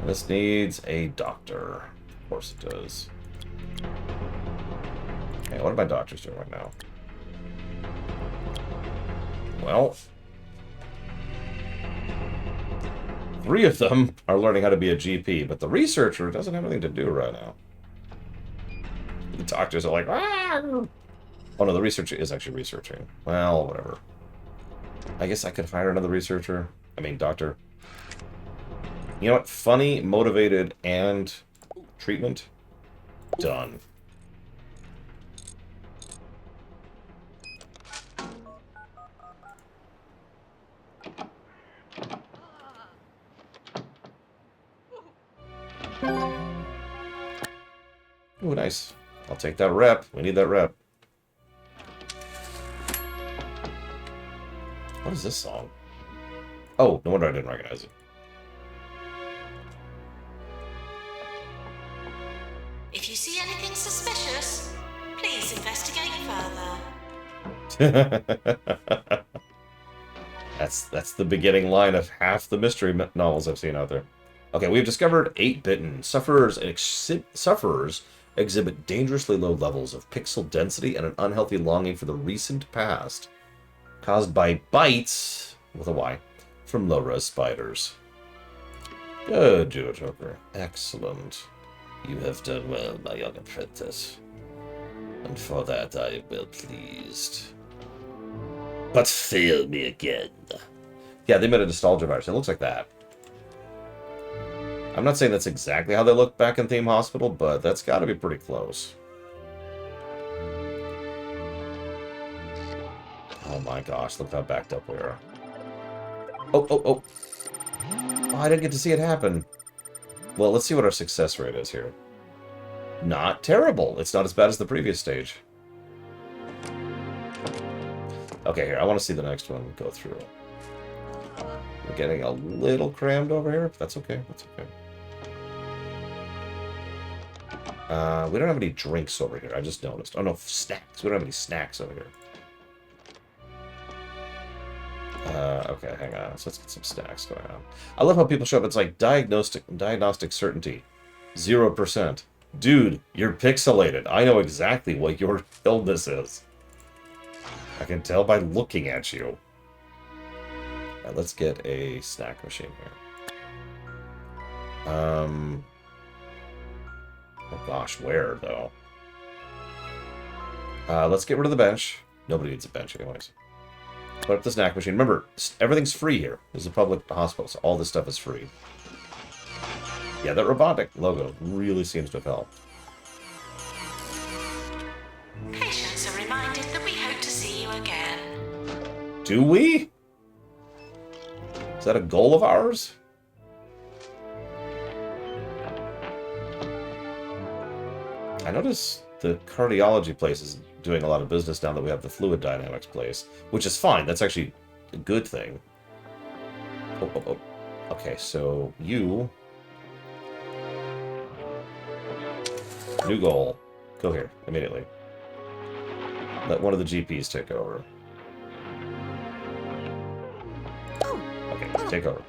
This needs a doctor. Of course it does. Okay, what are my doctors doing right now? Well, 3 of them are learning how to be a GP, but the researcher doesn't have anything to do right now. The doctors are like, ah! Oh no, the researcher is actually researching. Well, whatever. I guess I could hire another researcher. I mean, doctor. You know what? Funny, motivated, and treatment. Done. Ooh, nice. I'll take that rep. We need that rep. What is this song? Oh, no wonder I didn't recognize it. If you see anything suspicious, please investigate further. That's the beginning line of half the mystery novels I've seen out there. Okay, we've discovered 8-bitten. Sufferers exhibit dangerously low levels of pixel density and an unhealthy longing for the recent past, caused by bites, with a Y, from low-res spiders. Good, Joker. Excellent. You have done well, my young apprentice. And for that I am well pleased. But fail me again. Yeah, they made a nostalgia virus. It looks like that. I'm not saying that's exactly how they look back in Theme Hospital, but that's got to be pretty close. Oh my gosh, look how backed up we are. Oh, oh, oh. Oh, I didn't get to see it happen. Well, let's see what our success rate is here. Not terrible. It's not as bad as the previous stage. Okay, here, I want to see the next one go through. We're getting a little crammed over here, but that's okay. That's okay. We don't have any drinks over here. I just noticed. Oh, no, snacks. We don't have any snacks over here. Okay, hang on. So let's get some snacks going on. I love how people show up. It's like diagnostic certainty. 0%. Dude, you're pixelated. I know exactly what your illness is. I can tell by looking at you. Right, let's get a snack machine here. Oh gosh, where though? Let's get rid of the bench. Nobody needs a bench anyways. Put up the snack machine. Remember, everything's free here. This is a public hospital, so all this stuff is free. Yeah, that robotic logo really seems to have helped. Patients are reminded that we hope to see you again. Do we? Is that a goal of ours? I notice the cardiology place is doing a lot of business now that we have the fluid dynamics place, which is fine. That's actually a good thing. Oh. Okay, so you... New goal. Go here, immediately. Let one of the GPs take over. Okay, take over.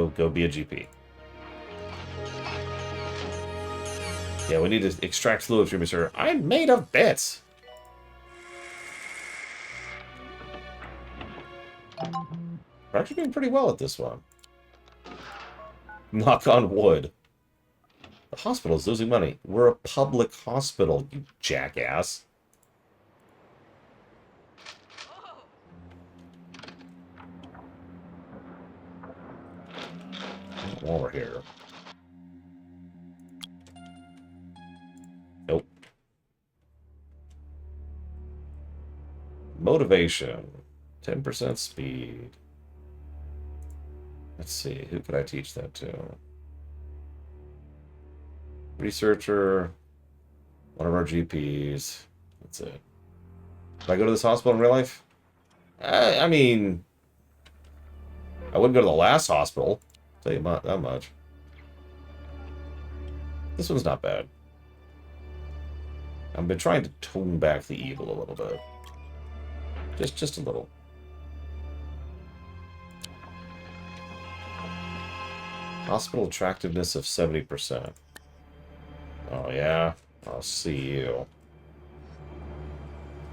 Go be a GP. Yeah, we need to extract fluid from you, sir. I'm made of bits! We're actually doing pretty well at this one. Knock on wood. The hospital is losing money. We're a public hospital, you jackass. While we're here. Nope. Motivation. 10% speed. Let's see, who could I teach that to? Researcher. One of our GPs. That's it. Do I go to this hospital in real life? I mean... I wouldn't go to the last hospital. I'll tell you that much. This one's not bad. I've been trying to tone back the evil a little bit. Just a little. Hospital attractiveness of 70%. Oh yeah? I'll see you.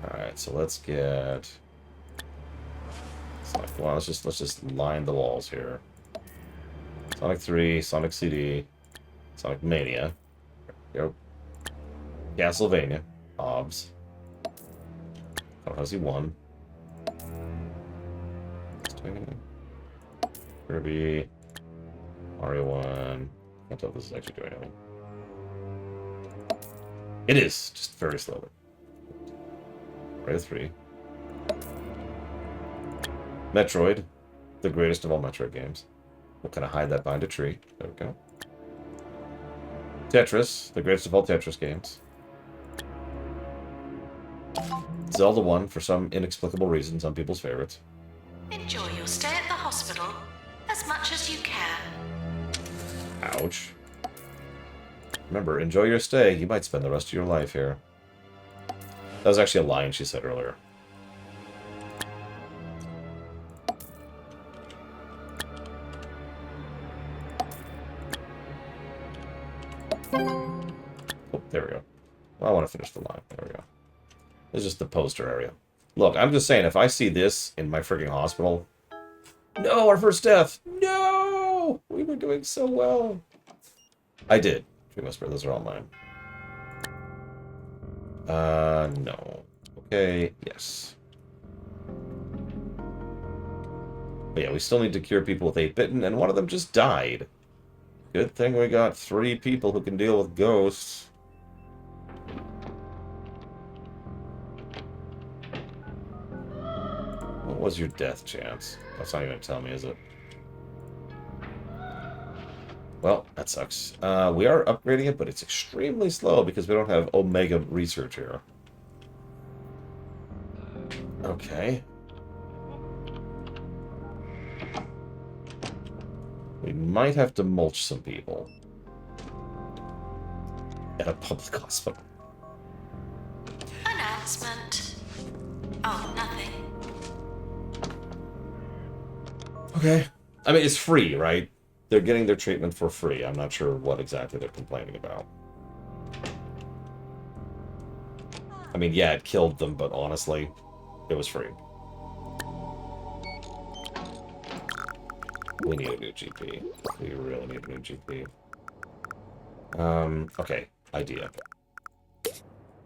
Alright, so let's get... Sonic, well, let's just line the walls here. Sonic 3, Sonic CD, Sonic Mania. Yep. Castlevania. Hobbs. Final Fantasy 1. Kirby. Mario 1. I can't tell if this is actually doing anything. It is, just very slowly. Mario 3. Metroid. The greatest of all Metroid games. We'll kind of hide that behind a tree. There we go. Tetris. The greatest of all Tetris games. Zelda 1, for some inexplicable reason, some people's favorites. Enjoy your stay at the hospital as much as you can. Ouch. Remember, enjoy your stay. You might spend the rest of your life here. That was actually a line she said earlier. Oh, there we go. Well, I want to finish the line. There we go. This is just the poster area. Look, I'm just saying, if I see this in my freaking hospital... No, our first death! No! We were doing so well. I did. Tree Whisper, those are all mine. No. Okay, yes. But yeah, we still need to cure people with 8-bitten, and one of them just died. Good thing we got 3 people who can deal with ghosts. What was your death chance? That's not even going to tell me, is it? Well, that sucks. We are upgrading it, but it's extremely slow because we don't have Omega Research here. Okay. We might have to mulch some people. At a public hospital. Announcement. Oh, nothing. Okay. I mean, it's free, right? They're getting their treatment for free. I'm not sure what exactly they're complaining about. I mean, yeah, it killed them, but honestly, it was free. We need a new GP. We really need a new GP. Okay. Idea.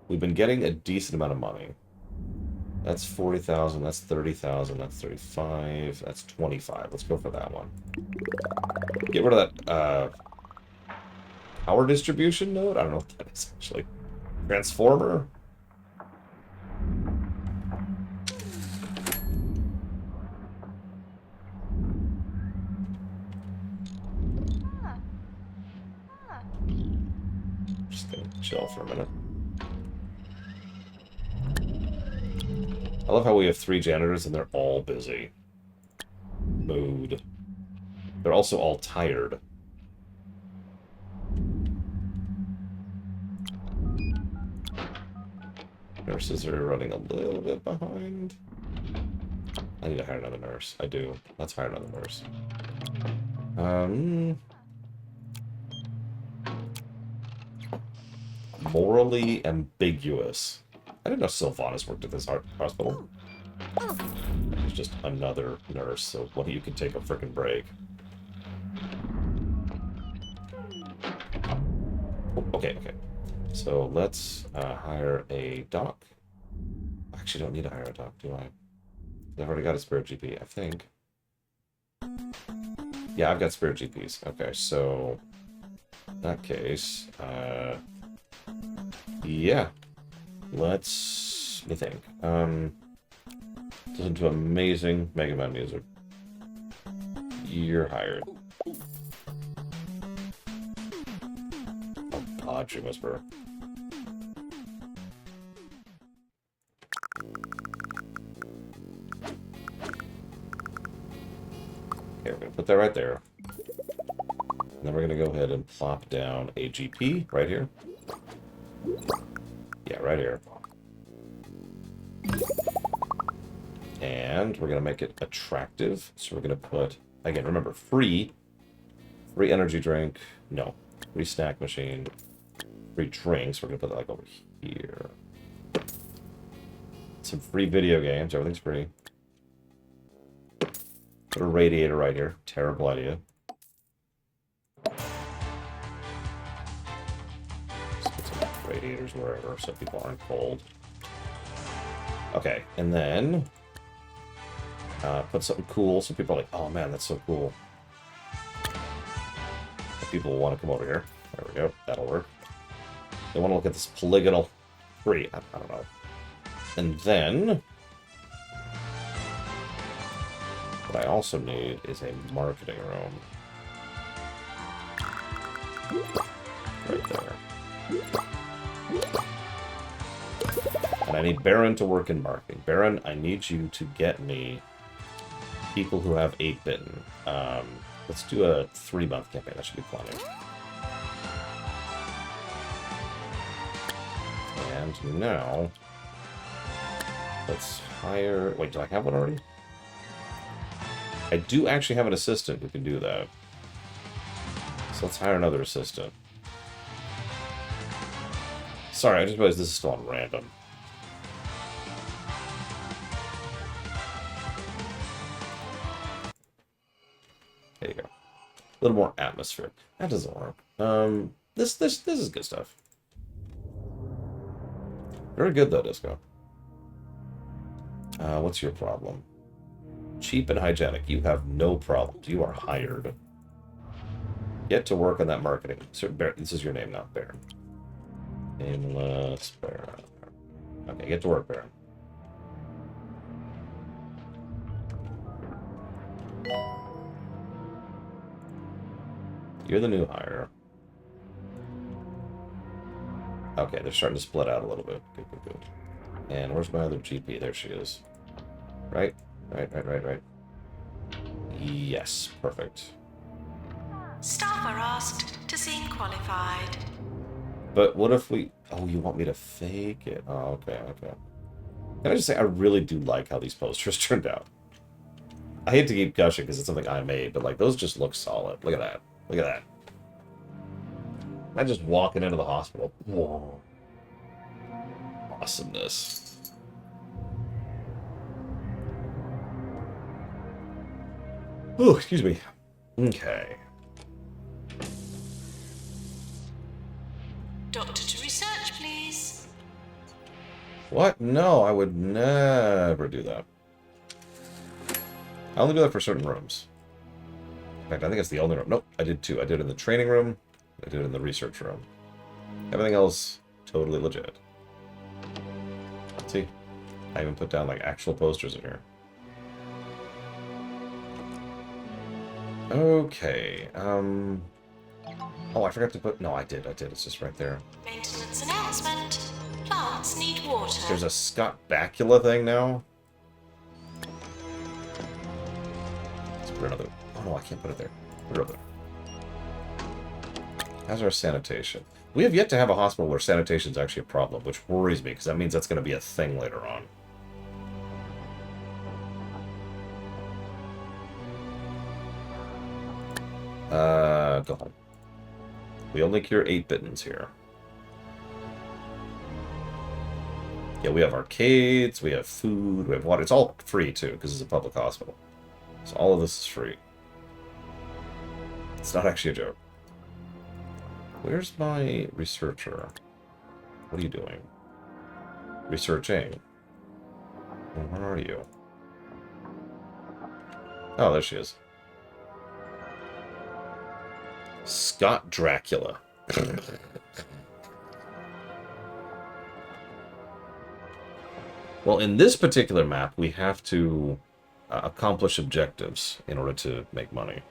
We've been getting a decent amount of money. That's 40,000, that's 30,000, that's 35, that's 25. Let's go for that one. Get rid of that, Power distribution node? I don't know what that is actually. Transformer? Just gonna chill for a minute. I love how we have 3 janitors and they're all busy. Mood. They're also all tired. Nurses are running a little bit behind. I need to hire another nurse. I do. Let's hire another nurse. Morally ambiguous. I didn't know Sylvanas worked at this hospital. There's just another nurse, so one of you can take a frickin' break. Oh, okay. So let's hire a doc. I actually don't need to hire a doc, do I? I've already got a spare GP, I think. Yeah, I've got spare GPs. Okay, so in that case, yeah. Let me think. Listen to amazing Mega Man music. You're hired. Oh God, Dream Whisperer. Okay, we're gonna put that right there. And then we're gonna go ahead and plop down a GP right here. Yeah, right here. And we're going to make it attractive. So we're going to put, again, remember, free energy drink. No, free snack machine. Free drinks. We're going to put that like over here. Some free video games. Everything's free. Put a radiator right here. Terrible idea. Radiators wherever so people aren't cold. Okay, and then put something cool so people are like, oh man, that's so cool. And people will want to come over here. There we go, that'll work. They want to look at this polygonal tree. I don't know. And then what I also need is a marketing room. Right there. And I need Baron to work in marketing. Baron, I need you to get me people who have 8-bitten. Let's do a 3-month campaign. That should be plenty. And now, let's hire... Wait, do I have one already? I do actually have an assistant who can do that. So let's hire another assistant. Sorry, I just realized this is still on random. There you go. A little more atmosphere. That doesn't work. This is good stuff. Very good though, Disco. What's your problem? Cheap and hygienic. You have no problems. You are hired. Get to work on that marketing. So, this is your name now, Baron. Nameless Baron. Okay, get to work, Baron. You're the new hire. Okay, they're starting to split out a little bit. Good. And where's my other GP? There she is. Right. Yes, perfect. Staff are asked to seem qualified. But what if we... Oh, you want me to fake it? Oh, okay. Can I just say, I really do like how these posters turned out. I hate to keep gushing because it's something I made, but like those just look solid. Look at that. I'm just walking into the hospital. Whoa. Awesomeness. Oh, excuse me. Okay. Doctor to research, please. What? No, I would never do that. I only do that for certain rooms. In fact, I think it's the only room. Nope, I did 2. I did it in the training room. I do it in the research room. Everything else, totally legit. See? I even put down, like, actual posters in here. Okay, oh, I forgot to put... No, I did. It's just right there. Maintenance announcement. Plants need water. There's a Scott Bakula thing now. Let's put another... Oh, no, I can't put it there. Put it over there. How's our sanitation? We have yet to have a hospital where sanitation is actually a problem, which worries me, because that means that's going to be a thing later on. Go home. We only cure 8-bittens here. Yeah, we have arcades, we have food, we have water. It's all free, too, because it's a public hospital. So all of this is free. It's not actually a joke. Where's my researcher? What are you doing? Researching. Well, where are you? Oh, there she is. Scott Dracula. Well, in this particular map, we have to accomplish objectives in order to make money.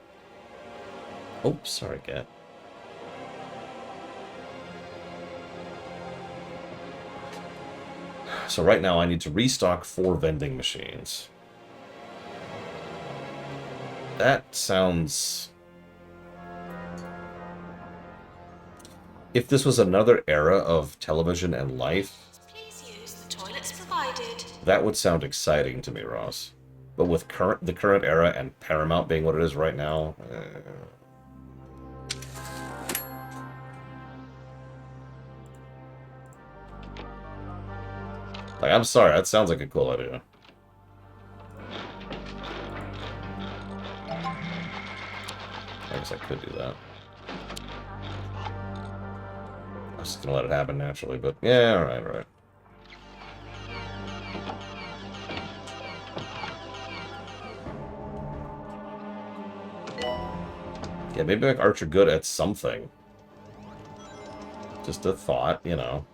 Oh, sorry, cat. So right now I need to restock 4 vending machines. That sounds... If this was another era of television and life, Please use the toilets provided. that would sound exciting to me, Ross. But with the current era and Paramount being what it is right now... Like, I'm sorry, that sounds like a cool idea. I guess I could do that. I was just gonna let it happen naturally, but yeah, alright. Yeah, maybe make Archer good at something. Just a thought, you know.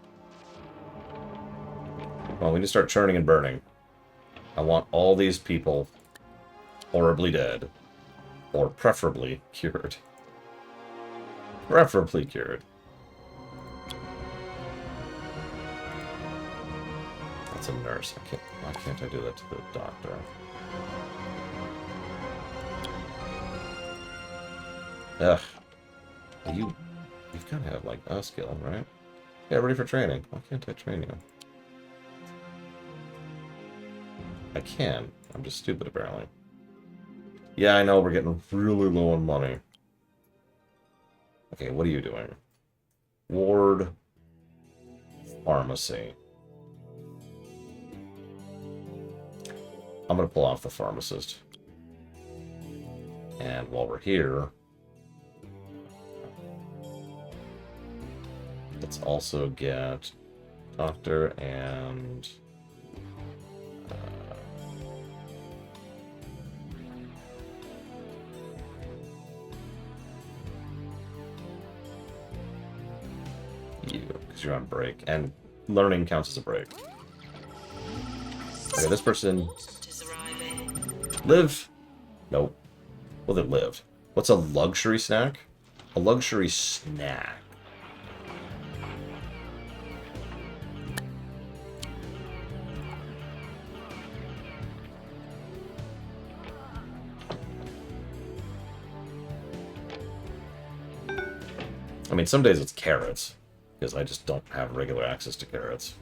Well, we need to start churning and burning. I want all these people horribly dead. Or preferably cured. Preferably cured. That's a nurse. Why can't I do that to the doctor? Ugh. You've got to have, like, a skill, right? Yeah, ready for training. Why can't I train you? I can. I'm just stupid, apparently. Yeah, I know, we're getting really low on money. Okay, what are you doing? Ward. Pharmacy. I'm gonna pull off the pharmacist. And while we're here... let's also get doctor and... you, because you're on break. And learning counts as a break. Okay, this person... live? Nope. Well, they lived. What's a luxury snack? A luxury snack. I mean, some days it's carrots, because I just don't have regular access to carrots.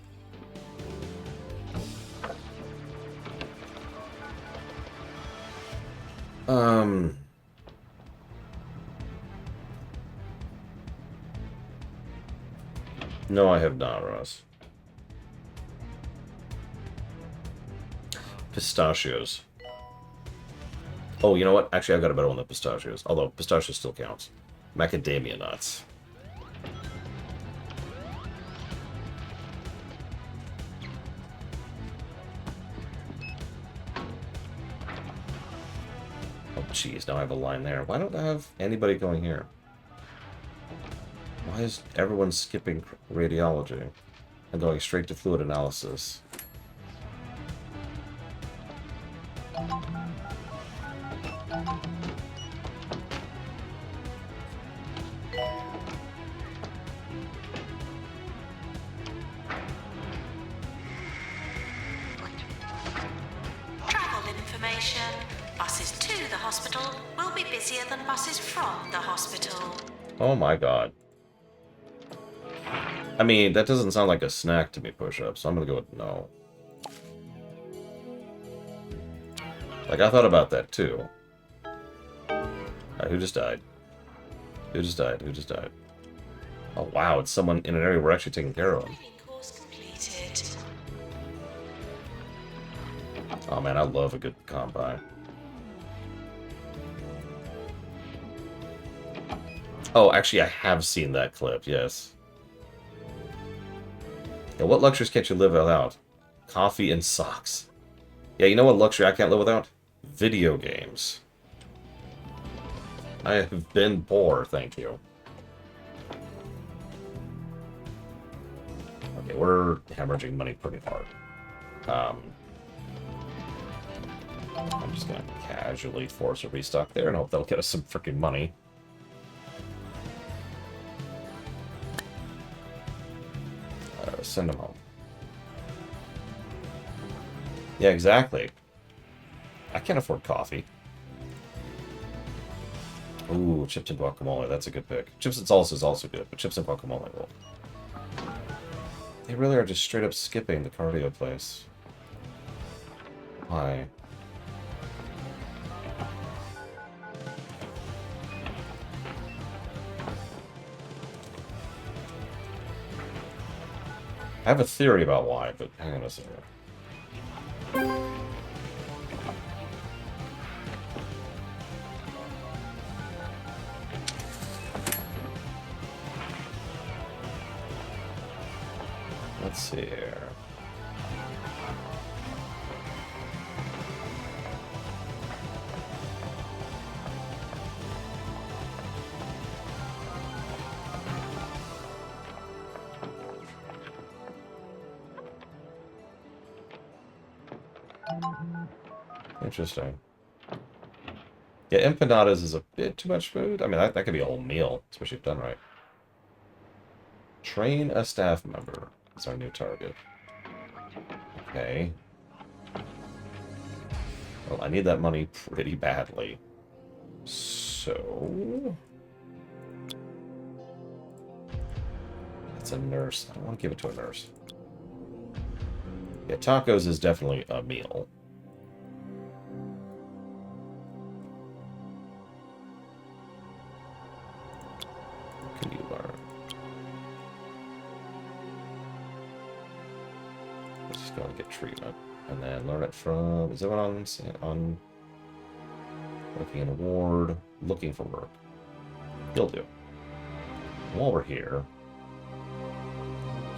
No, I have not, Ross. Pistachios. Oh, you know what? Actually, I've got a better one than pistachios. Although, pistachios still counts. Macadamia nuts. Oh, jeez. Now I have a line there. Why don't I have anybody going here? Why is everyone skipping radiology and going straight to fluid analysis? Travel information. Buses to the hospital will be busier than buses from the hospital. Oh my god. I mean, that doesn't sound like a snack to me, push-up, so I'm gonna go with no. Like, I thought about that, too. Alright, who just died? Who just died? Who just died? Oh, wow, it's someone in an area we're actually taking care of. Training course completed. Oh, man, I love a good combi. Oh, actually, I have seen that clip, yes. Yeah, what luxuries can't you live without? Coffee and socks. Yeah, you know what luxury I can't live without? Video games. I have been poor, thank you. Okay, we're hemorrhaging money pretty hard. I'm just gonna casually force a restock there and hope that'll get us some freaking money. Send them home. Yeah, exactly. I can't afford coffee. Ooh, chips and guacamole. That's a good pick. Chips and salsa is also good, but chips and guacamole will. They really are just straight up skipping the cardio place. Why? I have a theory about why, but hang on a second. Let's see here. Interesting. Yeah, empanadas is a bit too much food. I mean, that could be a whole meal, especially if done right. Train a staff member is our new target. Okay. Well, I need that money pretty badly. So... It's a nurse. I don't want to give it to a nurse. Yeah, tacos is definitely a meal. What can you learn? Let's just go and get treatment. And then learn it from... Is everyone on working in a ward? Looking for work. He'll do. While we're here...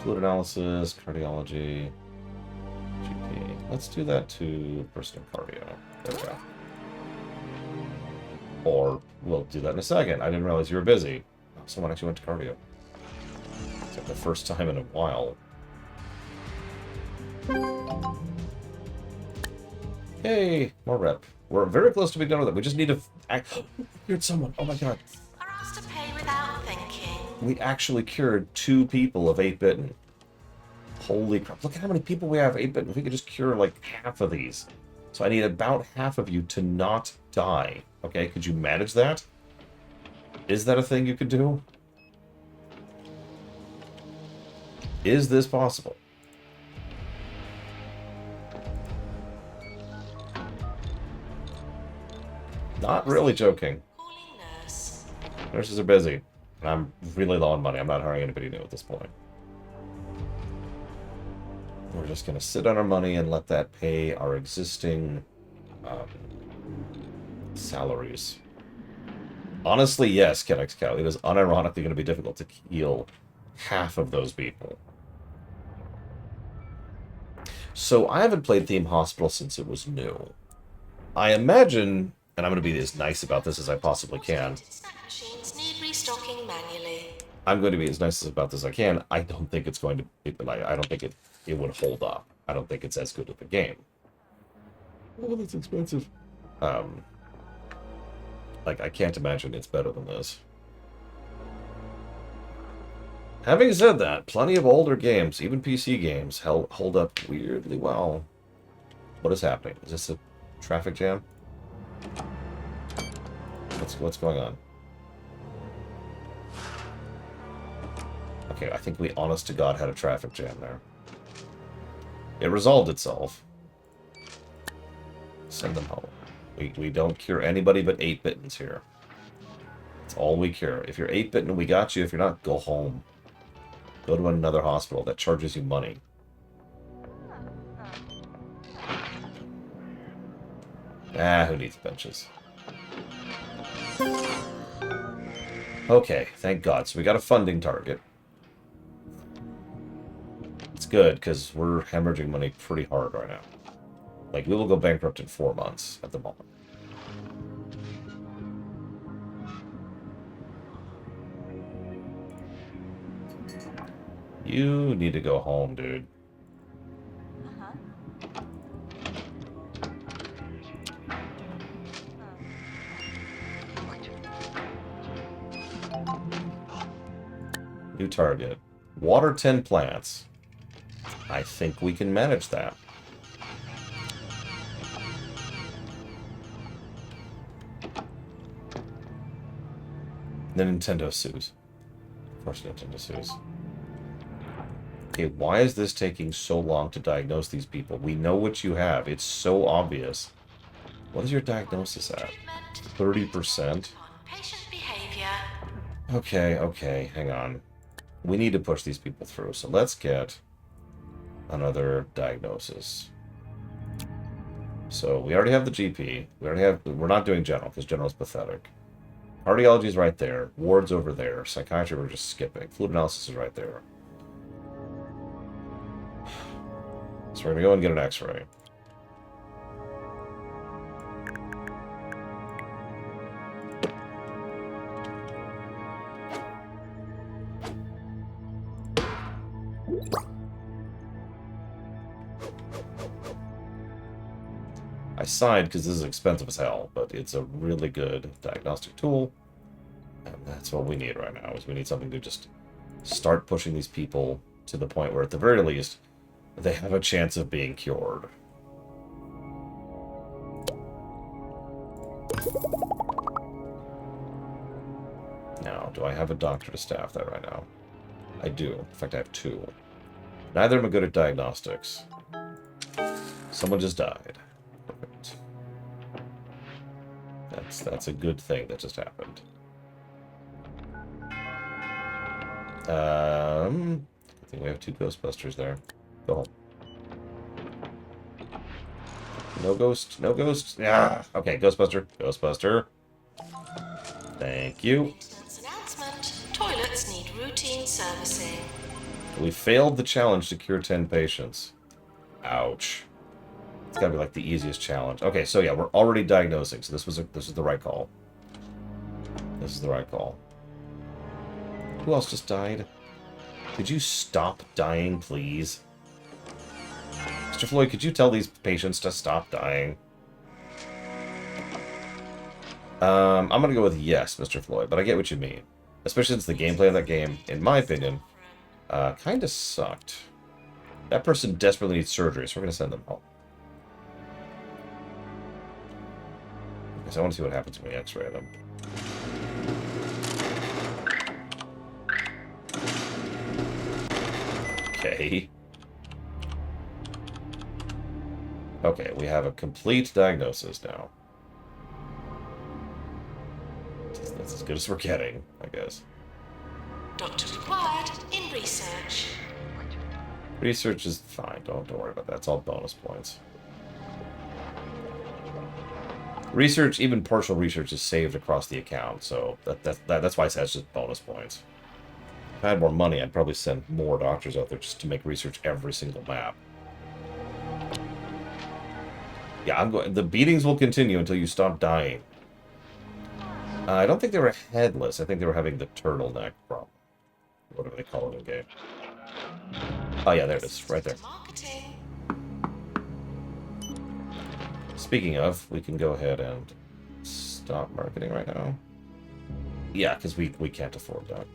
Fluid analysis, cardiology, GP. Let's do that to personal cardio. There we go. Or we'll do that in a second. I didn't realize you were busy. Oh, someone actually went to cardio. It's like the first time in a while. Yay! More rep. We're very close to being done with it. We just need to act. Cured someone. Oh my god. Are asked to pay without thinking. We actually cured 2 people of 8-bitten. Holy crap. Look at how many people we have 8-bitten. If we could just cure like half of these. So I need about half of you to not die. Okay, could you manage that? Is that a thing you could do? Is this possible? Not really joking. Calling nurse. Nurses are busy. And I'm really low on money. I'm not hiring anybody new at this point. We're just going to sit on our money and let that pay our existing salaries. Honestly, yes, Kennex Cow. It is unironically going to be difficult to heal half of those people. So I haven't played Theme Hospital since it was new. I imagine, and I'm going to be as nice about this as I possibly can, Snack machines need restocking manually. I'm going to be as nice about this as I can. I don't think it's going to. I don't think it would hold up. I don't think it's as good of a game. Oh, that's expensive. Like, I can't imagine it's better than this. Having said that, plenty of older games, even PC games, hold up weirdly well. What is happening? Is this a traffic jam? What's going on? Okay, I think we honest to God had a traffic jam there. It resolved itself. Send them home. We don't cure anybody but 8-bittens here. That's all we cure. If you're 8-bitten, we got you. If you're not, go home. Go to another hospital that charges you money. Ah, who needs benches? Okay, thank God. So we got a funding target. It's good, because we're hemorrhaging money pretty hard right now. Like, we will go bankrupt in 4 months at the moment. You need to go home, dude. New target. Water 10 plants. I think we can manage that. The Nintendo sues. Of course Nintendo sues. Okay, why is this taking so long to diagnose these people? We know what you have. It's so obvious. What is your diagnosis at? 30%? Patient behavior. Okay, hang on. We need to push these people through, so let's get another diagnosis. So we already have the GP. We're not doing general, because general's pathetic. Cardiology's right there. Ward's over there. Psychiatry we're just skipping. Fluid analysis is right there. So we're going to go and get an x-ray. I sighed because this is expensive as hell, but it's a really good diagnostic tool. And that's what we need right now, is we need something to just start pushing these people to the point where, at the very least, they have a chance of being cured. Now, do I have a doctor to staff that right now? I do. In fact, I have 2. Neither of them are good at diagnostics. Someone just died. Perfect. That's a good thing that just happened. I think we have 2 Ghostbusters there. Go home. No ghost. No ghost. Yeah. Okay, Ghostbuster. Ghostbuster. Thank you. Maintenance announcement. Toilets need routine servicing. We failed the challenge to cure 10 patients. Ouch. It's gotta be like the easiest challenge. Okay, so yeah, we're already diagnosing, so this was the right call. This is the right call. Who else just died? Could you stop dying, please? Mr. Floyd, could you tell these patients to stop dying? I'm gonna go with yes, Mr. Floyd, but I get what you mean. Especially since the gameplay of that game, in my opinion, kinda sucked. That person desperately needs surgery, so we're gonna send them home. Because I want to see what happens when we x-ray them. Okay. Okay, we have a complete diagnosis now. That's as good as we're getting, I guess. Doctor required in research. Research is fine. Don't worry about that. It's all bonus points. Research, even partial research, is saved across the account, so that's why it says just bonus points. If I had more money, I'd probably send more doctors out there just to make research every single map. Yeah, I'm going. The beatings will continue until you stop dying. I don't think they were headless. I think they were having the turtleneck problem. call it a game. Oh yeah, there it is, right there. Marketing. Speaking of, we can go ahead and stop marketing right now. Yeah, because we can't afford that.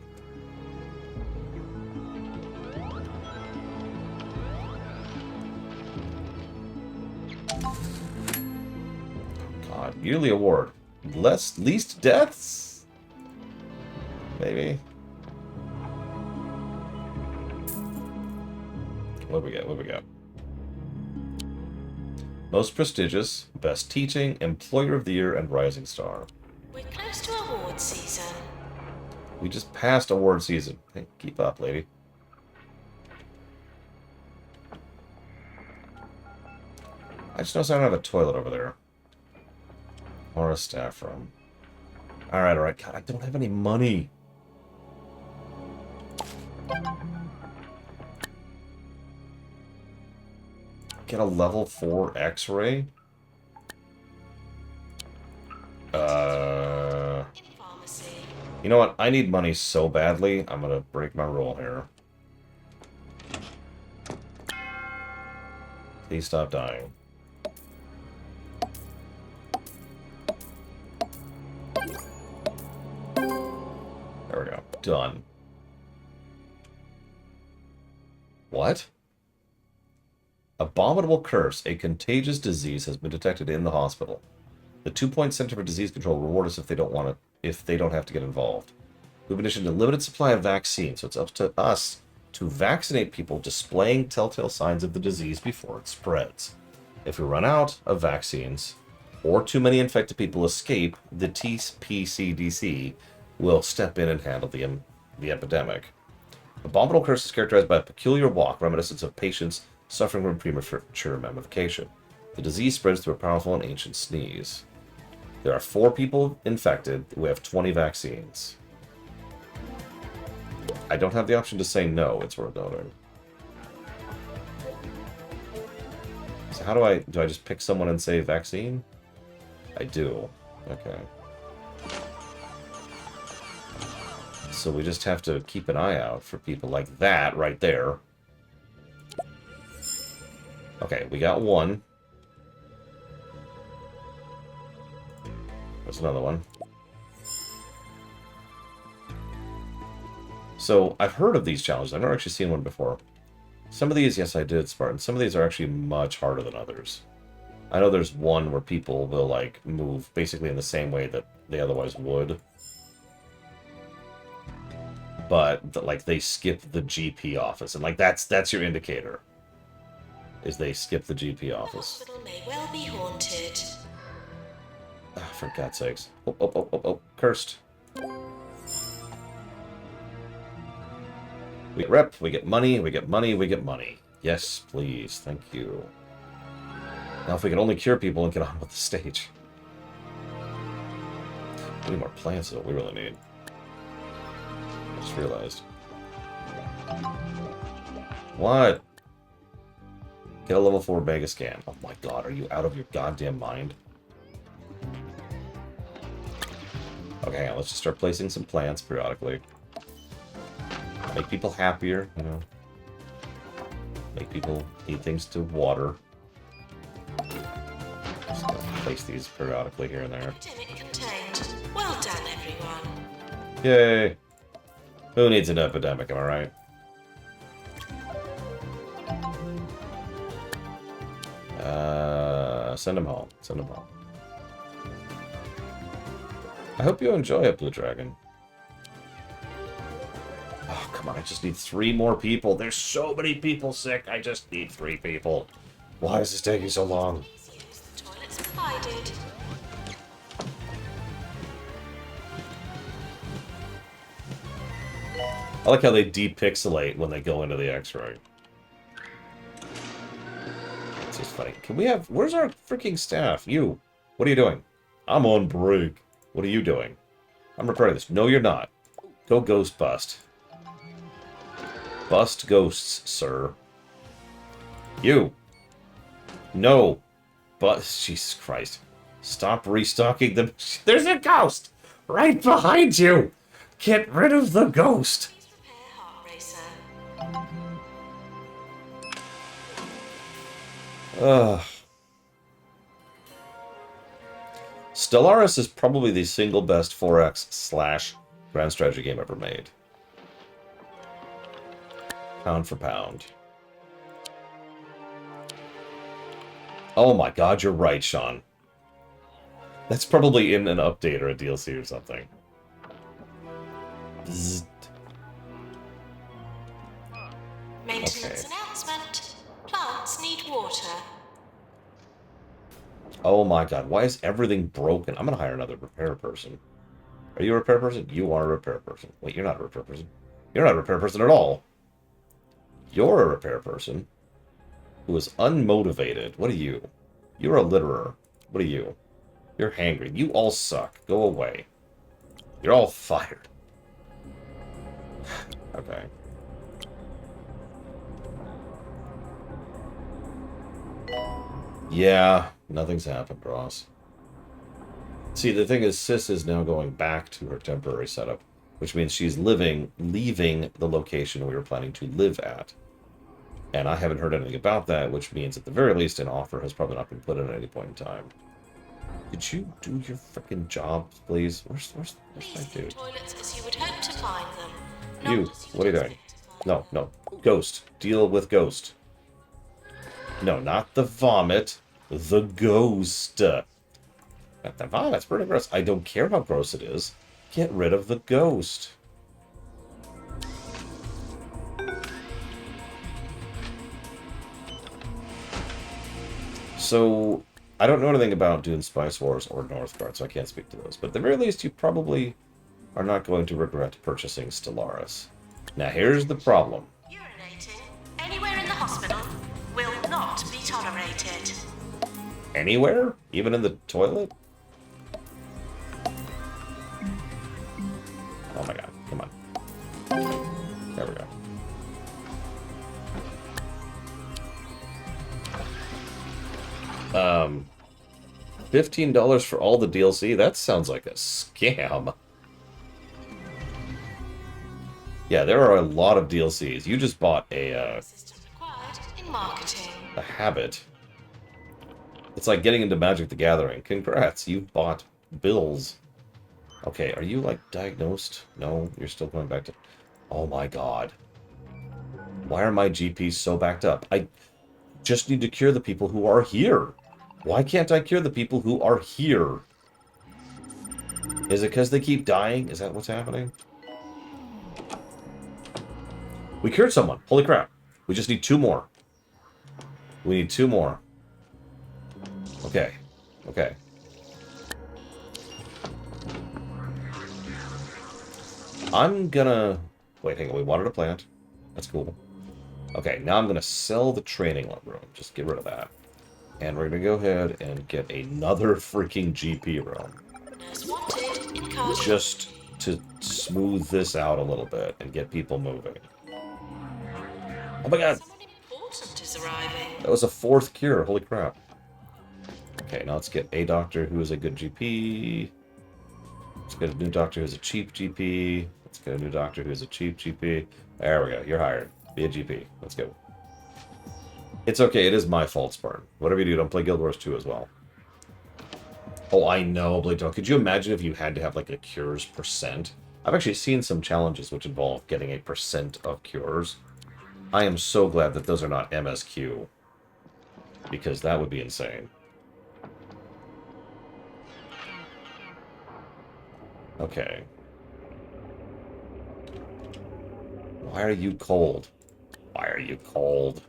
God, yearly award. Least deaths? Maybe. What do we got? What do we got? Most prestigious, best teaching, employer of the year, and rising star. We're close to award season. We just passed award season. Hey, keep up, lady. I just noticed I don't have a toilet over there. Or a staff room. Alright, alright. God, I don't have any money. Get a level 4 X-ray? In pharmacy. You know what? I need money so badly, I'm gonna break my rule here. Please stop dying. There we go. Done. What? Abominable curse. A contagious disease has been detected in the hospital. The 2-point Center for Disease Control reward us if they don't have to get involved. We've been issued a limited supply of vaccines, so it's up to us to vaccinate people displaying telltale signs of the disease before it spreads. If we run out of vaccines, or too many infected people escape, the TPCDC will step in and handle the epidemic. Abominable curse is characterized by a peculiar walk, reminiscent of patients suffering from premature mummification. The disease spreads through a powerful and ancient sneeze. There are 4 people infected. We have 20 vaccines. I don't have the option to say no, it's worth noting. So how do I just pick someone and say vaccine? I do. Okay. So we just have to keep an eye out for people like that right there. Okay, we got one. There's another one. So, I've heard of these challenges. I've never actually seen one before. Some of these, yes, I did, Spartan. Some of these are actually much harder than others. I know there's one where people will, like, move basically in the same way that they otherwise would. But, like, they skip the GP office. And, like, that's your indicator. Is they skip the GP The office. hospital may well be haunted. Ah, for God's sakes. Oh. Cursed. We get rep, we get money, we get money, we get money. Yes, please. Thank you. Now if we can only cure people and get on with the stage. We need more plants is what we really need. I just realized. What? Get a level 4 Mega Scan. Oh my god, are you out of your goddamn mind? Okay, hang on, let's just start placing some plants periodically. Make people happier, you know. Make people need things to water. Just gonna place these periodically here and there. Epidemic contained. Well done, everyone. Yay! Who needs an epidemic, am I right? Send him home. Send him home. I hope you enjoy it, Blue Dragon. Oh, come on, I just need 3 more people. There's so many people sick. I just need 3 people. Why is this taking so long? Please use the toilets provided. I like how they depixelate when they go into the X-ray. It's just funny. Can we have... Where's our freaking staff? You. What are you doing? I'm on break. What are you doing? I'm repairing this. No, you're not. Go ghost bust. Bust ghosts, sir. You. No. But... Jesus Christ. Stop restocking them. There's a ghost! Right behind you! Get rid of the ghost! Please repair heart so. Ugh. Stellaris is probably the single best 4X / grand strategy game ever made. Pound for pound. Oh my god, you're right, Sean. That's probably in an update or a DLC or something. Bzzzt. Maintenance announcement. Plants need water. Oh my god, why is everything broken? I'm gonna hire another repair person. Are you a repair person? You are a repair person. Wait, you're not a repair person. You're not a repair person at all. You're a repair person who is unmotivated. What are you? You're a litterer. What are you? You're hangry. You all suck. Go away. You're all fired. Okay. Yeah, nothing's happened, Ross. See, the thing is, Sis is now going back to her temporary setup, which means she's leaving the location we were planning to live at. And I haven't heard anything about that, which means at the very least an offer has probably not been put in at any point in time. Could you do your frickin' job, please? Where's my dude? Toilets as you would hope to find them. You, Not as what are you just doing? No. Ghost. Deal with Ghost. No, not the vomit. The ghost. Not the vomit's pretty gross. I don't care how gross it is. Get rid of the ghost. So, I don't know anything about Dune Spice Wars or Northgard, so I can't speak to those. But at the very least, you probably are not going to regret purchasing Stellaris. Now, here's the problem. Urinating anywhere in the hospital will not be tolerated. Anywhere? Even in the toilet? Oh my god, come on. There we go. $15 for all the DLC? That sounds like a scam. Yeah, there are a lot of DLCs. You just bought a System required in marketing. habit. It's like getting into Magic the Gathering. Congrats, you've bought bills. Okay, are you, like, diagnosed? No, you're still going back to... Oh my god. Why are my GPs so backed up? I just need to cure the people who are here. Why can't I cure the people who are here? Is it because they keep dying? Is that what's happening? We cured someone. Holy crap. We just need 2 more. We need 2 more. Okay. Okay. I'm gonna... Wait, hang on. We wanted a plant. That's cool. Okay, now I'm gonna sell the training room. Just get rid of that. And we're gonna go ahead and get another freaking GP room. Nurse wanted in card. Just to smooth this out a little bit and get people moving. Oh my god! Someone important is arriving. That was a 4th cure. Holy crap. Okay, now let's get a doctor who is a good GP. Let's get a new doctor who's a cheap GP. Let's get a new doctor who's a cheap GP. There we go. You're hired. Be a GP. Let's go. It's okay. It is my fault, Spartan. Whatever you do, don't play Guild Wars 2 as well. Oh, I know, Blade Dog. Could you imagine if you had to have, like, a cures percent? I've actually seen some challenges which involve getting a percent of cures. I am so glad that those are not MSQ. Because that would be insane. Okay. Why are you cold? Why are you cold?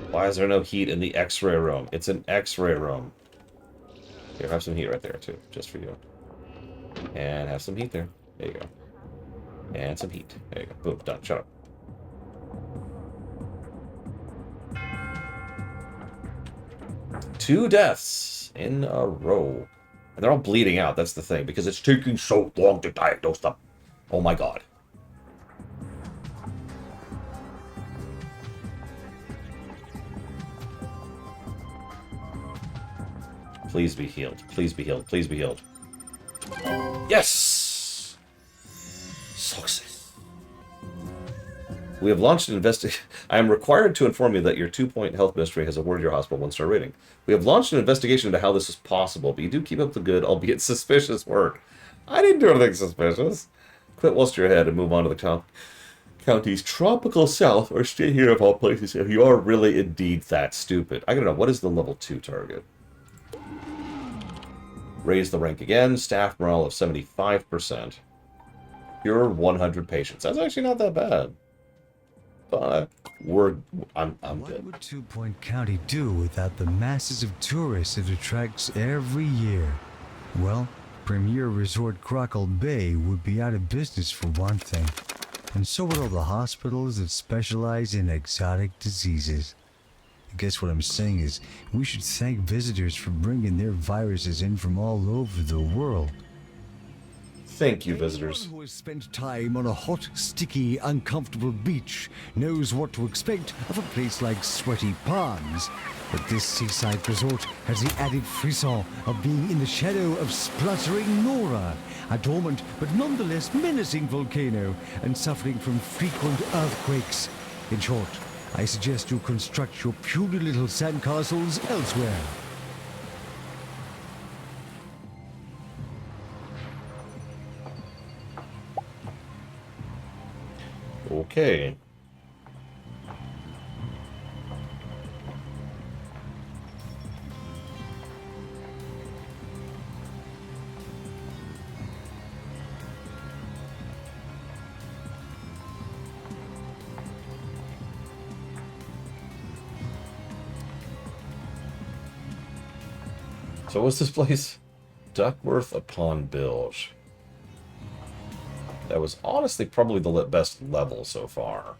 Why is there no heat in the X-ray room? It's an X-ray room. Here, have some heat right there, too. Just for you. And have some heat there. There you go. And some heat. There you go. Boom. Done. Shut up. Two deaths in a row. And they're all bleeding out. That's the thing. Because it's taking so long to diagnose them. Oh my god. Please be healed. Please be healed. Please be healed. Yes! Success. We have launched an investigation. I am required to inform you that your 2-point health ministry has awarded your hospital 1-star rating. We have launched an investigation into how this is possible, but you do keep up the good, albeit suspicious work. I didn't do anything suspicious. Quit whilst you're ahead and move on to the county's tropical south, or stay here of all places if you are really indeed that stupid. I gotta know, what is the level 2 target? Raise the rank again. Staff morale of 75%. Cure 100 patients. That's actually not that bad. But I'm What good. would Two Point County do without the masses of tourists it attracts every year? Well, Premier Resort Crockle Bay would be out of business for one thing. And so would all the hospitals that specialize in exotic diseases. I guess what I'm saying is, we should thank visitors for bringing their viruses in from all over the world. Thank you, visitors. Anyone who has spent time on a hot, sticky, uncomfortable beach knows what to expect of a place like Sweaty Palms. But this seaside resort has the added frisson of being in the shadow of spluttering Nora, a dormant but nonetheless menacing volcano, and suffering from frequent earthquakes. In short, I suggest you construct your puny little sandcastles elsewhere. Okay. So what's this place? Duckworth upon Bilge. That was honestly probably the best level so far.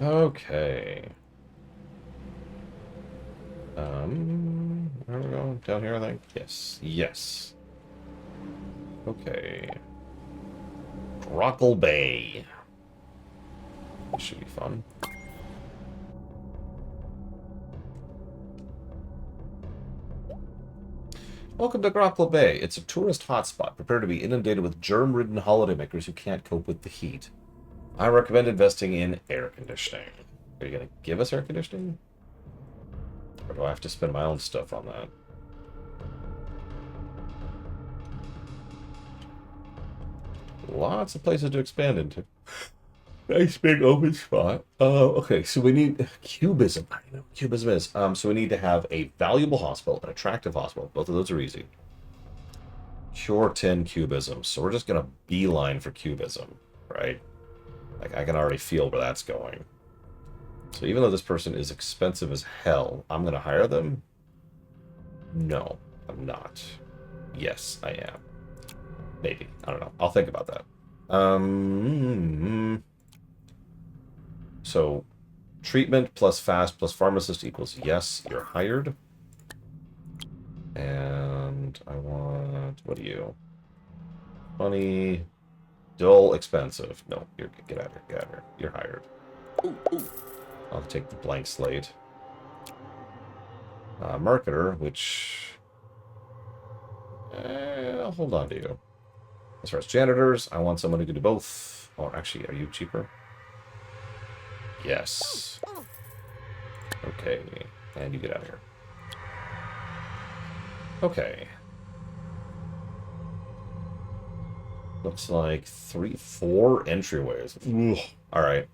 Okay. Where are we going? Down here, I think? Yes. Yes. Okay. Crockle Bay. This should be fun. Welcome to Crockle Bay. It's a tourist hotspot. Prepare to be inundated with germ-ridden holidaymakers who can't cope with the heat. I recommend investing in air conditioning. Are you going to give us air conditioning? Or do I have to spend my own stuff on that? Lots of places to expand into. Nice big open spot. Okay, so we need cubism. I know cubism is. So we need to have a valuable hospital, an attractive hospital. Both of those are easy. Cure 10 cubism. So we're just gonna beeline for cubism, right? Like I can already feel where that's going. So even though this person is expensive as hell, I'm gonna hire them? No, I'm not. Yes, I am. Maybe. I don't know. I'll think about that. So, treatment plus fast plus pharmacist equals yes, you're hired. And I want, what are you? Funny, dull, expensive. No, you're, get out of here, get out of here. You're hired. I'll take the blank slate. Marketer, which... I'll hold on to you. As far as janitors, I want someone who can do both. Or actually, are you cheaper? Yes. Okay. And you get out of here. Okay. Looks like 4 entryways. Alright.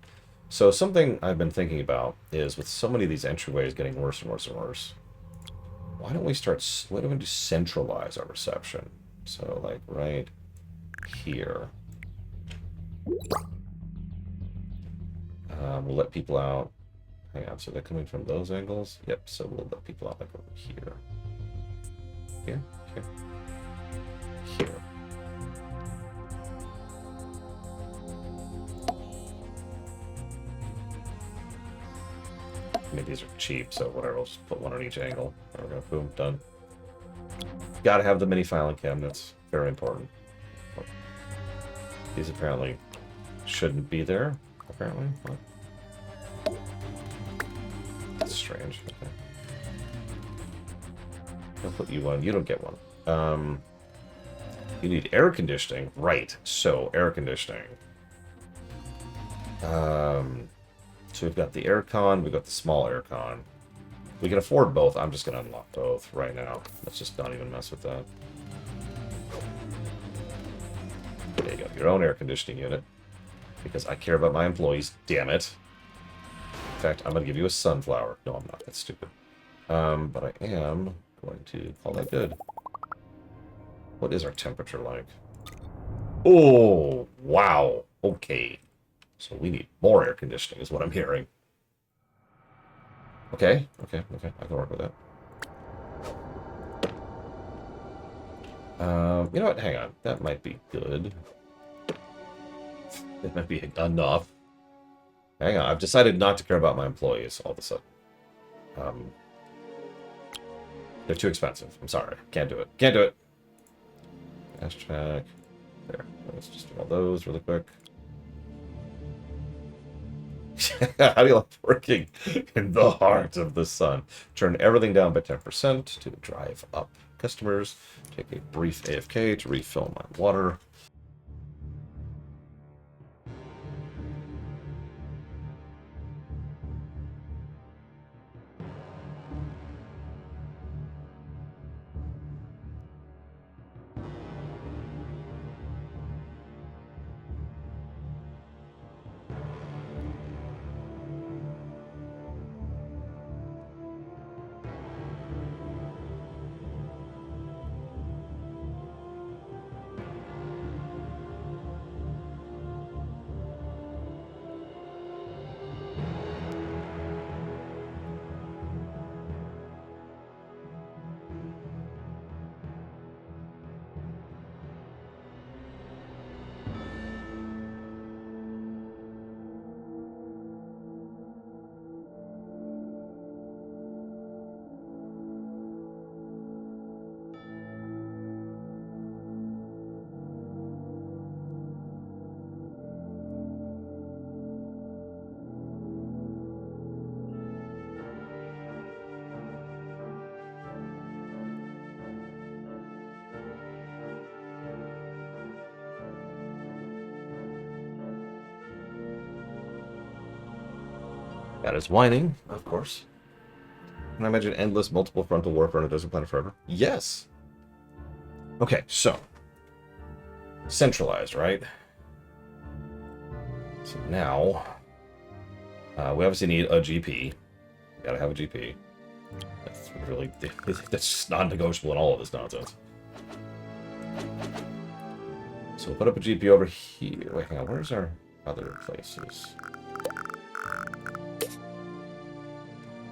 So something I've been thinking about is with so many of these entryways getting worse and worse and worse, why don't we centralize our reception? So like right here. We'll let people out. Hang on, so they're coming from those angles? Yep, so we'll let people out like over here. Here, here, here. I mean, these are cheap, so whatever. I'll just put one on each angle. There we go. Boom, done. Gotta have the mini filing cabinets. Very important. These apparently shouldn't be there. Apparently. What? That's strange. Okay. I'll put you one. You don't get one. You need air conditioning. Right. So, air conditioning. So we've got the aircon, we've got the small aircon. We can afford both. I'm just going to unlock both right now. Let's just not even mess with that. There you go. Your own air conditioning unit. Because I care about my employees. Damn it. In fact, I'm going to give you a sunflower. No, I'm not. That's stupid. But I am going to call that good. What is our temperature like? Oh, wow. Okay. So we need more air conditioning is what I'm hearing. Okay. I can work with that. You know what? Hang on. That might be good. That might be enough. Hang on. I've decided not to care about my employees all of a sudden. They're too expensive. I'm sorry. Can't do it. Can't do it. Fast track. There. Let's just do all those really quick. How do you like working in the heart of the sun? Turn everything down by 10% to drive up. Customers, take a brief AFK to refill my water. That is whining, of course. Can I imagine endless multiple frontal warfare on a desert planet forever? Yes. Okay, so. Centralized, right? So now, we obviously need a GP. Gotta have a GP. That's really, that's just non-negotiable in all of this nonsense. So we'll put up a GP over here. Wait, hang on, where's our other places?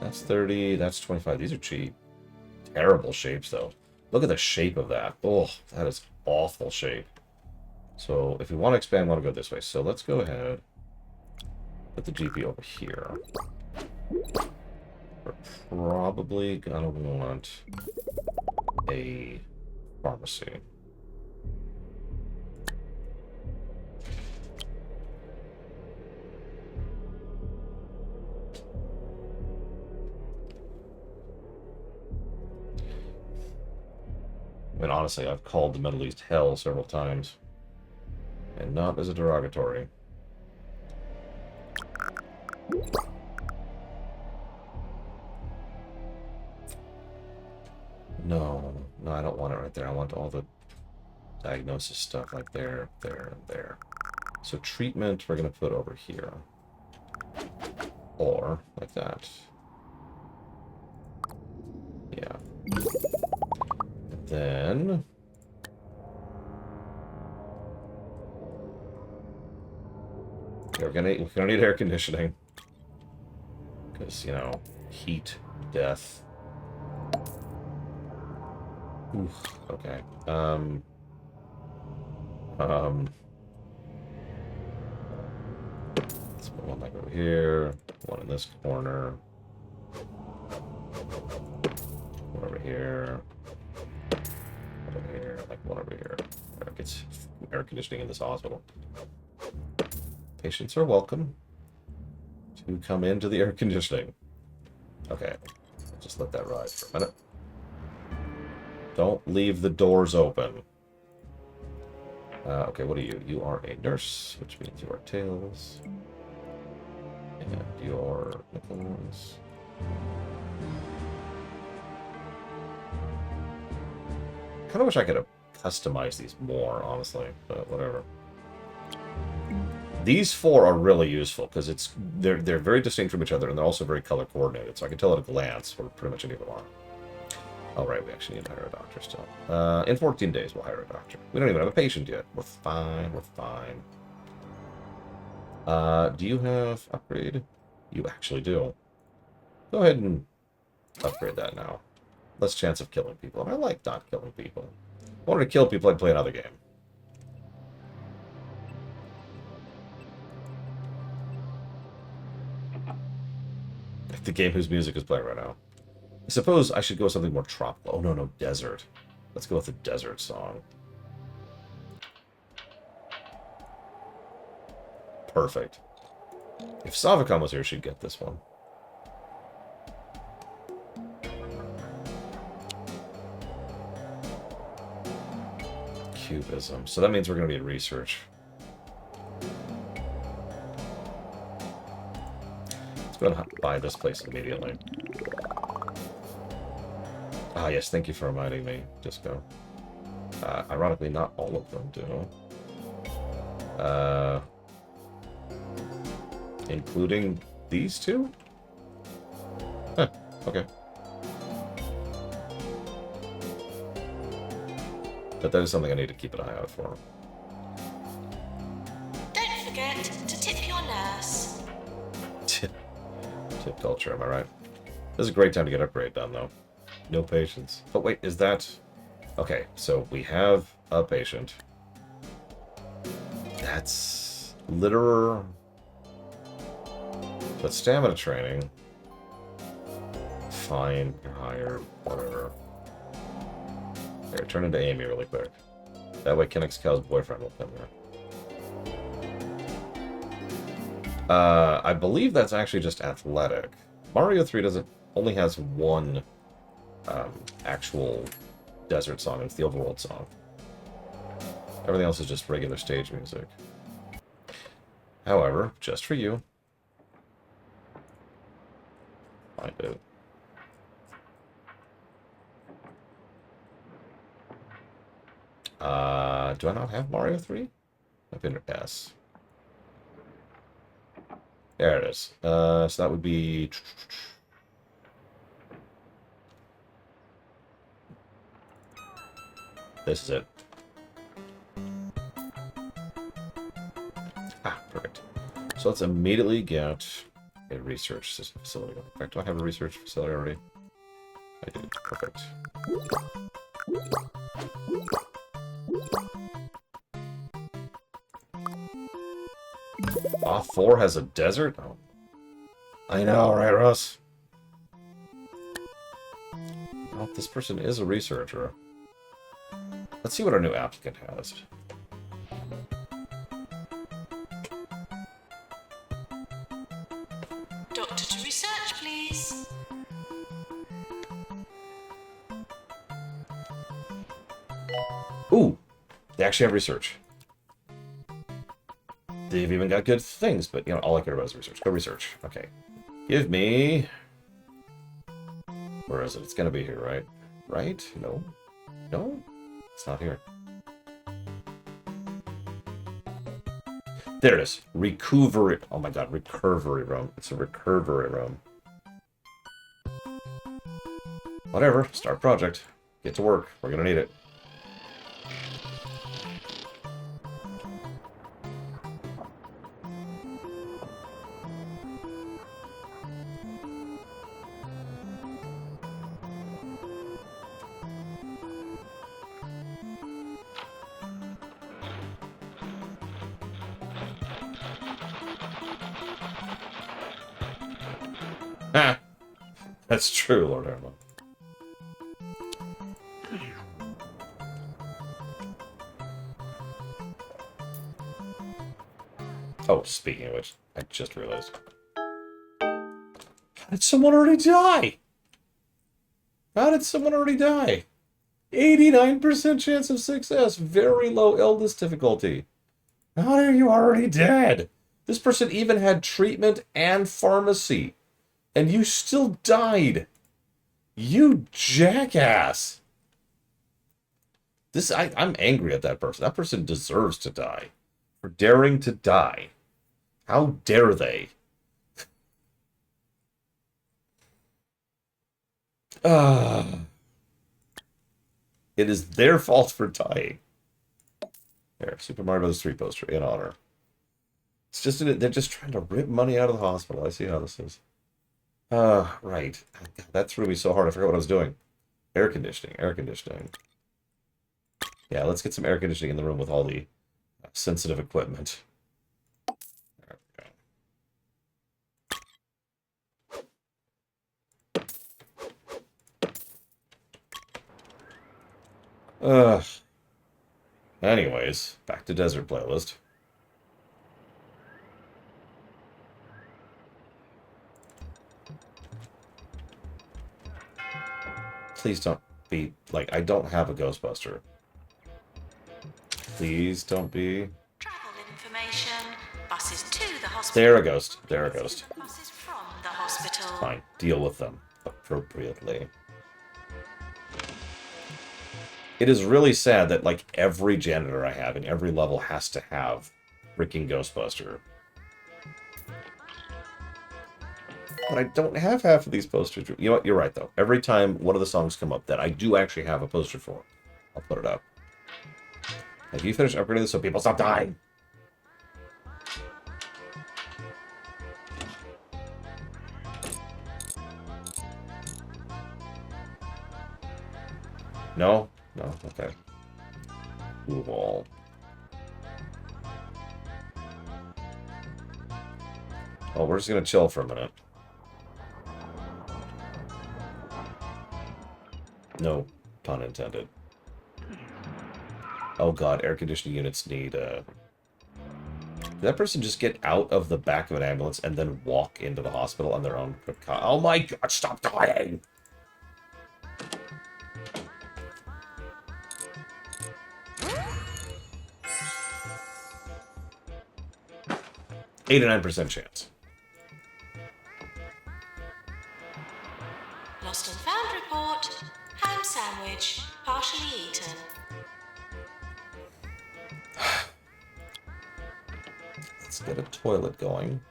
That's 30, that's 25. These are cheap. Terrible shapes, though. Look at the shape of that. Oh, that is awful shape. So, if we want to expand, we want to go this way. So, let's go ahead. Put the GP over here. We're probably going to want a pharmacy. I mean, honestly, I've called the Middle East hell several times. And not as a derogatory. No, I don't want it right there. I want all the diagnosis stuff like there, there, and there. So treatment, we're going to put over here. Or like that. Yeah. Then we're gonna need air conditioning because, you know, heat, death. Oof, okay. Let's put one like over here, one in this corner. One over here. One over here. Like one over here. There gets air conditioning in this hospital. Patients are welcome to come into the air conditioning. Okay. Just let that ride for a minute. Don't leave the doors open. Okay, what are you? You are a nurse, which means you are Tails. And you're Nicholas. Kind of wish I could have customized these more, honestly, but whatever. These four are really useful because they're very distinct from each other, and they're also very color coordinated, so I can tell at a glance where pretty much any of them are. Oh, right, we actually need to hire a doctor still. In 14 days, we'll hire a doctor. We don't even have a patient yet. We're fine, we're fine. Do you have upgrade? You actually do. Go ahead and upgrade that now. Less chance of killing people. I like not killing people. If I wanted to kill people, I'd play another game. The game whose music is playing right now. I suppose I should go with something more tropical. Oh, no, desert. Let's go with the desert song. Perfect. If Savicon was here, she'd get this one. Cubism. So that means we're going to be in research. Let's go ahead and buy this place immediately. Ah, yes, thank you for reminding me, Disco. Ironically, not all of them do. Including these two? Huh, okay. But that is something I need to keep an eye out for. Don't forget to tip your nurse. Tip culture, am I right? This is a great time to get upgrade done, though. No patients. But wait, is that... Okay, so we have a patient. That's... Litterer... But stamina training... Fine, you're hired, whatever. Here, turn into Amy really quick. That way Kinnick's Cal's boyfriend will come here. I believe that's actually just athletic. Mario 3 only has one actual desert song. It's the overworld song. Everything else is just regular stage music. However, just for you. Find it. Do I not have Mario 3? I've been S. There it is. So that would be... This is it. Ah, perfect. So let's immediately get a research facility. In fact, do I have a research facility already? I do. Perfect. Ah, 4 has a desert? Oh. I know, right, Russ? Well, this person is a researcher. Let's see what our new applicant has. Doctor to research, please. Ooh! They actually have research. They've even got good things, but, you know, all I care about is research. Go research. Okay. Give me... Where is it? It's gonna be here, right? Right? No? No? It's not here. There it is. Recovery. Oh my god, recovery room. It's a recovery room. Whatever. Start project. Get to work. We're gonna need it. Ah. That's true, Lord Harlow. Oh, speaking of which, I just realized. How did someone already die? How did someone already die? 89% chance of success. Very low illness difficulty. How are you already dead? This person even had treatment and pharmacy. And you still died. You jackass. I'm angry at that person. That person deserves to die. For daring to die. How dare they? It is their fault for dying. There, Super Mario Bros. 3 poster, in honor. It's just, they're just trying to rip money out of the hospital. I see how this is. Right. God, that threw me so hard, I forgot what I was doing. Air conditioning, air conditioning. Yeah, let's get some air conditioning in the room with all the sensitive equipment. There we go. Anyways, back to Desert Playlist. Please don't be, like, I don't have a Ghostbuster. Please don't be. Travel information. Buses to the hospital. There a ghost. There a ghost. Buses from the hospital. Fine. Deal with them appropriately. It is really sad that, like, every janitor I have in every level has to have freaking Ghostbuster. But I don't have half of these posters. You know what? You're right, though. Every time one of the songs come up that I do actually have a poster for, I'll put it up. Like, you finish upgrading this so people stop dying. No? No? Okay. Blue wall. Oh, we're just gonna chill for a minute. No pun intended. Oh god, air conditioning units need, Did that person just get out of the back of an ambulance and then walk into the hospital on their own? Oh my god, stop dying! %89 chance. Lost and found report. Ham sandwich, partially eaten. Let's get a toilet going.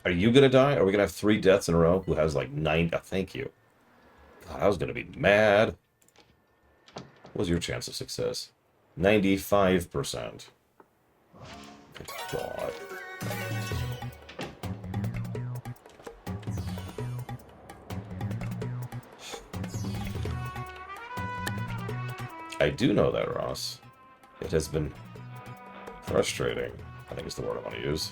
Are you gonna die? Are we gonna have 3 deaths in a row? Who has like 9? Oh, thank you. God, I was gonna be mad. What was your chance of success? 95%. Good God. I do know that, Ross. It has been frustrating, I think is the word I want to use.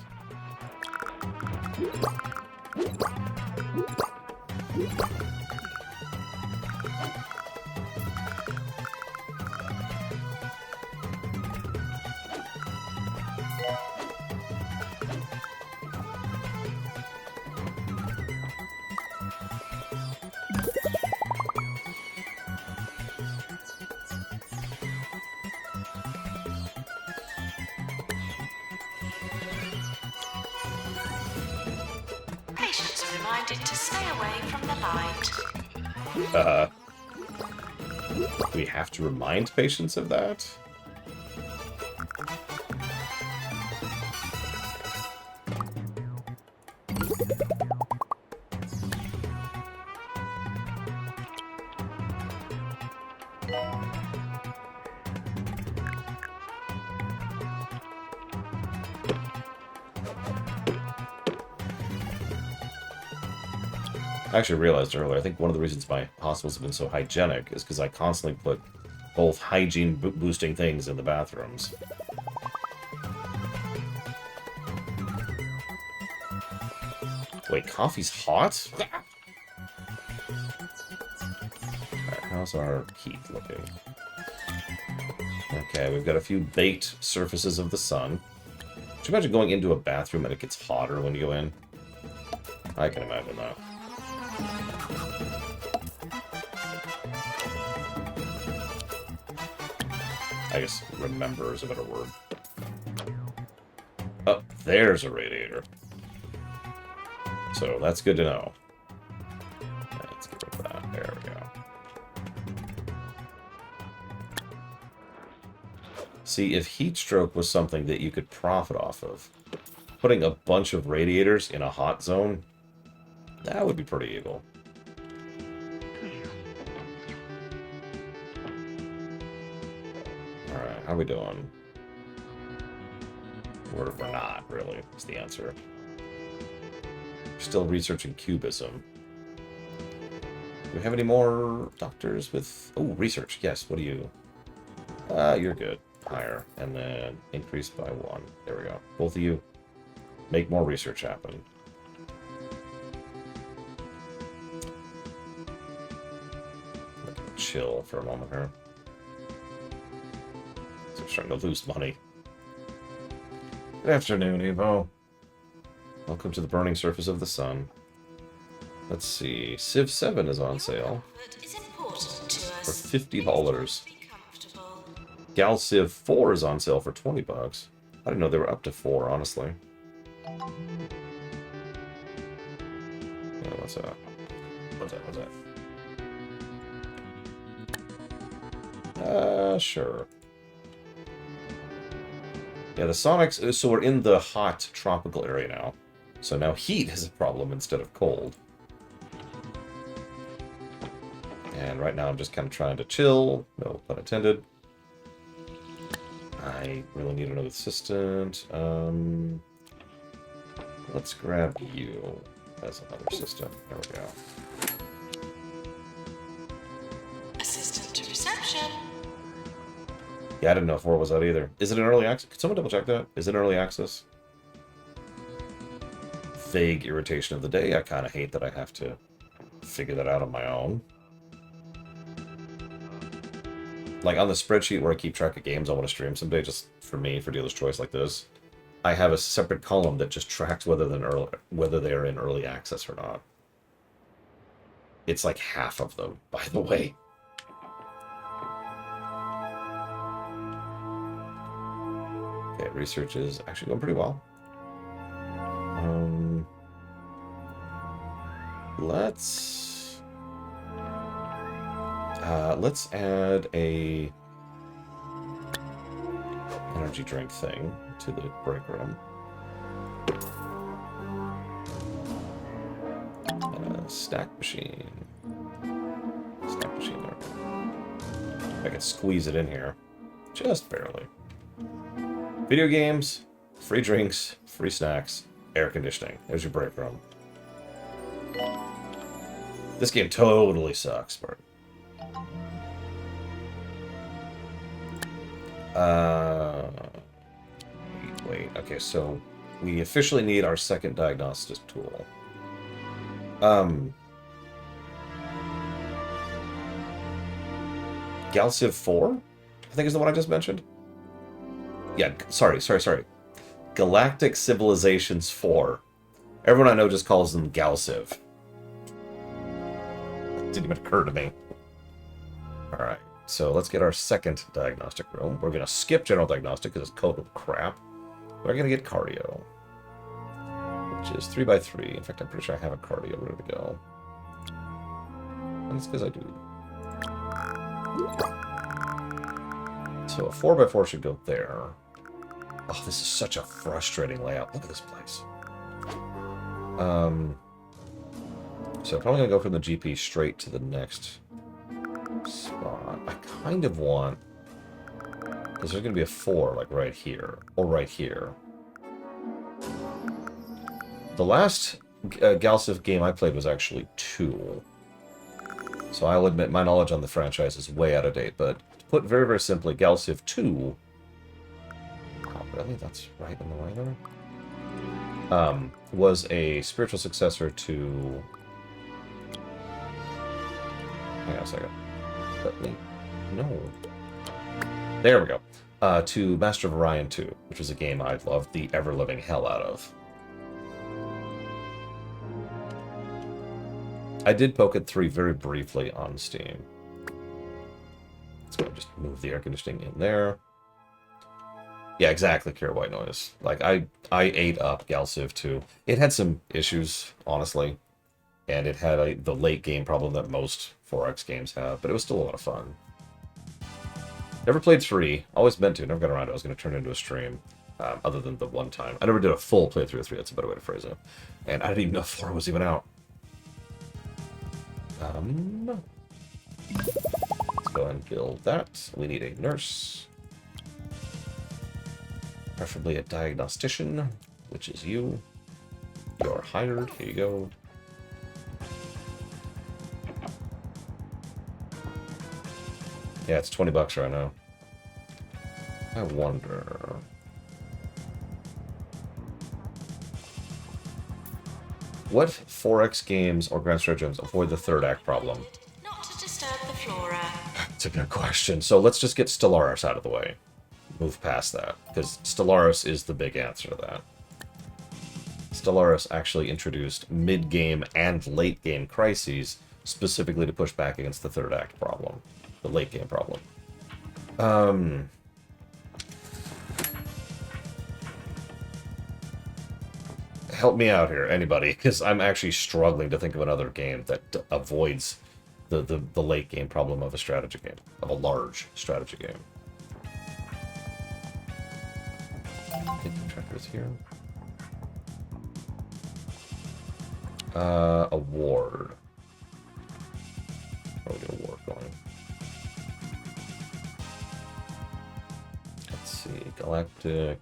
Patients are reminded to stay away from the light. We have to remind patients of that? I actually realized earlier, I think one of the reasons my hospitals have been so hygienic is because I constantly put both hygiene boosting things in the bathrooms. Wait, coffee's hot? Alright, how's our heat looking? Okay, we've got a few baked surfaces of the sun. Could you imagine going into a bathroom and it gets hotter when you go in? I can imagine that. I guess remember is a better word. Oh, there's a radiator. So that's good to know. Let's get rid of that. There we go. See, if heat stroke was something that you could profit off of, putting a bunch of radiators in a hot zone, that would be pretty evil. Alright, how are we doing? We're not, really, is the answer. Still researching cubism. Do we have any more doctors with... Oh, research, yes, what do you... you're good. Higher. And then increase by 1. There we go. Both of you, make more research happen. Chill for a moment here. So we're starting to lose money. Good afternoon, Evo. Welcome to the burning surface of the sun. Let's see. Civ 7 is on sale for $50. Gal Civ 4 is on sale for $20. I didn't know they were up to 4, honestly. Yeah, what's that? What's that? What's that? Sure. Yeah, the Sonics... So we're in the hot tropical area now. So now heat is a problem instead of cold. And right now I'm just kind of trying to chill. No pun intended. I really need another assistant. Let's grab you as another assistant. There we go. Assistant to reception. Yeah, I didn't know if 4 was out either. Is it an early access? Could someone double check that? Is it early access? Vague irritation of the day. I kind of hate that I have to figure that out on my own. Like on the spreadsheet where I keep track of games I want to stream someday, just for me, for dealer's choice like this, I have a separate column that just tracks whether they are in early access or not. It's like half of them, by the way. Okay, research is actually going pretty well. Let's add a energy drink thing to the break room. Snack machine. Snack machine there. I can squeeze it in here. Just barely. Video games, free drinks, free snacks, air conditioning. There's your break room. This game totally sucks, but... Wait, okay, so we officially need our second diagnostic tool. Gal Civ 4? I think is the one I just mentioned? Yeah, sorry. Galactic Civilizations 4. Everyone I know just calls them Gal Civ. Didn't even occur to me. Alright, so let's get our second diagnostic room. We're going to skip general diagnostic because it's code with crap. We're going to get cardio, which is 3x3. In fact, I'm pretty sure I have a cardio ready to go. And it's because I do. So a 4x4 should go there. Oh, this is such a frustrating layout. Look at this place. So I'm probably going to go from the GP straight to the next spot. I kind of want... Because there's going to be a 4, like, right here. Or right here. The last Galciv game I played was actually 2. So I'll admit my knowledge on the franchise is way out of date, but to put very, very simply, Galciv 2... Oh, really? That's right in the way there? Was a spiritual successor to... Hang on a second. Let me... No. There we go. To Master of Orion 2, which was a game I loved the ever-living hell out of. I did Pocket 3 very briefly on Steam. Let's go just move the air conditioning in there. Yeah, exactly, Kira White Noise. Like, I ate up Galciv 2. It had some issues, honestly. And it had the late game problem that most 4X games have, but it was still a lot of fun. Never played 3. Always meant to. Never got around to it. I was going to turn it into a stream, other than the one time. I never did a full playthrough of 3. That's a better way to phrase it. And I didn't even know 4 was even out. Let's go and build that. We need a nurse. Preferably a diagnostician, which is you. You're hired. Here you go. Yeah, it's $20 right now. I wonder... What 4X games or Grand Stratagems avoid the third act problem? Not to disturb the flora. It's a good question. So let's just get Stellaris out of the way. Move past that, because Stellaris is the big answer to that. Stellaris actually introduced mid-game and late-game crises specifically to push back against the third act problem. The late-game problem. Help me out here, anybody, because I'm actually struggling to think of another game that avoids the late-game problem of a strategy game, of a large strategy game. Trackers here. Award. Oh, we get a war going. Let's see. Galactic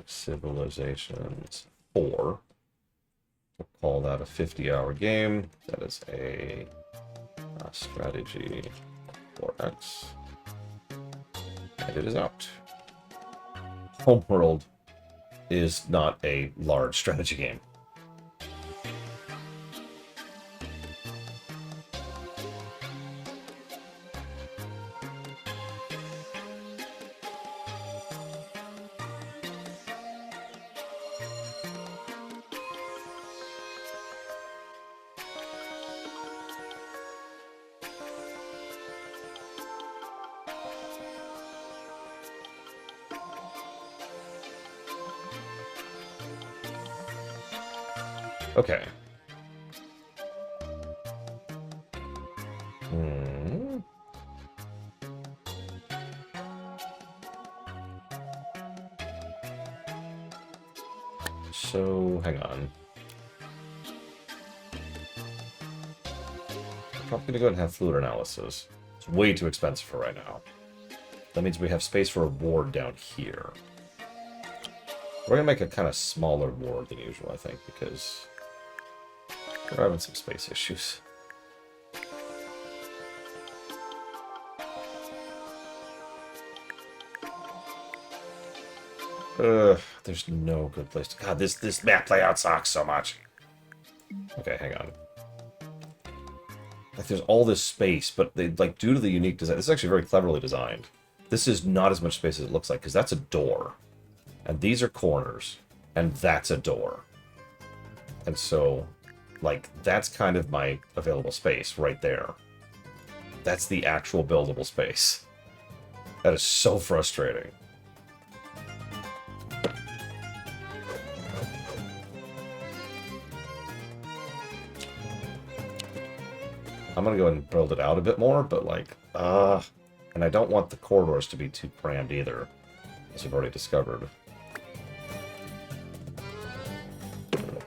Civilizations 4. We'll call that a 50-hour game. That is a strategy 4X. And it is out. Homeworld is not a large strategy game. Okay. So, hang on. I'm probably going to go ahead and have fluid analysis. It's way too expensive for right now. That means we have space for a ward down here. We're going to make a kind of smaller ward than usual, I think, because we're having some space issues. There's no good place to... God, this map layout sucks so much. Okay, hang on. Like, there's all this space, but they, like, due to the unique design... This is actually very cleverly designed. This is not as much space as it looks like, because that's a door. And these are corners. And that's a door. And so, like, that's kind of my available space right there. That's the actual buildable space. That is so frustrating. I'm gonna go ahead and build it out a bit more, but like, and I don't want the corridors to be too crammed either, as we've already discovered.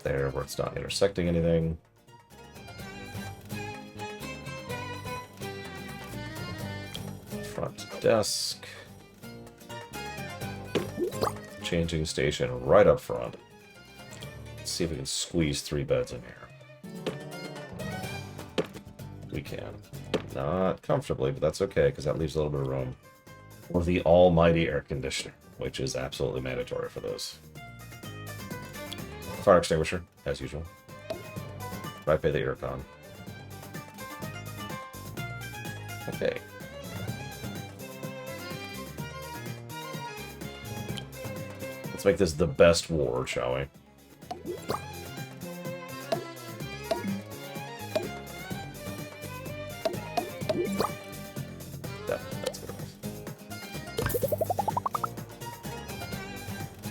there where it's not intersecting anything. Front desk. Changing station right up front. Let's see if we can squeeze 3 beds in here. We can. Not comfortably, but that's okay, because that leaves a little bit of room for the almighty air conditioner, which is absolutely mandatory for this. Fire extinguisher, as usual. Right by the aircon. Okay. Let's make this the best ward, shall we? That's good.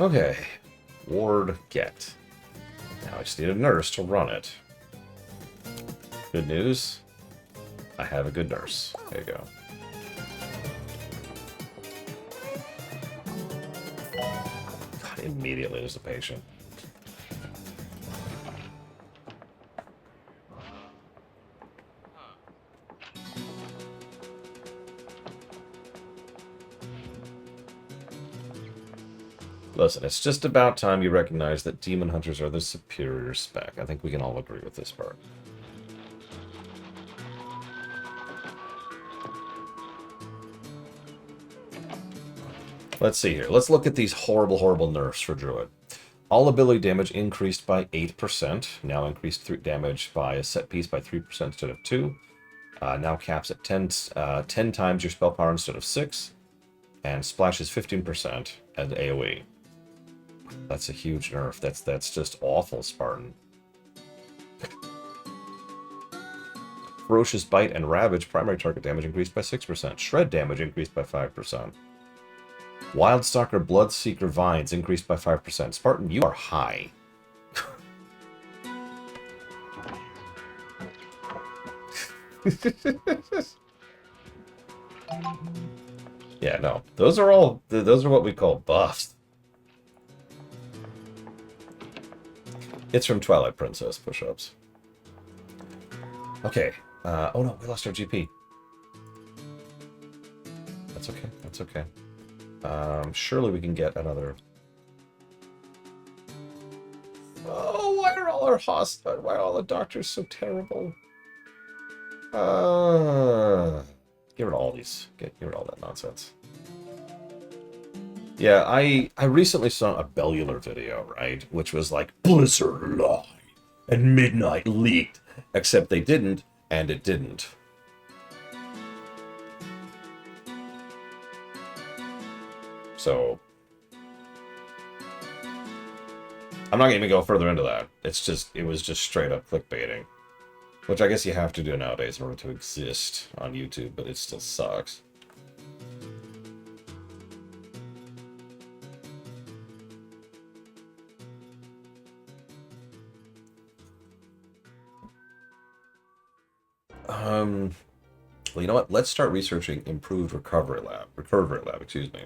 Okay. Ward get. Now I just need a nurse to run it. Good news. I have a good nurse. There you go. God, immediately there's a patient. Listen, it's just about time you recognize that demon hunters are the superior spec. I think we can all agree with this part. Let's see here. Let's look at these horrible, horrible nerfs for Druid. All ability damage increased by 8%. Now increased damage by a set piece by 3% instead of 2. Now caps at 10 times your spell power instead of 6. And splashes 15% at AoE. That's a huge nerf. That's just awful, Spartan. Ferocious Bite and Ravage primary target damage increased by 6%. Shred damage increased by 5%. Wildstalker Bloodseeker Vines increased by 5%. Spartan, you are high. Yeah, no. Those are what we call buffs. It's from Twilight Princess push-ups. Okay. Oh no, we lost our GP. That's okay. That's okay. Surely we can get another. Oh, why are all why are all the doctors so terrible? Get rid of all these. Get rid of all that nonsense. Yeah, I recently saw a Bellular video, right? Which was like, Blizzard lied, and Midnight leaked. Except they didn't, and it didn't. So, I'm not going to go further into that. It was just straight up clickbaiting. Which I guess you have to do nowadays in order to exist on YouTube, but it still sucks. Well, you know what? Let's start researching improved recovery lab, excuse me.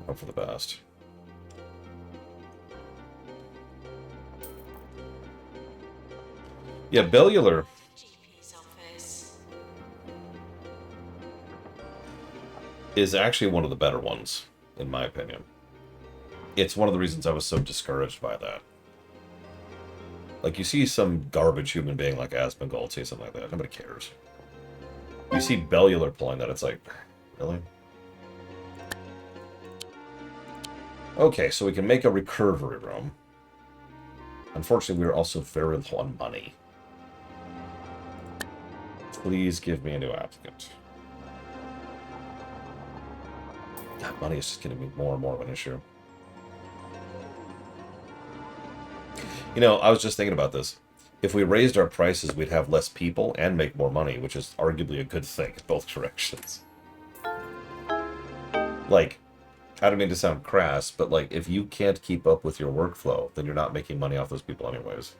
Hope for the best. Yeah, Bellular. GP's office. Is actually one of the better ones, in my opinion. It's one of the reasons I was so discouraged by that. Like, you see some garbage human being like Asmongold say something like that, nobody cares. You see Bellular pulling that, it's like, really? Okay, so we can make a recovery room. Unfortunately, we are also very low on money. Please give me a new applicant. God, money is just going to be more and more of an issue. You know, I was just thinking about this. If we raised our prices, we'd have less people and make more money, which is arguably a good thing in both directions. Like, I don't mean to sound crass, but like, if you can't keep up with your workflow, then you're not making money off those people anyways.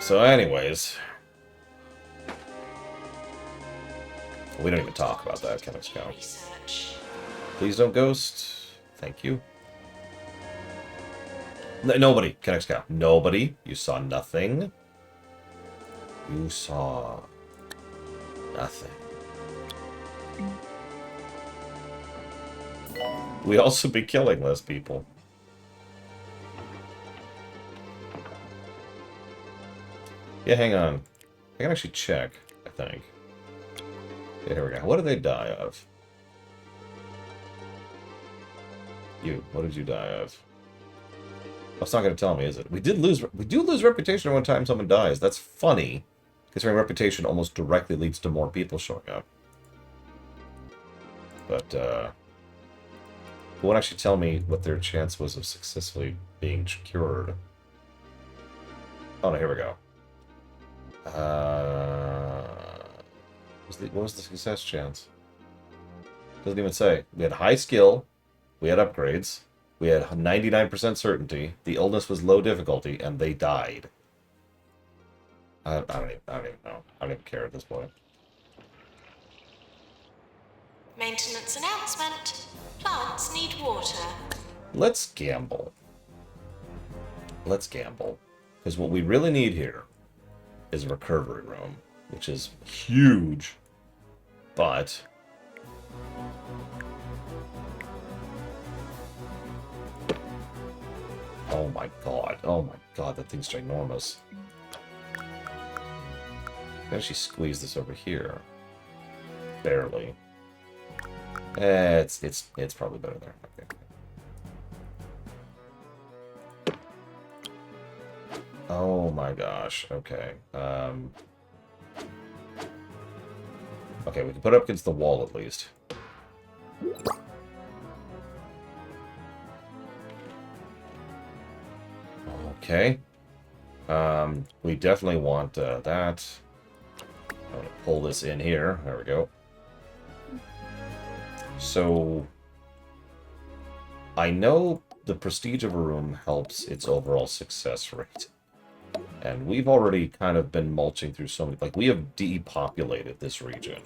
So anyways, we don't even talk about that, Chemix Cow. Research. Please don't ghost. Thank you. Nobody. Connects cow. Nobody. You saw nothing. You saw nothing. We'd also be killing less people. Yeah, hang on. I can actually check, I think. Yeah, here we go. What did they die of? You. What did you die of? That's not going to tell me, is it? We do lose reputation one time someone dies. That's funny, considering reputation almost directly leads to more people showing up. But, it won't actually tell me what their chance was of successfully being cured. Oh, no, here we go. What was the success chance? Doesn't even say. We had high skill, we had upgrades, we had 99% certainty, the illness was low difficulty, and they died. I don't even know. I don't even care at this point. Maintenance announcement. Plants need water. Let's gamble. Let's gamble. Because what we really need here is a recovery room, which is huge, but oh my god, that thing's ginormous. I can actually squeeze this over here. Barely. It's probably better there. Okay. Oh my gosh. Okay. Okay, we can put it up against the wall at least. Okay. We definitely want that. I'm going to pull this in here. There we go. So, I know the prestige of a room helps its overall success rate. And we've already kind of been mulching through so many... Like, we have depopulated this region.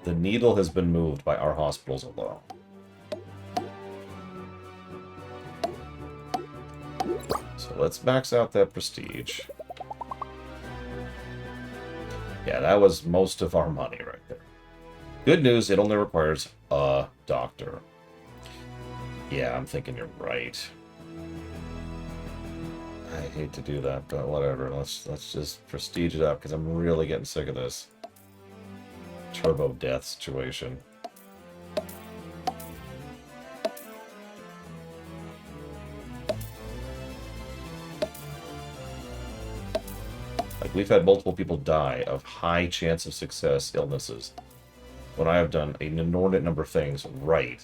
The needle has been moved by our hospitals alone. So let's max out that prestige. Yeah, that was most of our money right there. Good news, it only requires a doctor. Yeah, I'm thinking you're right. I hate to do that, but whatever. Let's just prestige it up, because I'm really getting sick of this turbo death situation. Like, we've had multiple people die of high chance of success illnesses when I have done an inordinate number of things right.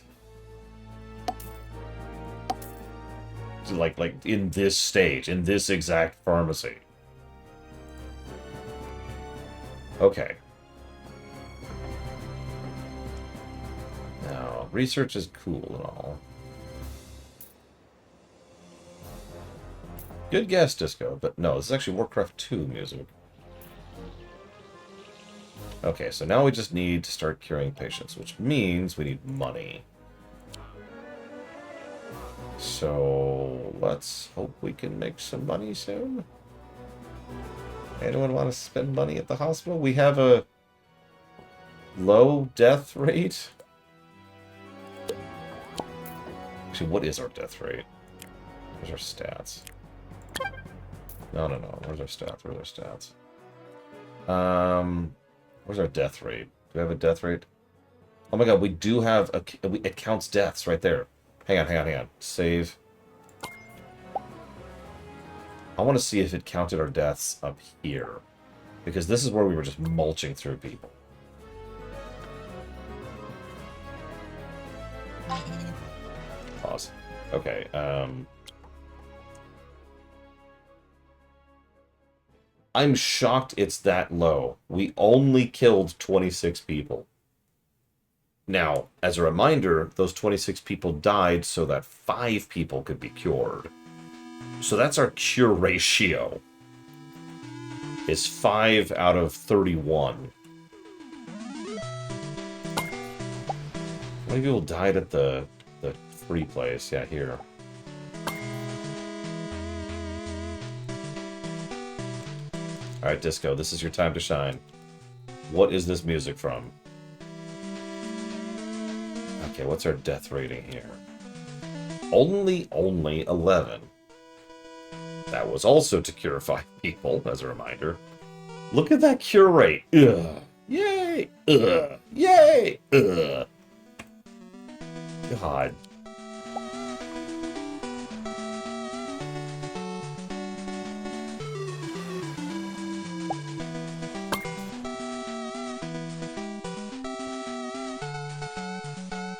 Like in this stage, in this exact pharmacy. Okay. Now, research is cool and all. Good guess, Disco, but no, this is actually Warcraft 2 music. Okay, so now we just need to start curing patients, which means we need money. So, let's hope we can make some money soon. Anyone want to spend money at the hospital? We have a low death rate. Actually, what is our death rate? Where's our stats? No. Where's our stats? Where's our stats? Where's our death rate? Do we have a death rate? Oh my god, we do have a... It counts deaths right there. Hang on. Save. I want to see if it counted our deaths up here. Because this is where we were just mulching through people. Pause. Okay, I'm shocked it's that low. We only killed 26 people. Now, as a reminder, those 26 people died so that 5 people could be cured. So that's our cure ratio. Is 5 out of 31. How many people died at the free place? Yeah, here. Alright, Disco, this is your time to shine. What is this music from? Okay, what's our death rating here? Only 11. That was also to cure 5 people, as a reminder. Look at that cure rate. Ugh. Yay! Ugh. Yay! Ugh. God.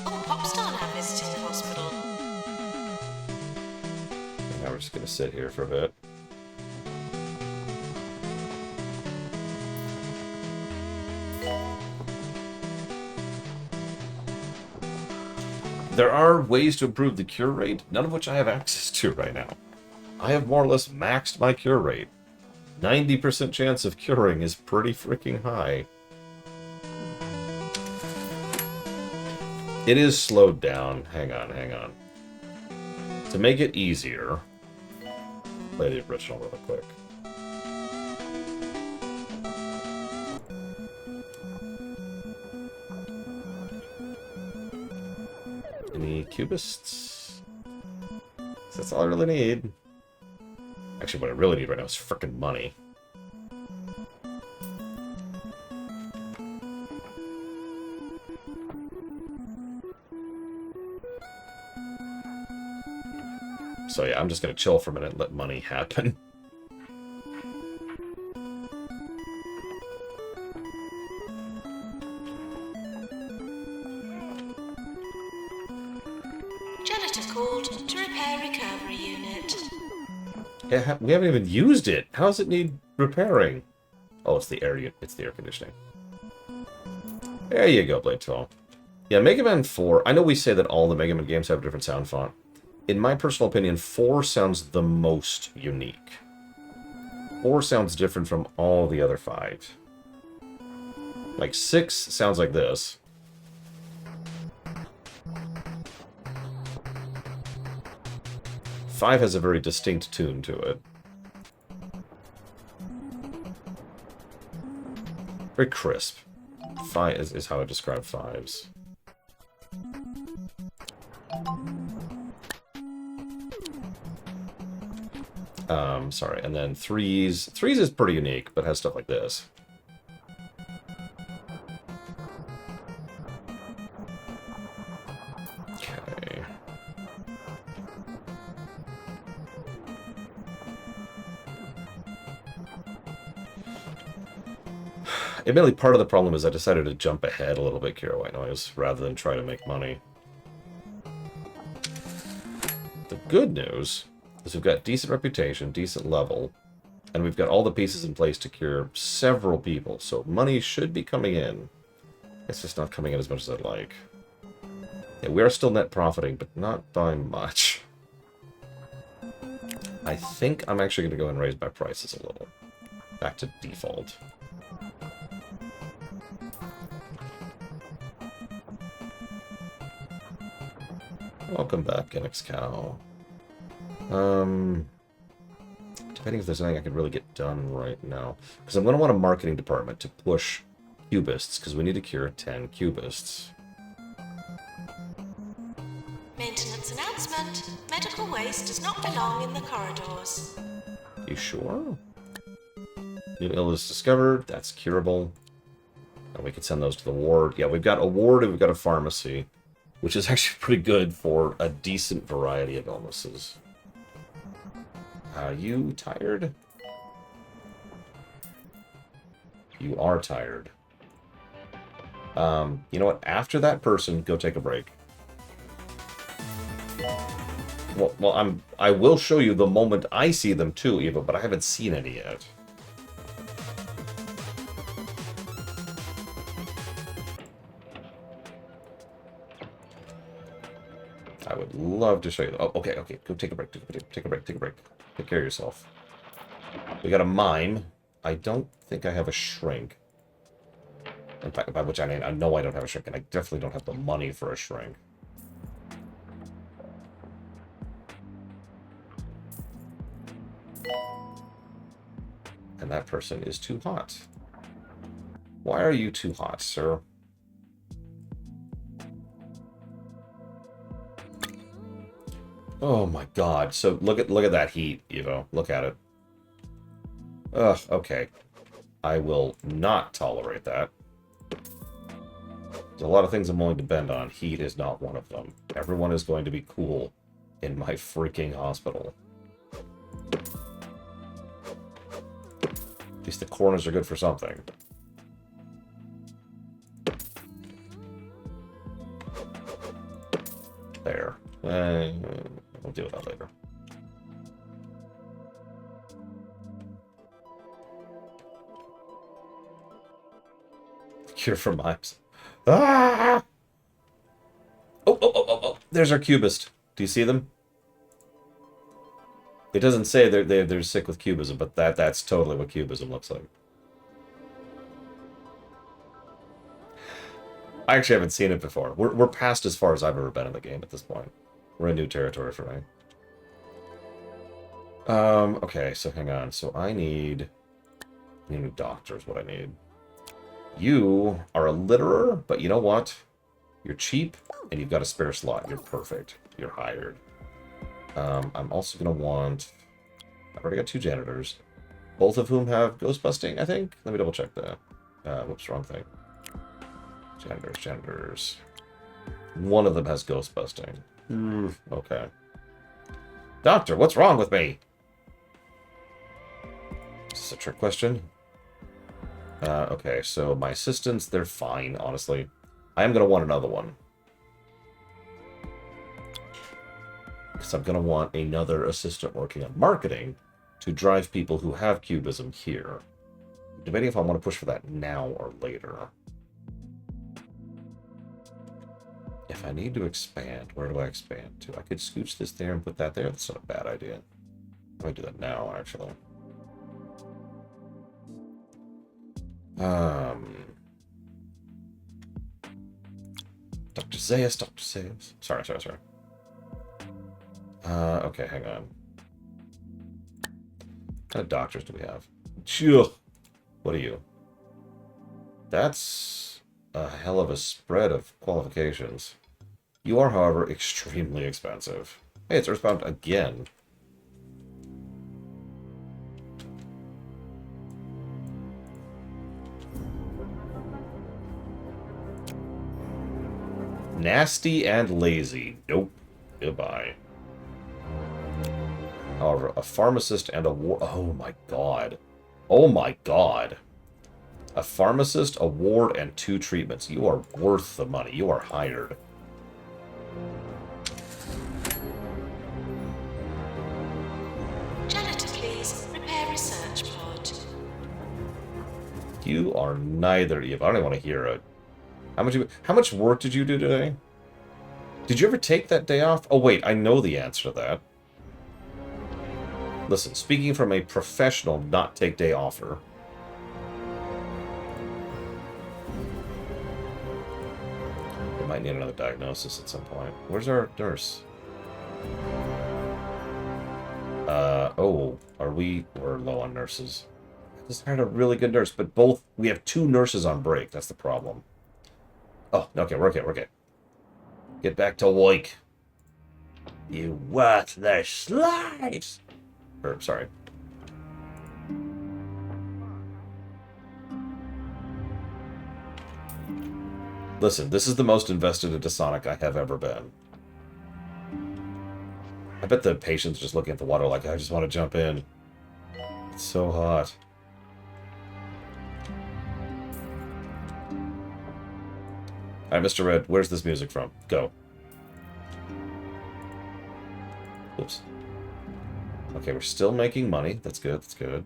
Oh, Popstar now visiting the hospital. Now we're just gonna sit here for a bit. There are ways to improve the cure rate, none of which I have access to right now. I have more or less maxed my cure rate. 90% chance of curing is pretty freaking high. It is slowed down. Hang on, hang on. To make it easier, play the original real quick. Any cubists? That's all I really need. Actually, what I really need right now is frickin' money. So yeah, I'm just gonna chill for a minute and let money happen. Janitor called to repair recovery unit. Yeah, we haven't even used it. How does it need repairing? Oh, it's the air. It's the air conditioning. There you go, Blade 12. Yeah, Mega Man 4. I know we say that all the Mega Man games have a different sound font. In my personal opinion, 4 sounds the most unique. 4 sounds different from all the other 5. Like 6 sounds like this. Five has a very distinct tune to it. Very crisp. 5 is how I describe 5s. Sorry, and then 3s. 3s is pretty unique, but has stuff like this. Okay. Admittedly, part of the problem is I decided to jump ahead a little bit, Kira White Noise, rather than try to make money. The good news is we've got decent reputation, decent level, and we've got all the pieces in place to cure several people, so money should be coming in. It's just not coming in as much as I'd like. Yeah, we are still net profiting, but not by much. I think I'm actually going to go and raise my prices a little. Back to default. Welcome back, NX Cow. Depending if there's anything I can really get done right now. Because I'm going to want a marketing department to push cubists, because we need to cure 10 cubists. Maintenance announcement. Medical waste does not belong in the corridors. You sure? New illness discovered. That's curable. And we can send those to the ward. Yeah, we've got a ward and we've got a pharmacy, which is actually pretty good for a decent variety of illnesses. Are you tired? You are tired. You know what? After that person, go take a break. Well, I will show you the moment I see them too, Eva, but I haven't seen any yet. I would love to show you. Oh, okay. Go take a break. Take a break. Take care of yourself. We got a mime. I don't think I have a shrink. In fact, by which I mean, I know I don't have a shrink, and I definitely don't have the money for a shrink. And that person is too hot. Why are you too hot, sir? Oh my god. So look at that heat, Evo. Look at it. Ugh, okay. I will not tolerate that. There's a lot of things I'm willing to bend on. Heat is not one of them. Everyone is going to be cool in my freaking hospital. At least the corners are good for something. There. We'll deal with that later. Cure for mimes. Ah! Oh. There's our cubist. Do you see them? It doesn't say they're sick with cubism, but that's totally what cubism looks like. I actually haven't seen it before. We're past as far as I've ever been in the game at this point. We're in new territory for me. Okay, so hang on. So I need new doctors, what I need. You are a litterer, but you know what? You're cheap, and you've got a spare slot. You're perfect. You're hired. I'm also going to want... I've already got 2 janitors, both of whom have ghost busting, I think? Let me double check that. Whoops, wrong thing. Janitors. One of them has ghost busting. Okay. Doctor, what's wrong with me? Is this a trick question? Okay, so my assistants, they're fine, honestly. I am going to want another one. Because I'm going to want another assistant working on marketing to drive people who have cubism here. Debating if I want to push for that now or later. If I need to expand, where do I expand to? I could scooch this there and put that there. That's not a bad idea. I might do that now, actually. Dr. Zaius. Sorry. Okay, hang on. What kind of doctors do we have? Phew. What are you? That's a hell of a spread of qualifications. You are, however, extremely expensive. Hey, it's Earthbound again. Nasty and lazy. Nope. Goodbye. However, a pharmacist and a ward... Oh my god. Oh my god. A pharmacist, a ward, and 2 treatments. You are worth the money. You are hired. Janitor, please. Repair research pod. You are neither, Eve. I don't even want to hear it. How much work did you do today? Did you ever take that day off? Oh, wait. I know the answer to that. Listen, speaking from a professional not take day offer. We might need another diagnosis at some point. Where's our nurse? Oh, we're low on nurses. I just hired a really good nurse, but we have 2 nurses on break. That's the problem. Oh, okay, we're okay. Get back to work. You worthless slaves! Sorry. Listen, this is the most invested into Sonic I have ever been. I bet the patient's just looking at the water like, I just want to jump in. It's so hot. Alright, Mr. Red, where's this music from? Go. Oops. Okay, we're still making money. That's good, that's good.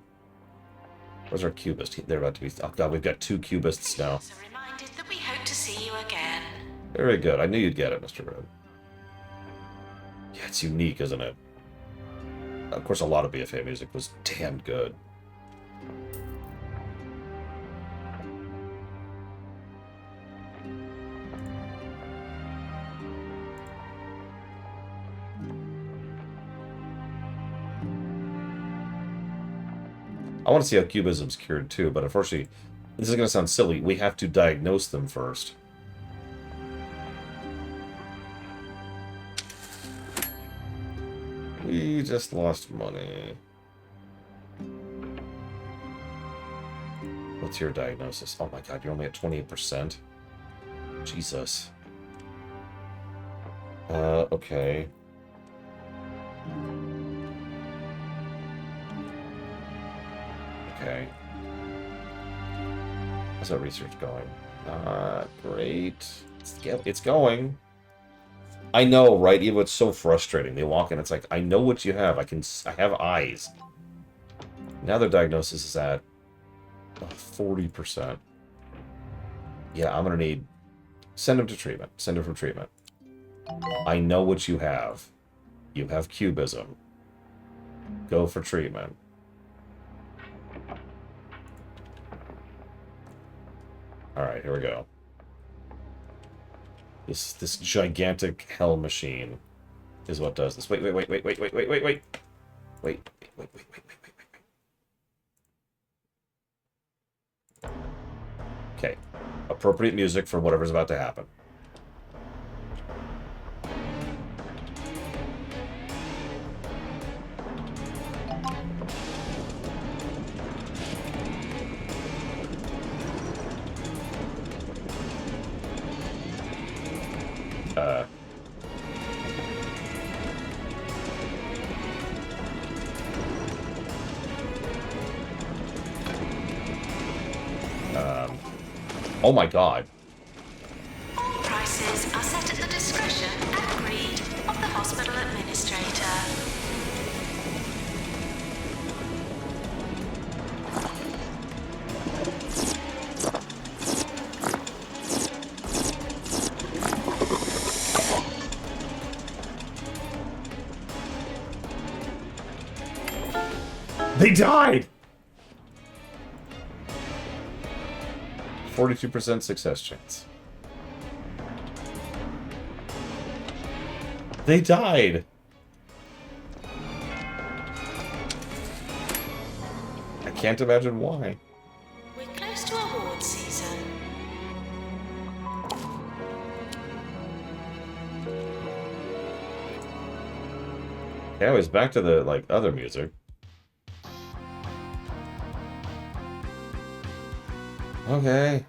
Where's our cubist? They're about to be... Oh god, we've got 2 cubists now. So reminded that we hope to see you again. Very good. I knew you'd get it, Mr. Red. Yeah, it's unique, isn't it? Of course, a lot of BFA music was damn good. I want to see how cubism's cured too, but unfortunately, this is going to sound silly. We have to diagnose them first. We just lost money. What's your diagnosis? Oh my god, you're only at 28%? Jesus. Okay. Okay. How's that research going? Not great. It's going. I know, right? Evo, it's so frustrating. They walk in, it's like, I know what you have. I have eyes. Now their diagnosis is at 40%. Yeah, I'm gonna need... Send him to treatment. Send him for treatment. I know what you have. You have cubism. Go for treatment. Alright, here we go. This gigantic hell machine is what does this. Wait. Okay. Appropriate music for whatever's about to happen. Oh my god. All prices are set at the discretion and agreed of the hospital administrator. They died! 42% success chance. They died! I can't imagine why. We're close to award season. Anyways, back to the, like, other music. Okay,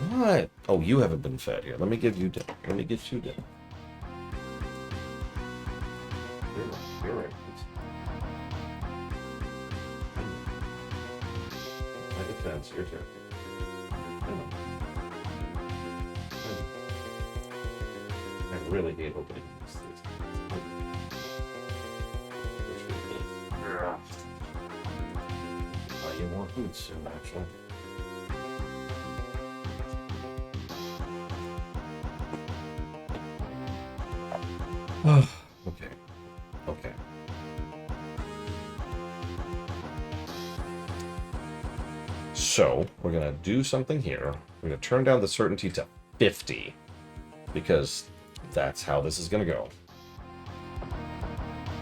what? Oh, you haven't been fed here. Let me give you dinner. Let me get you dinner. You're right. My defense, your turn. I really hate opening these things. I'll get more food soon, actually. Okay. Okay. So, we're going to do something here. We're going to turn down the certainty to 50. Because that's how this is going to go.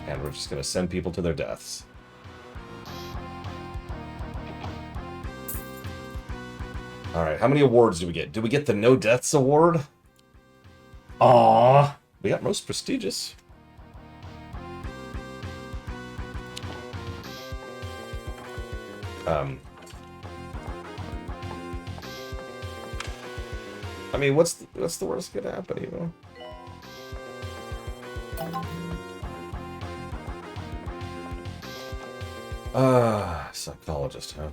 And we're just going to send people to their deaths. Alright, how many awards do we get? Did we get the No Deaths Award? Aww. We got most prestigious. I mean, what's the worst that could happen, you know? Psychologist, huh?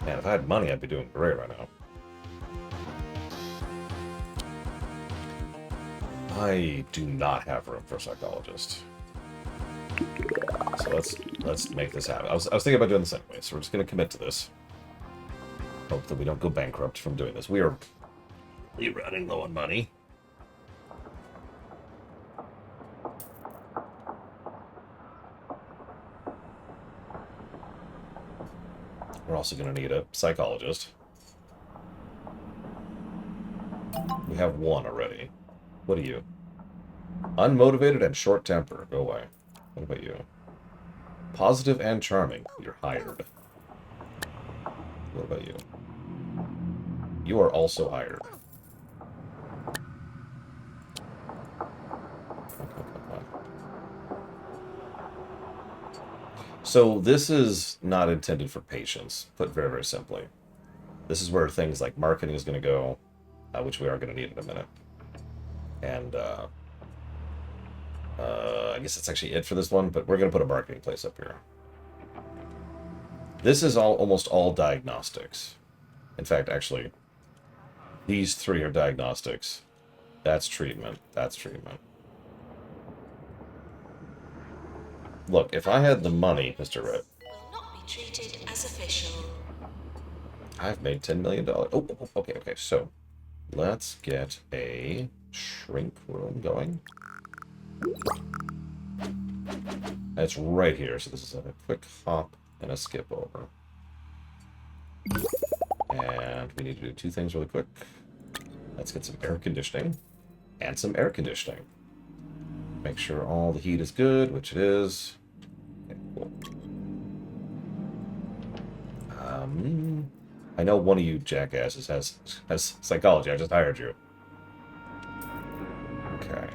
Man, if I had money, I'd be doing great right now. I do not have room for a psychologist. So let's make this happen. I was thinking about doing this anyway, so we're just gonna commit to this. Hope that we don't go bankrupt from doing this. We are really running low on money. We're also gonna need a psychologist. We have one already. What are you? Unmotivated and short temper. Go away. What about you? Positive and charming. You're hired. What about you? You are also hired. So this is not intended for patients, put very, very simply. This is where things like marketing is going to go, which we are going to need in a minute. And I guess that's actually it for this one, but we're going to put a marketing place up here. This is almost all diagnostics. In fact, actually, these three are diagnostics. That's treatment. That's treatment. Look, if I had the money, Mr. Red. Will not be treated as official. I've made $10 million. Oh, okay. So, let's get a shrink room going. It's right here, so this is a quick hop and a skip over. And we need to do two things really quick. Let's get some air conditioning and some air conditioning. Make sure all the heat is good, which it is. Okay, cool. I know one of you jackasses has psychology. I just hired you. Okay.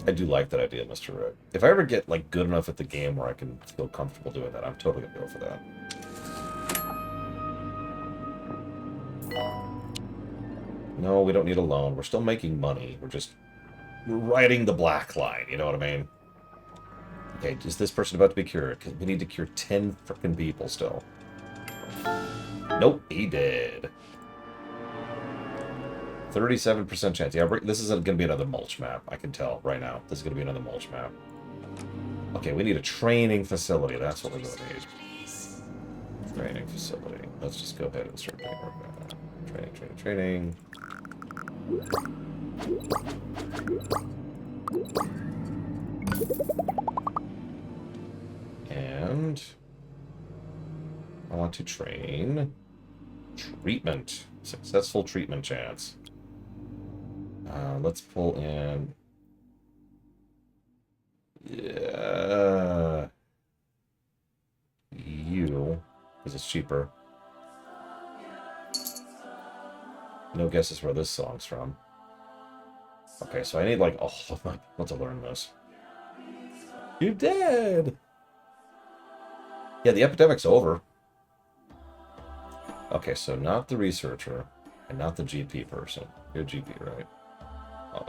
I do like that idea, Mr. Red. If I ever get like good enough at the game where I can feel comfortable doing that, I'm totally gonna go for that. No, we don't need a loan. We're still making money. We're riding the black line. You know what I mean? Okay, is this person about to be cured? Because we need to cure 10 frickin' people still. Nope, he did. 37% chance. Yeah, this is going to be another mulch map. I can tell right now. This is going to be another mulch map. Okay, we need a training facility. That's what we're going to need. Training facility. Let's just go ahead and start doing work on that. Training. And I want to train treatment. Successful treatment chance. Let's pull in. Yeah. You, because it's cheaper. No guesses where this song's from. Okay, so I need like all of my people to learn this. You did! Yeah, the epidemic's over. Okay, so not the researcher and not the GP person. You're GP, right? Oh,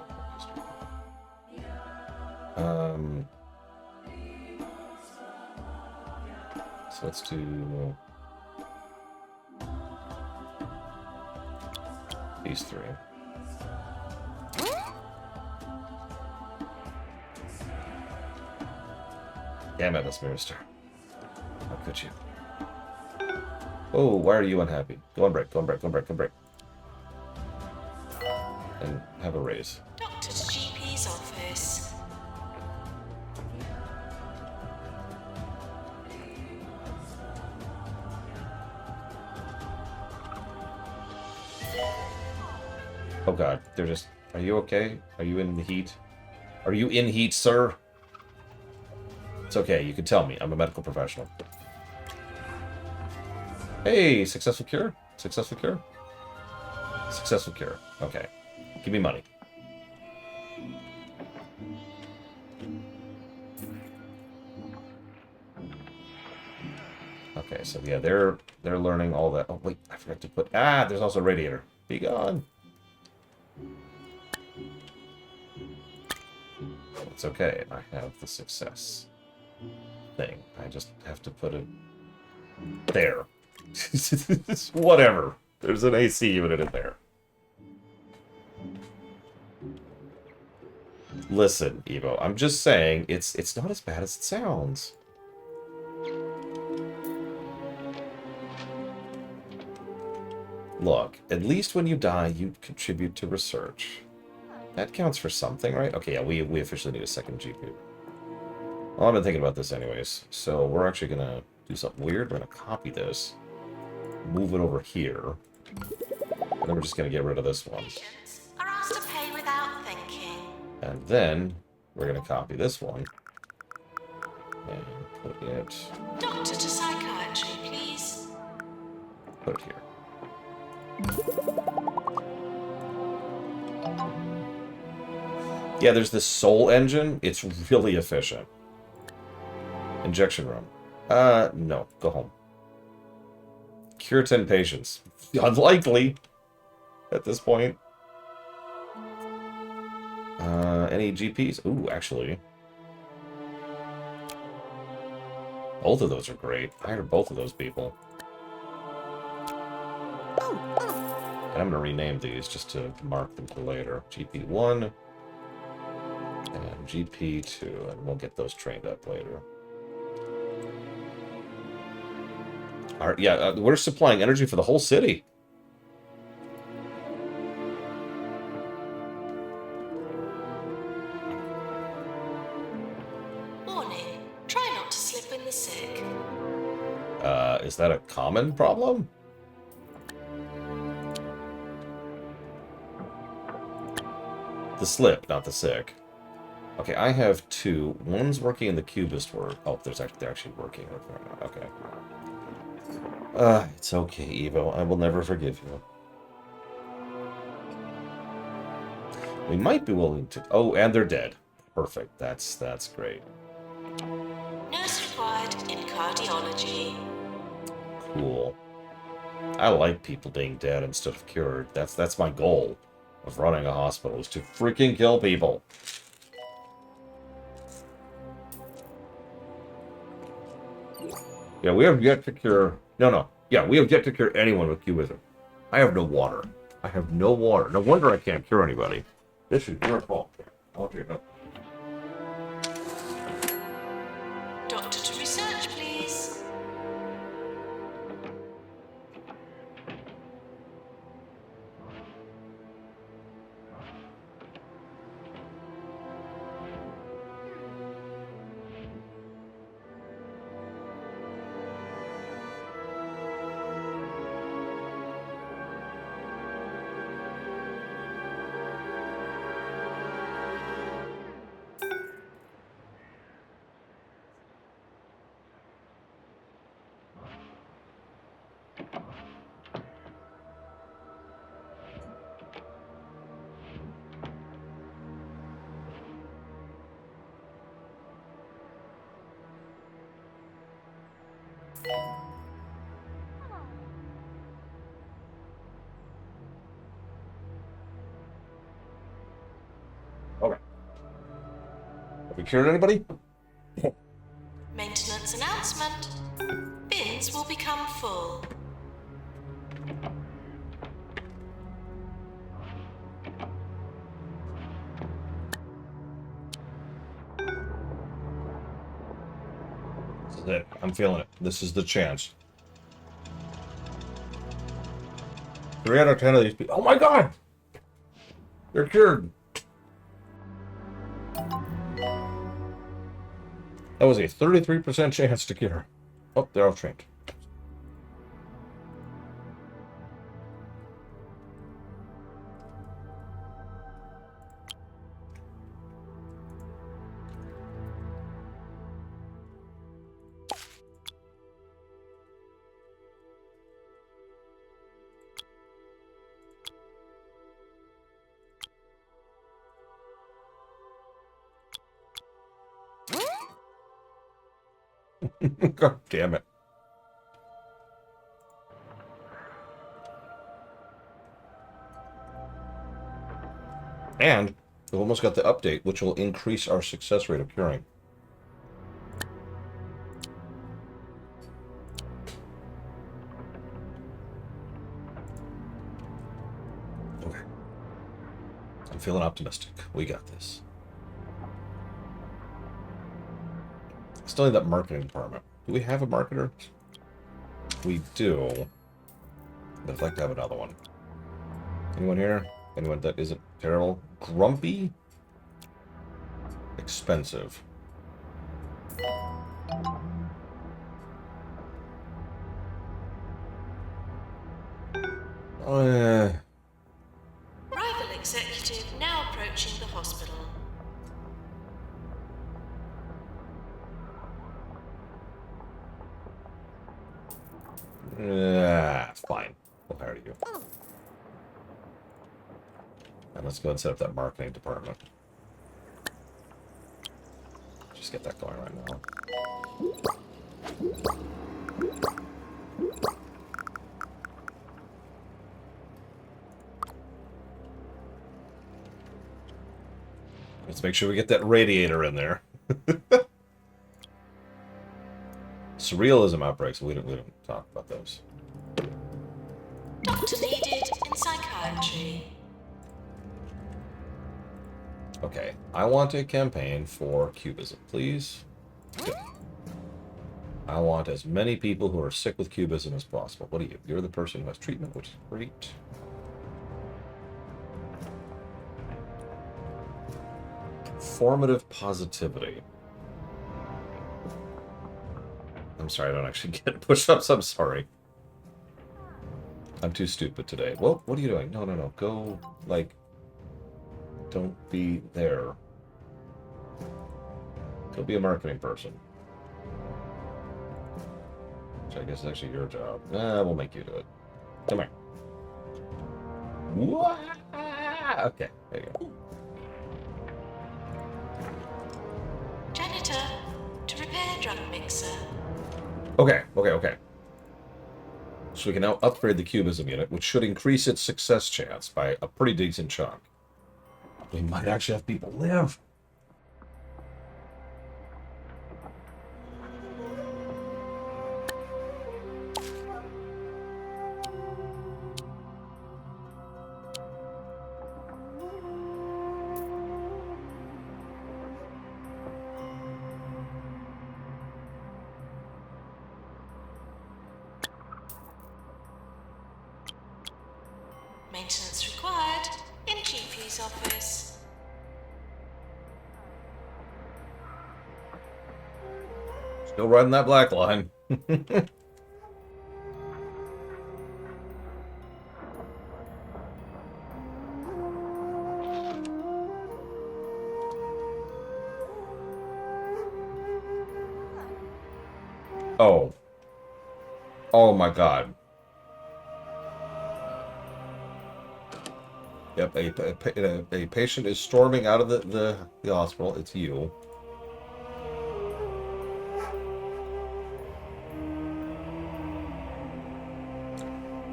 so let's do these three. Damn it, Miss Mirror. How could you? Oh, why are you unhappy? Go on break. And have a raise. Doctor's GP's office. Oh god, they're just... Are you okay? Are you in the heat? Are you in heat, sir? It's okay, you can tell me. I'm a medical professional. Hey, successful cure? Successful cure? Successful cure. Okay. Give me money. Okay, so yeah, they're learning all that. Oh wait, I forgot to put... Ah, there's also a radiator. Be gone. It's okay. I have the success thing. I just have to put it there. Whatever. There's an AC unit in there. Listen, Evo, I'm just saying it's not as bad as it sounds. Look, at least when you die, you contribute to research. That counts for something, right? Okay, yeah, we officially need a second GPU. Well, I've been thinking about this anyways. So we're actually going to do something weird. We're going to copy this, move it over here, And then we're just going to get rid of this one. Patients are asked to pay without thinking. And then we're going to copy this one. And put it... Doctor to psychiatry, please. Put it here. Yeah, there's this soul engine. It's really efficient. Injection room. No. Go home. Cure 10 patients. Unlikely at this point. Any GPs? Ooh, actually. Both of those are great. I hired both of those people. And I'm going to rename these just to mark them for later. GP1 and GP2, and we'll get those trained up later. All right, yeah, we're supplying energy for the whole city. Warning, try not to slip in the sick. Is that a common problem? The slip, not the sick. Okay, I have two. One's working in the cubist work. Oh, they're actually working right now. Okay. It's okay, Evo. I will never forgive you. We might be willing to... Oh, and they're dead. Perfect. That's great. Nurse required in cardiology. Cool. I like people being dead instead of cured. That's my goal of running a hospital, is to freaking kill people. Yeah, we have yet to cure... No. Yeah, we have yet to cure anyone with cubism. I have no water. I have no water. No wonder I can't cure anybody. This is your fault. I'll take it. Doctor to research, please. Okay. Have we cured anybody? Maintenance announcement. Bins will become full. This is it. I'm feeling it. This is the chance. 3 out of 10 of these people. Oh my god! They're cured. That was a 33% chance to cure. Oh, they're all trained. God damn it. And we've almost got the update, which will increase our success rate of curing. Okay. I'm feeling optimistic. We got this. Still need that marketing department. Do we have a marketer? We do. But I'd like to have another one. Anyone here? Anyone that isn't terrible? Grumpy? Expensive. approaching the hospital. Fine. We'll hire you. And let's go and set up that marketing department. Just get that going right now. Let's make sure we get that radiator in there. Surrealism outbreaks. We don't talk about those. Doctor needed in psychiatry. Okay, I want a campaign for cubism, please. Good. I want as many people who are sick with cubism as possible. What are you? You're the person who has treatment, which is great. Formative positivity. I'm sorry, I don't actually get push-ups. I'm sorry. I'm too stupid today. Well, what are you doing? No. Go, like... Don't be there. Go be a marketing person. Which I guess is actually your job. We'll make you do it. Come here. Wah! Okay, there you go. Janitor, to repair drug mixer. Okay. So we can now upgrade the cubism unit, which should increase its success chance by a pretty decent chunk. We might actually have people live. Maintenance required in GP's office. Still riding that black line. Oh. Oh my god. Yep, a patient is storming out of the hospital. It's you.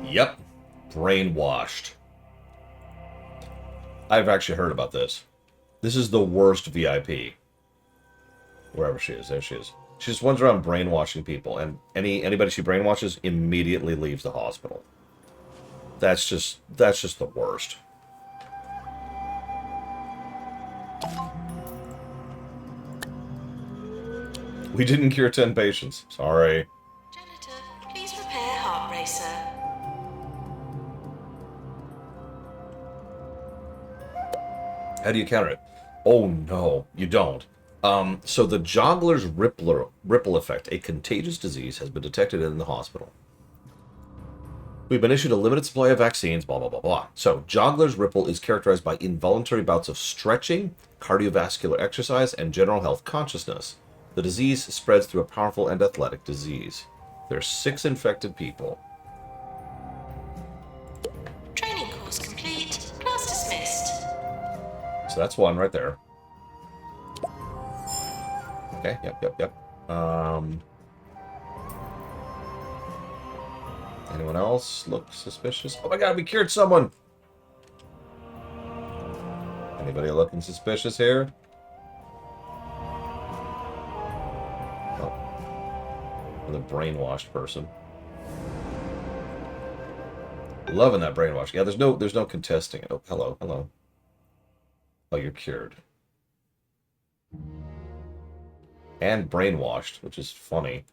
Yep. Brainwashed. I've actually heard about this. This is the worst VIP. Wherever she is. There she is. She just runs around brainwashing people, and anybody she brainwashes immediately leaves the hospital. That's just the worst. We didn't cure 10 patients. Sorry. Janitor, please repair heart racer. How do you counter it? Oh no, you don't. So the Joggler's ripple effect, a contagious disease, has been detected in the hospital. We've been issued a limited supply of vaccines, blah, blah, blah, blah. So Joggler's ripple is characterized by involuntary bouts of stretching, cardiovascular exercise, and general health consciousness. The disease spreads through a powerful and athletic disease. There are 6 infected people. Training course complete. Class dismissed. So that's one right there. Okay, yep. Anyone else look suspicious? Oh my god, we cured someone! Anybody looking suspicious here? Oh. The brainwashed person. Loving that brainwash. Yeah, there's no contesting it. Oh, hello. Oh, you're cured. And brainwashed, which is funny.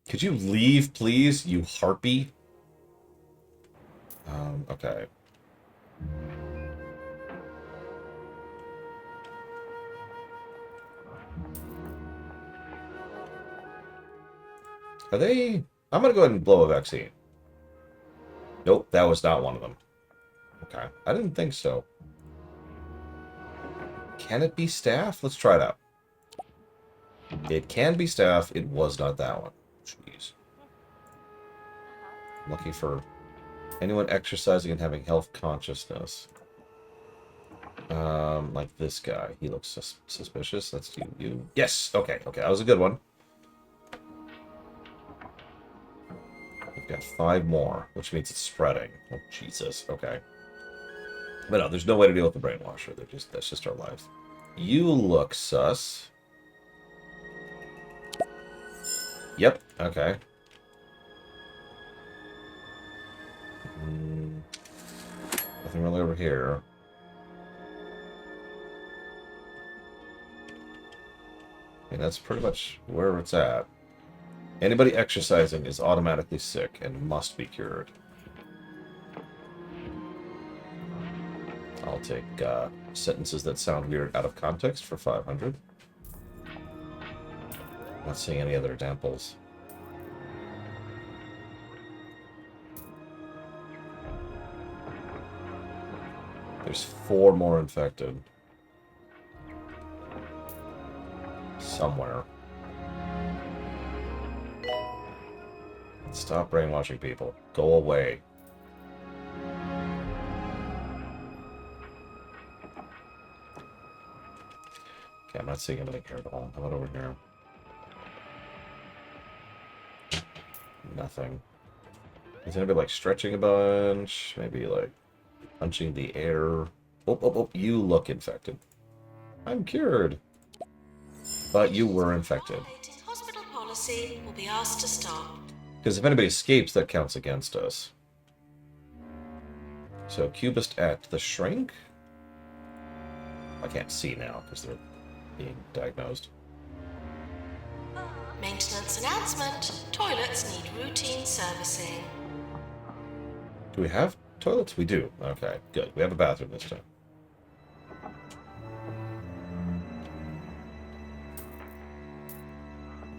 Could you leave, please, you harpy? Okay. Are they... I'm gonna go ahead and blow a vaccine. Nope, that was not one of them. Okay, I didn't think so. Can it be staff? Let's try it out. It can be staff. It was not that one. Jeez. I'm looking for anyone exercising and having health consciousness. Like this guy. He looks suspicious. That's you. Yes! Okay, okay. That was a good one. We've got 5 more, which means it's spreading. Oh, Jesus. Okay. But no, there's no way to deal with the brainwasher. That's just our lives. You look sus. Yep. Okay. Nothing really over here. And that's pretty much where it's at. Anybody exercising is automatically sick and must be cured. I'll take sentences that sound weird out of context for 500. Not seeing any other examples. There's 4 more infected. Somewhere. Stop brainwashing people. Go away. Okay, I'm not seeing anything here at all. How about over here? Nothing. Is anybody like stretching a bunch? Maybe like punching the air? Oh, oh, oh, you look infected. I'm cured. But you were infected. Hospital policy will be asked to stop. Because if anybody escapes, that counts against us. So, Cubist at the shrink? I can't see now because they're being diagnosed. Maintenance announcement. Toilets need routine servicing. Do we have toilets? We do. Okay, good. We have a bathroom this time.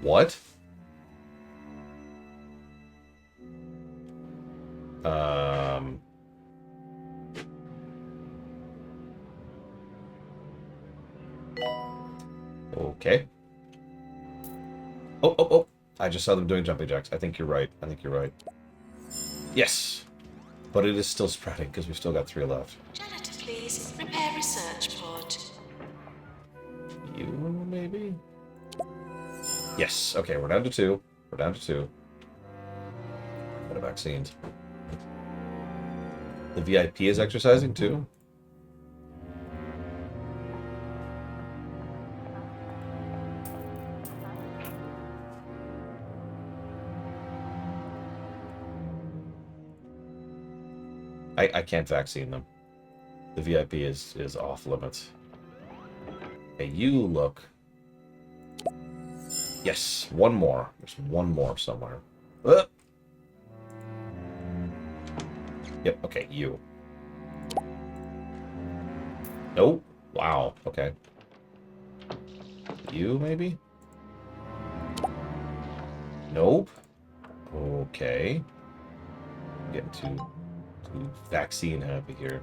What? Okay. Oh, oh, oh. I just saw them doing jumping jacks. I think you're right. I think you're right. Yes. But it is still spreading because we've still got 3 left. Janitor, please. Repair research pod. You, maybe? Yes. Okay, we're down to 2. We're down to 2. What about vaccines? The VIP is exercising too? I can't vaccine them. The VIP is off limits. Hey, you look. Yes, 1 more. There's 1 more somewhere. Yep, okay, you. Nope. Wow, okay. You, maybe? Nope. Okay. Getting too vaccine happy here.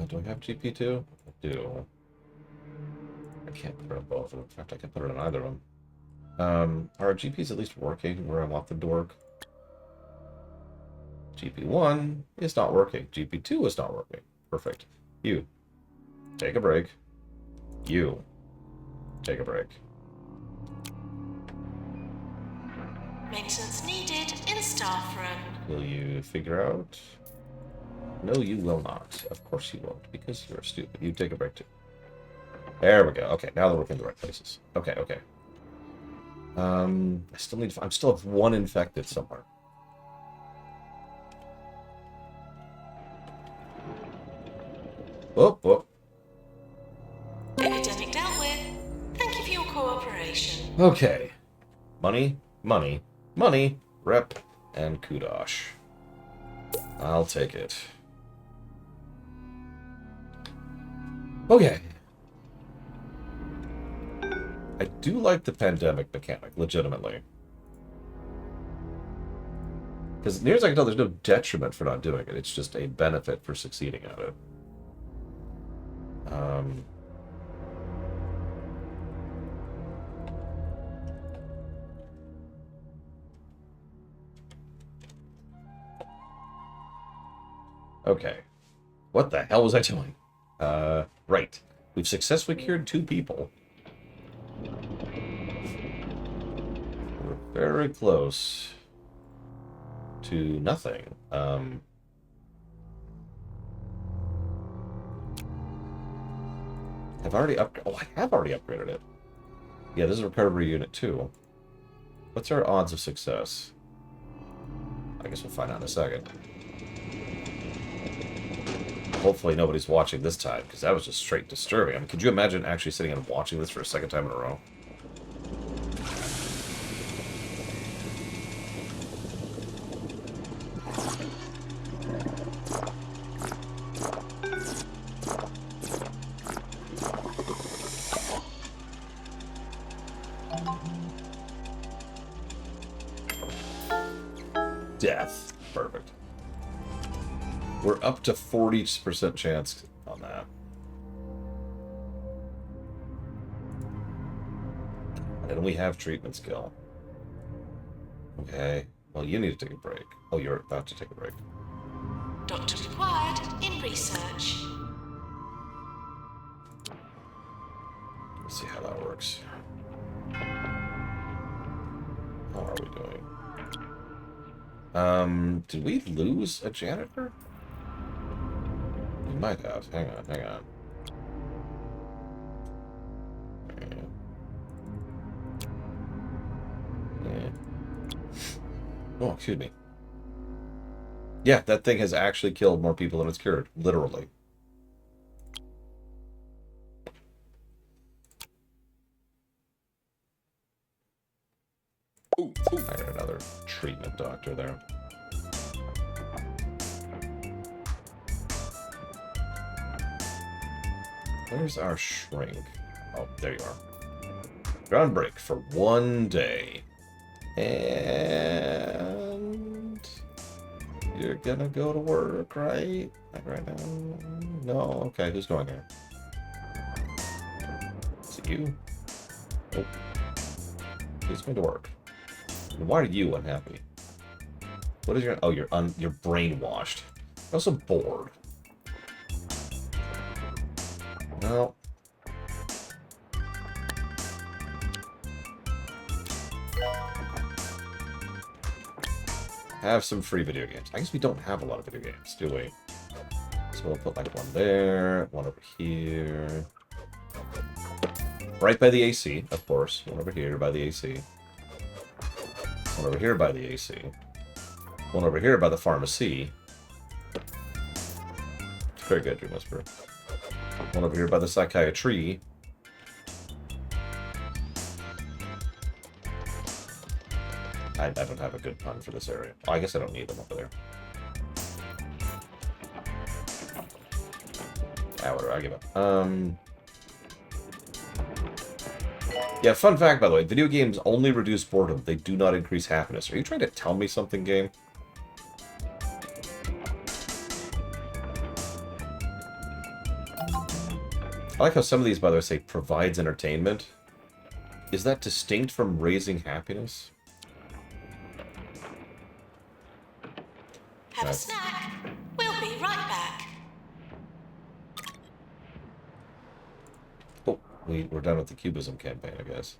Do I have GP2? I do. I can't put it on both of them. In fact, I can put it on either of them. Are GPs at least working where I want them to work? GP1 is not working. GP2 is not working. Perfect. You. Take a break. You. Take a break. Maintenance needed in staff room. Will you figure out? No, you will not. Of course you won't, because you're stupid. You take a break too. There we go. Okay, now they're working in the right places. Okay, okay. I still need. I still have 1 infected somewhere. Oh, oh. Epidemic dealt with. Thank you for your cooperation. Okay. Money, money, money, rep, and kudosh. I'll take it. Okay. I do like the pandemic mechanic, legitimately. Because near as I can tell, there's no detriment for not doing it. It's just a benefit for succeeding at it. Okay. What the hell was I doing? Right. We've successfully cured 2 people. We're very close to nothing. I've already oh, I have already upgraded it. Yeah, this is a recovery unit too. What's our odds of success? I guess we'll find out in a second. Hopefully nobody's watching this time, because that was just straight disturbing. I mean, could you imagine actually sitting and watching this for a 2nd time in a row? Death. Perfect. We're up to 40% chance on that. And we have treatment skill. Okay. Well, you need to take a break. Oh, you're about to take a break. Doctor required in research. Let's see how that works. How are we doing? Did we lose a janitor? We might have. Hang on, hang on. Yeah. Oh, excuse me. Yeah, that thing has actually killed more people than it's cured. Literally. Hired another treatment doctor there. Where's our shrink? Oh, there you are. You're on break for 1 day. And you're gonna go to work, right? Like right now? No? Okay, who's going there? Is it you? Nope. Who's going to work? Why are you unhappy? What is your... Oh, you're brainwashed. You're also bored. No. Have some free video games. I guess we don't have a lot of video games, do we? So we'll put like one there, one over here. Right by the AC, of course. One over here by the AC. One over here by the AC. One over here by the pharmacy. Very good, Dream Whisperer. One over here by the psychiatry. I don't have a good pun for this area. Oh, I guess I don't need them over there. Ah, whatever, I give up. Yeah, fun fact, by the way, video games only reduce boredom. They do not increase happiness. Are you trying to tell me something, game? I like how some of these, by the way, say provides entertainment. Is that distinct from raising happiness? Have a snack. We'll be right back. Oh, we're done with the cubism campaign, I guess.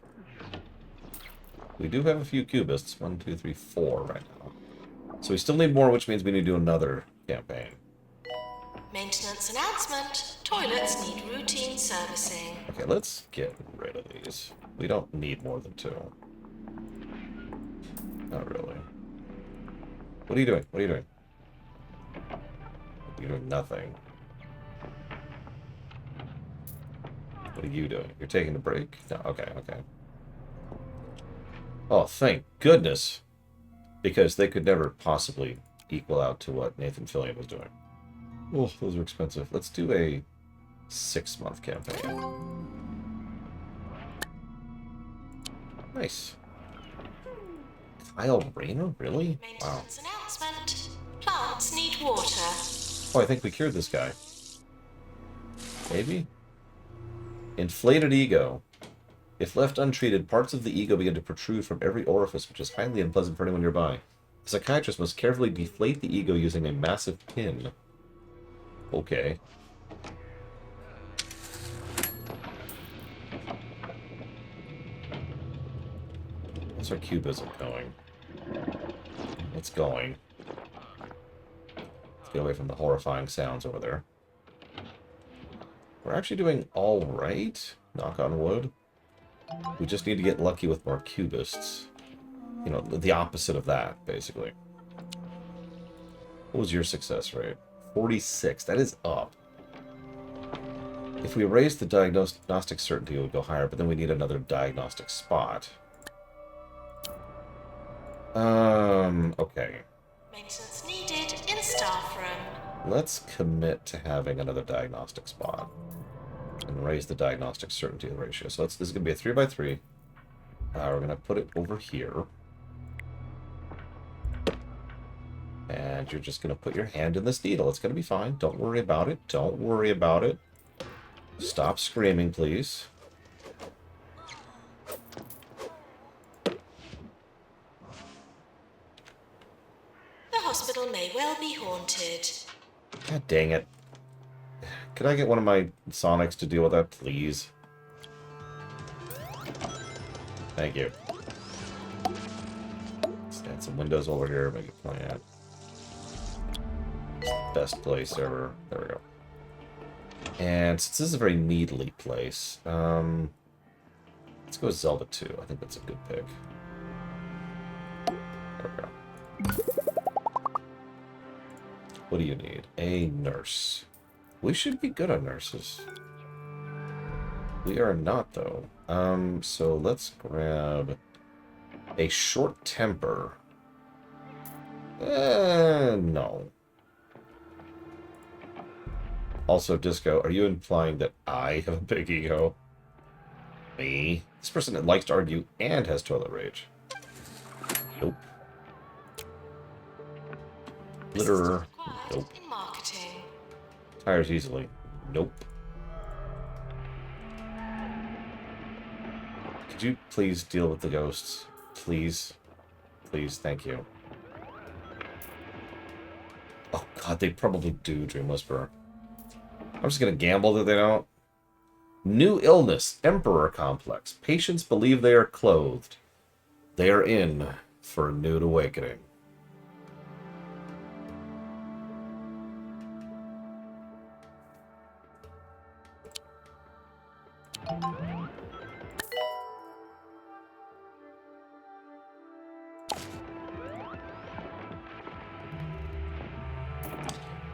We do have a few cubists. 1, 2, 3, 4 right now. So we still need more, which means we need to do another campaign. Maintenance announcement. Toilets need routine servicing. Okay, let's get rid of these. We don't need more than 2. Not really. What are you doing? What are you doing? You're doing nothing. What are you doing? You're taking a break? No, okay, okay. Oh, thank goodness. Because they could never possibly equal out to what Nathan Fillion was doing. Oh, those are expensive. Let's do a 6-month campaign. Nice. Kyle Rayner? Really? Wow. Maintenance announcement. Plants need water. Oh, I think we cured this guy. Maybe? Inflated ego. If left untreated, parts of the ego begin to protrude from every orifice, which is highly unpleasant for anyone nearby. The psychiatrist must carefully deflate the ego using a massive pin. Okay. How's our cubism going? It's going. Let's get away from the horrifying sounds over there. We're actually doing alright. Knock on wood. We just need to get lucky with more cubists. You know, the opposite of that, basically. What was your success rate? 46. That is up. If we raise the diagnostic certainty, it would go higher, but then we need another diagnostic spot. Okay. Maintenance needed in staff room. Let's commit to having another diagnostic spot. And raise the diagnostic certainty ratio. So this is going to be a 3x3. We're going to put it over here. And you're just going to put your hand in this needle. It's going to be fine. Don't worry about it. Don't worry about it. Stop screaming, please. The hospital may well be haunted. God dang it. Could I get one of my Sonics to deal with that, please? Thank you. Let's add some windows over here, make a plant. Best place ever. There we go. And since this is a very needly place, let's go with Zelda 2. I think that's a good pick. There we go. What do you need? A nurse. We should be good on nurses. We are not, though. So let's grab a short temper. No. Also, Disco, are you implying that I have a big ego? Me? This person that likes to argue and has toilet rage. Nope. Litterer. Nope. In marketing. Tires easily. Nope. Could you please deal with the ghosts? Please. Please, thank you. Oh god, they probably do, Dream Whisperer. I'm just gonna gamble that they don't. New illness, Emperor Complex. Patients believe they are clothed. They are in for a nude awakening.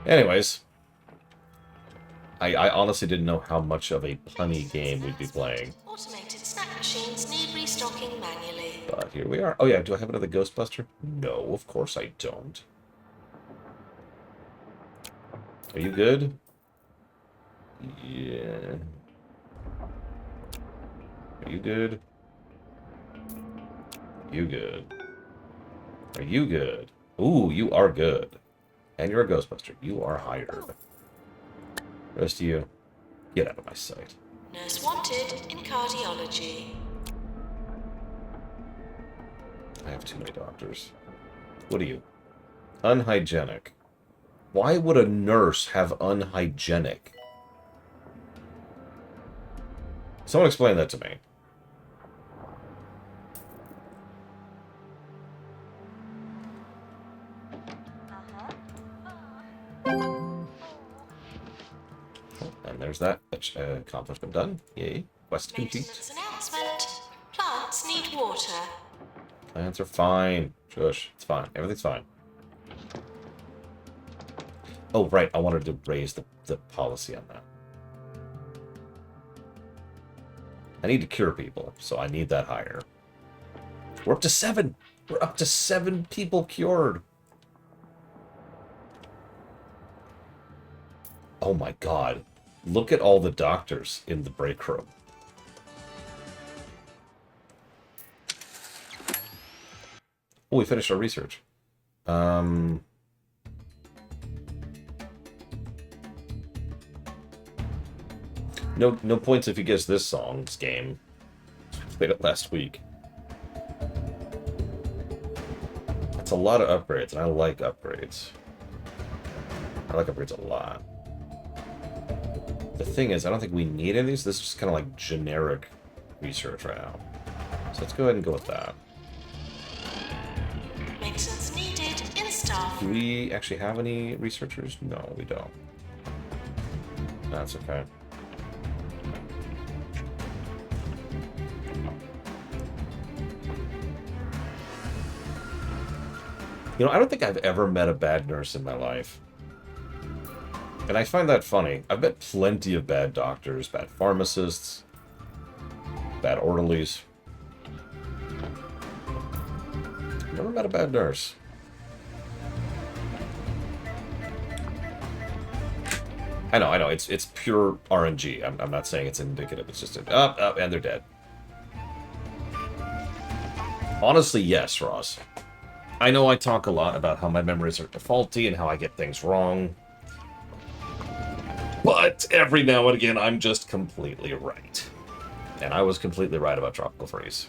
Anyways, I honestly didn't know how much of a punny game we'd be playing. Automated snack machines need restocking manually. But here we are. Oh yeah, do I have another Ghostbuster? No, of course I don't. Are you good? Yeah. Are you good? You good? Are you good? Ooh, you are good. And you're a Ghostbuster. You are hired. Rest of you, get out of my sight. Nurse wanted in cardiology. I have too many doctors. What are you? Unhygienic. Why would a nurse have unhygienic? Someone explain that to me. And there's that accomplishment done. Yay. Quest complete. Maintenance announcement. Plants need water. Plants are fine. Shush. It's fine. Everything's fine. Oh, right. I wanted to raise the policy on that. I need to cure people, so I need that higher. We're up to 7. We're up to 7 people cured. Oh my god. Look at all the doctors in the break room. Oh, we finished our research. No points if you guess this song's game. Played it last week. It's a lot of upgrades, and I like upgrades. I like upgrades a lot. The thing is, I don't think we need any of these. This is just kind of like generic research right now. So let's go ahead and go with that. Maintenance needed in staff. Do we actually have any researchers? No, we don't. That's okay. You know, I don't think I've ever met a bad nurse in my life. And I find that funny. I've met plenty of bad doctors, bad pharmacists, bad orderlies. Never met a bad nurse. I know. It's pure RNG. I'm not saying it's indicative. It's just and they're dead. Honestly, yes, Ross. I know I talk a lot about how my memories are faulty and how I get things wrong. But every now and again, I'm just completely right. And I was completely right about Tropical Freeze.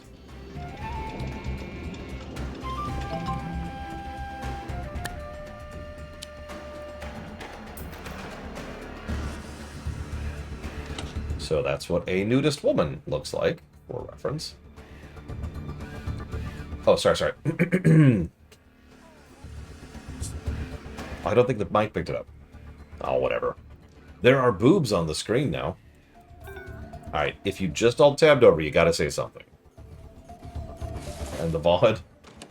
So that's what a nudist woman looks like, for reference. Oh, sorry. I don't think the mic picked it up. Oh, whatever. There are boobs on the screen now. Alright, if you just alt-tabbed over, you gotta say something. And the VOD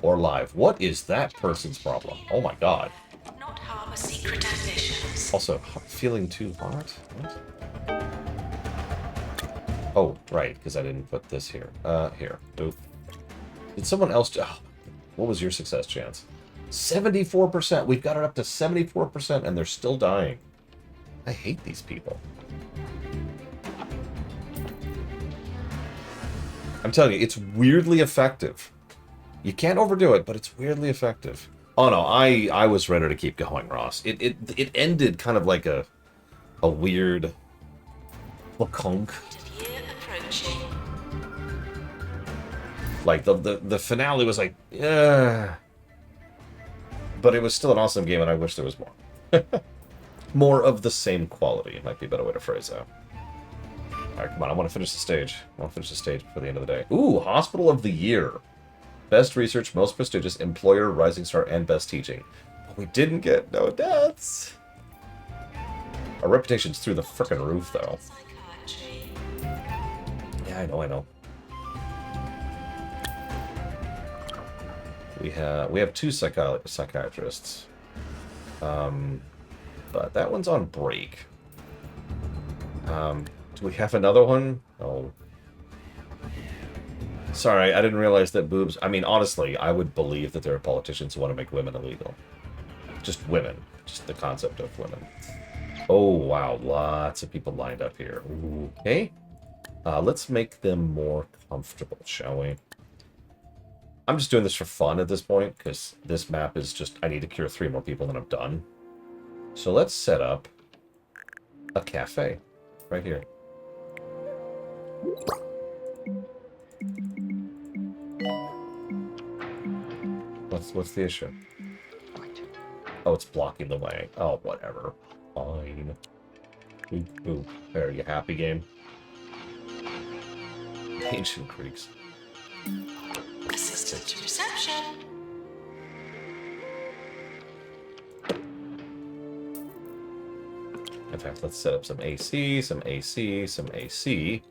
or live. What is that person's problem? Oh my god. Not harbor secret ambitions. Also, feeling too hot? What? Oh, right, because I didn't put this here. Here. Oop. Did someone else... Oh, what was your success chance? 74%! We've got it up to 74%, and they're still dying. I hate these people. I'm telling you, it's weirdly effective. You can't overdo it, but it's weirdly effective. Oh no, I was ready to keep going, Ross. It ended kind of like a weird conk. Like the finale was like, yeah. But it was still an awesome game, and I wish there was more. More of the same quality. It might be a better way to phrase that. Alright, come on. I want to finish the stage. I want to finish the stage before the end of the day. Ooh, Hospital of the Year. Best research, most prestigious, employer, rising star, and best teaching. But we didn't get no deaths. Our reputation's through the frickin' roof, though. Yeah, I know. We have two psychiatrists. But that one's on break. Do we have another one? Oh. Sorry, I didn't realize that boobs... I mean, honestly, I would believe that there are politicians who want to make women illegal. Just women. Just the concept of women. Oh, wow. Lots of people lined up here. Ooh. Okay. Let's make them more comfortable, shall we? I'm just doing this for fun at this point, because this map is just... I need to cure 3 more people, and I'm done. So let's set up a cafe right here. What's the issue? Oh, it's blocking the way. Oh, whatever. Fine. Ooh. There, you happy, game? Ancient Creeks. Assistant to reception. In fact, let's set up some AC, some AC, some AC.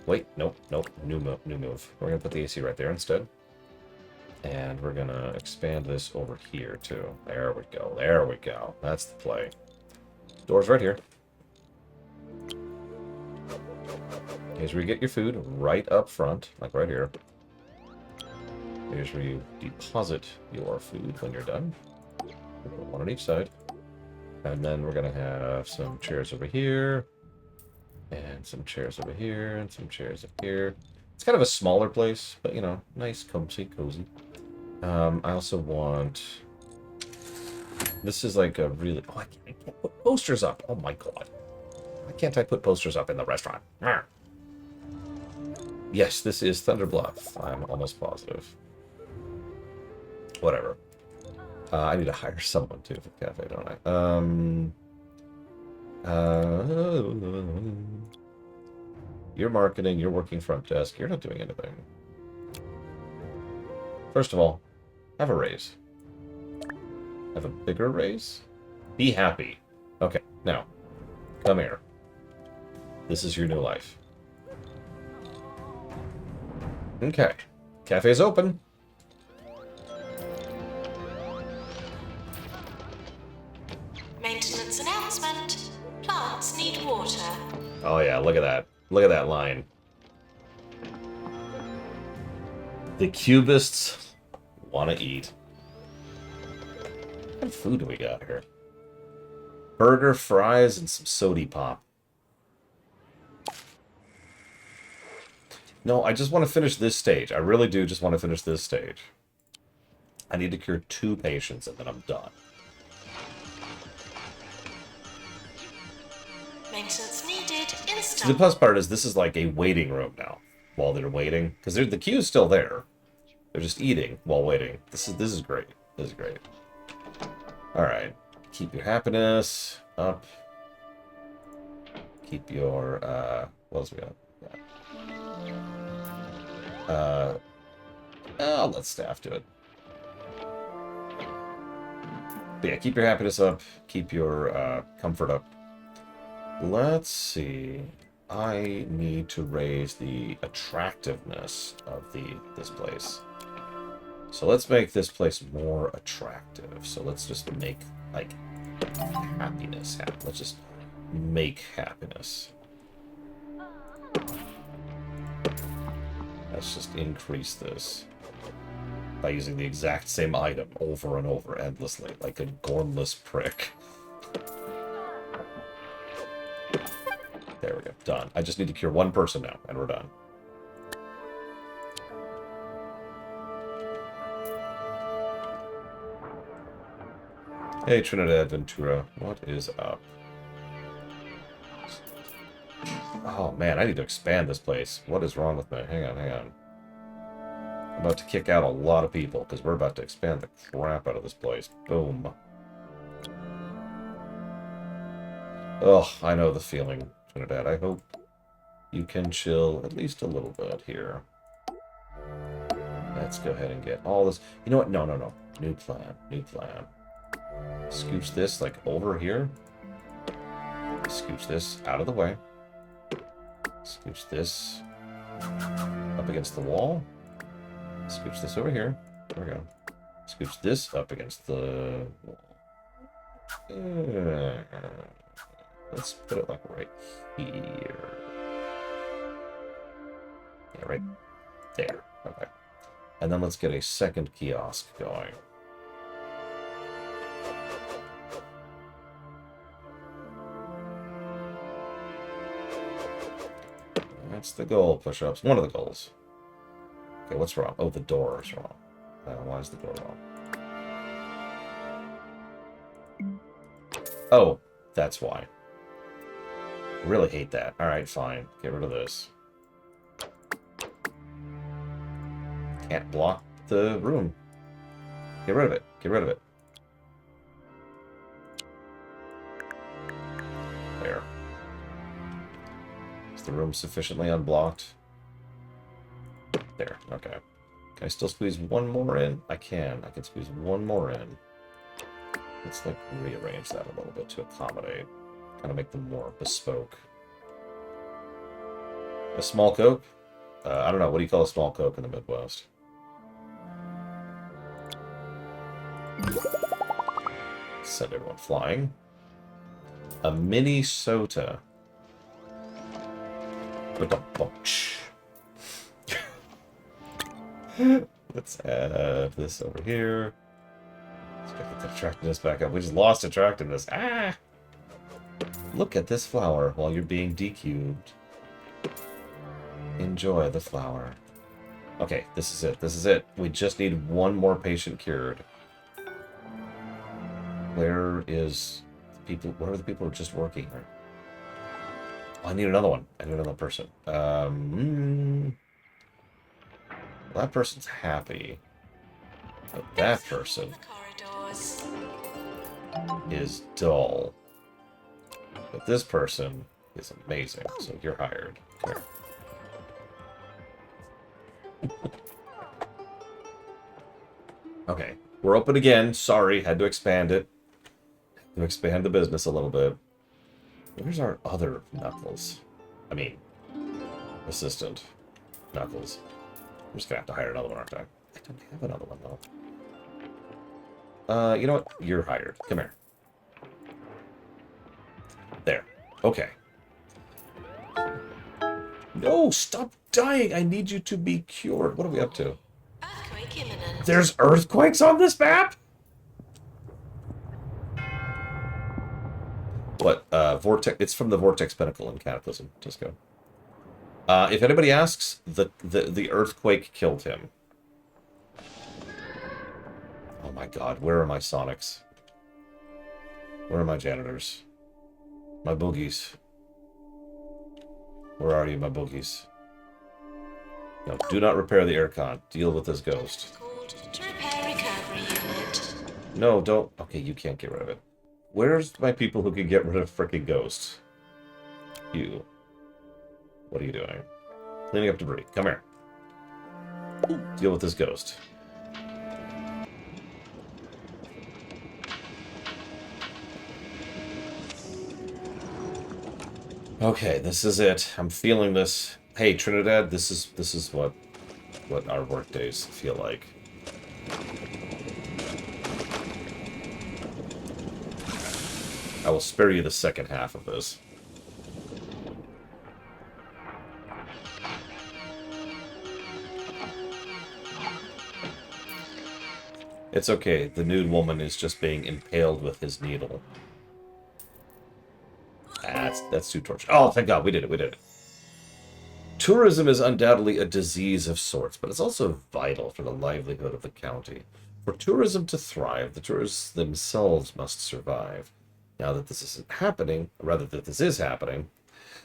Wait, nope. New move. We're gonna put the AC right there instead. And we're gonna expand this over here, too. There we go. That's the play. Door's right here. Here's where you get your food, right up front, like right here. Here's where you deposit your food when you're done. One on each side. And then we're gonna have some chairs over here. And some chairs over here, and some chairs up here. It's kind of a smaller place, but, you know, nice, cozy. I also want... This is like a really... Oh, I can't put posters up. Oh, my God. Why can't I put posters up in the restaurant? Arr. Yes, this is Thunder Bluff. I'm almost positive. Whatever. I need to hire someone too for the cafe, don't I? You're marketing, you're working front desk, you're not doing anything. First of all, have a raise. Have a bigger raise? Be happy. Okay, now, come here. This is your new life. Okay, cafe's open. Maintenance announcement. Plants need water. Oh yeah, look at that. Look at that line. The cubists want to eat. What kind of food do we got here? Burger, fries, and some sody pop. No, I just want to finish this stage. I really do just want to finish this stage. I need to cure 2 patients and then I'm done. Maintenance needed. The Install. plus part is this is like a waiting room now while they're waiting. Because the queue is still there. They're just eating while waiting. This is great. This is great. Alright. Keep your happiness up. Keep your what else we got? I'll let staff do it. But yeah, keep your happiness up. Keep your comfort up. Let's see. I need to raise the attractiveness of this place. So let's make this place more attractive. So let's just make, like, happiness happen. Let's just make happiness. Let's just increase this by using the exact same item over and over endlessly, like a gormless prick. There we go. Done. I just need to cure 1 person now, and we're done. Hey, Trinidad Ventura. What is up? Oh, man, I need to expand this place. What is wrong with me? Hang on, hang on. I'm about to kick out a lot of people, because we're about to expand the crap out of this place. Boom. Ugh, I know the feeling, Trinidad. I hope you can chill at least a little bit here. Let's go ahead and get all this. You know what? No, no, no. New plan. New plan. Scooch this, like, over here. Scooch this out of the way. Scooch this up against the wall. Scooch this over here. There we go. Scooch this up against the wall. Let's put it, like, right here. Yeah, right there. Okay. And then let's get a second kiosk going. That's the goal, push-ups. One of the goals. Okay, what's wrong? Oh, the door is wrong. Why is the door wrong? Oh, that's why. Really hate that. Alright, fine. Get rid of this. Can't block the room. Get rid of it. Get rid of it. There. Is the room sufficiently unblocked? There. Okay. Can I still squeeze one more in? I can. I can squeeze one more in. Let's, like, rearrange that a little bit to accommodate. Kind of make them more bespoke. A small Coke? I don't know. What do you call a small Coke in the Midwest? Send everyone flying. A mini Sota. Let's add this over here. Let's get the attractiveness back up. We just lost attractiveness. Ah! Look at this flower while you're being decubed. Enjoy the flower. Okay, this is it. This is it. We just need one more patient cured. Where is the people? Where are the people who are just working here? I need another one. I need another person. That person's happy. But that person The corridors. is dull. But this person is amazing. So you're hired. Come here. Okay. We're open again. Sorry, had to expand it. To expand the business a little bit. Where's our other Knuckles? I mean, assistant Knuckles. I'm just gonna have to hire another one, aren't I? I don't have another one, though. You know what? You're hired. Come here. There. Okay. No, stop dying. I need you to be cured. What are we up to? Earthquake imminent. There's earthquakes on this map? What? Vortex. It's from the Vortex Pinnacle in Cataclysm, Disco. If anybody asks, the earthquake killed him. Oh my god, where are my Sonics? Where are my janitors? My boogies. Where are you, my boogies? No, do not repair the aircon. Deal with this ghost. Called to repair recovery unit. No, don't. Okay, you can't get rid of it. Where's my people who can get rid of frickin' ghosts? You. What are you doing? Cleaning up debris. Come here. Deal with this ghost. Okay, this is it. I'm feeling this. Hey, Trinidad, this is what our work days feel like. I will spare you the second half of this. It's okay. The nude woman is just being impaled with his needle. That's too torture. Oh, thank God, we did it. We did it. Tourism is undoubtedly a disease of sorts, but it's also vital for the livelihood of the county. For tourism to thrive, the tourists themselves must survive. Now that this isn't happening, or rather that this is happening,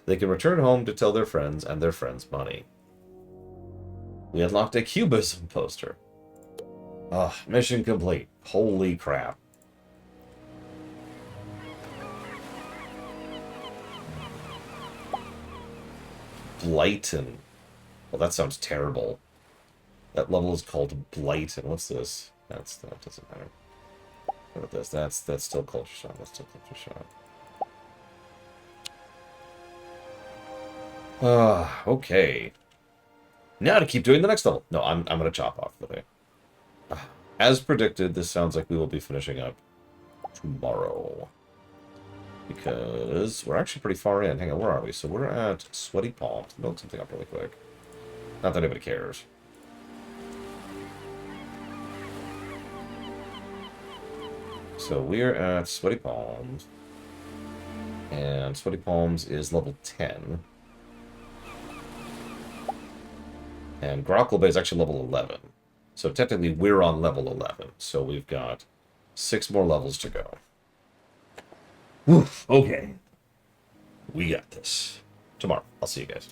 they can return home to tell their friends and their friends' money. We unlocked a cubism poster. Ah, mission complete. Holy crap. Blighton. Well, that sounds terrible. That level is called Blighton. What's this? That doesn't matter. What about this? That's still culture shock. That's still culture shock. Okay. Now to keep doing the next level. No, I'm gonna chop off the way. As predicted, this sounds like we will be finishing up tomorrow. Because we're actually pretty far in. Hang on, where are we? So we're at Sweaty Palms. Build something up really quick. Not that anybody cares. So we're at Sweaty Palms. And Sweaty Palms is level 10. And Grockle Bay is actually level 11. So technically we're on level 11. So we've got 6 more levels to go. Woof, okay. We got this. Tomorrow. I'll see you guys.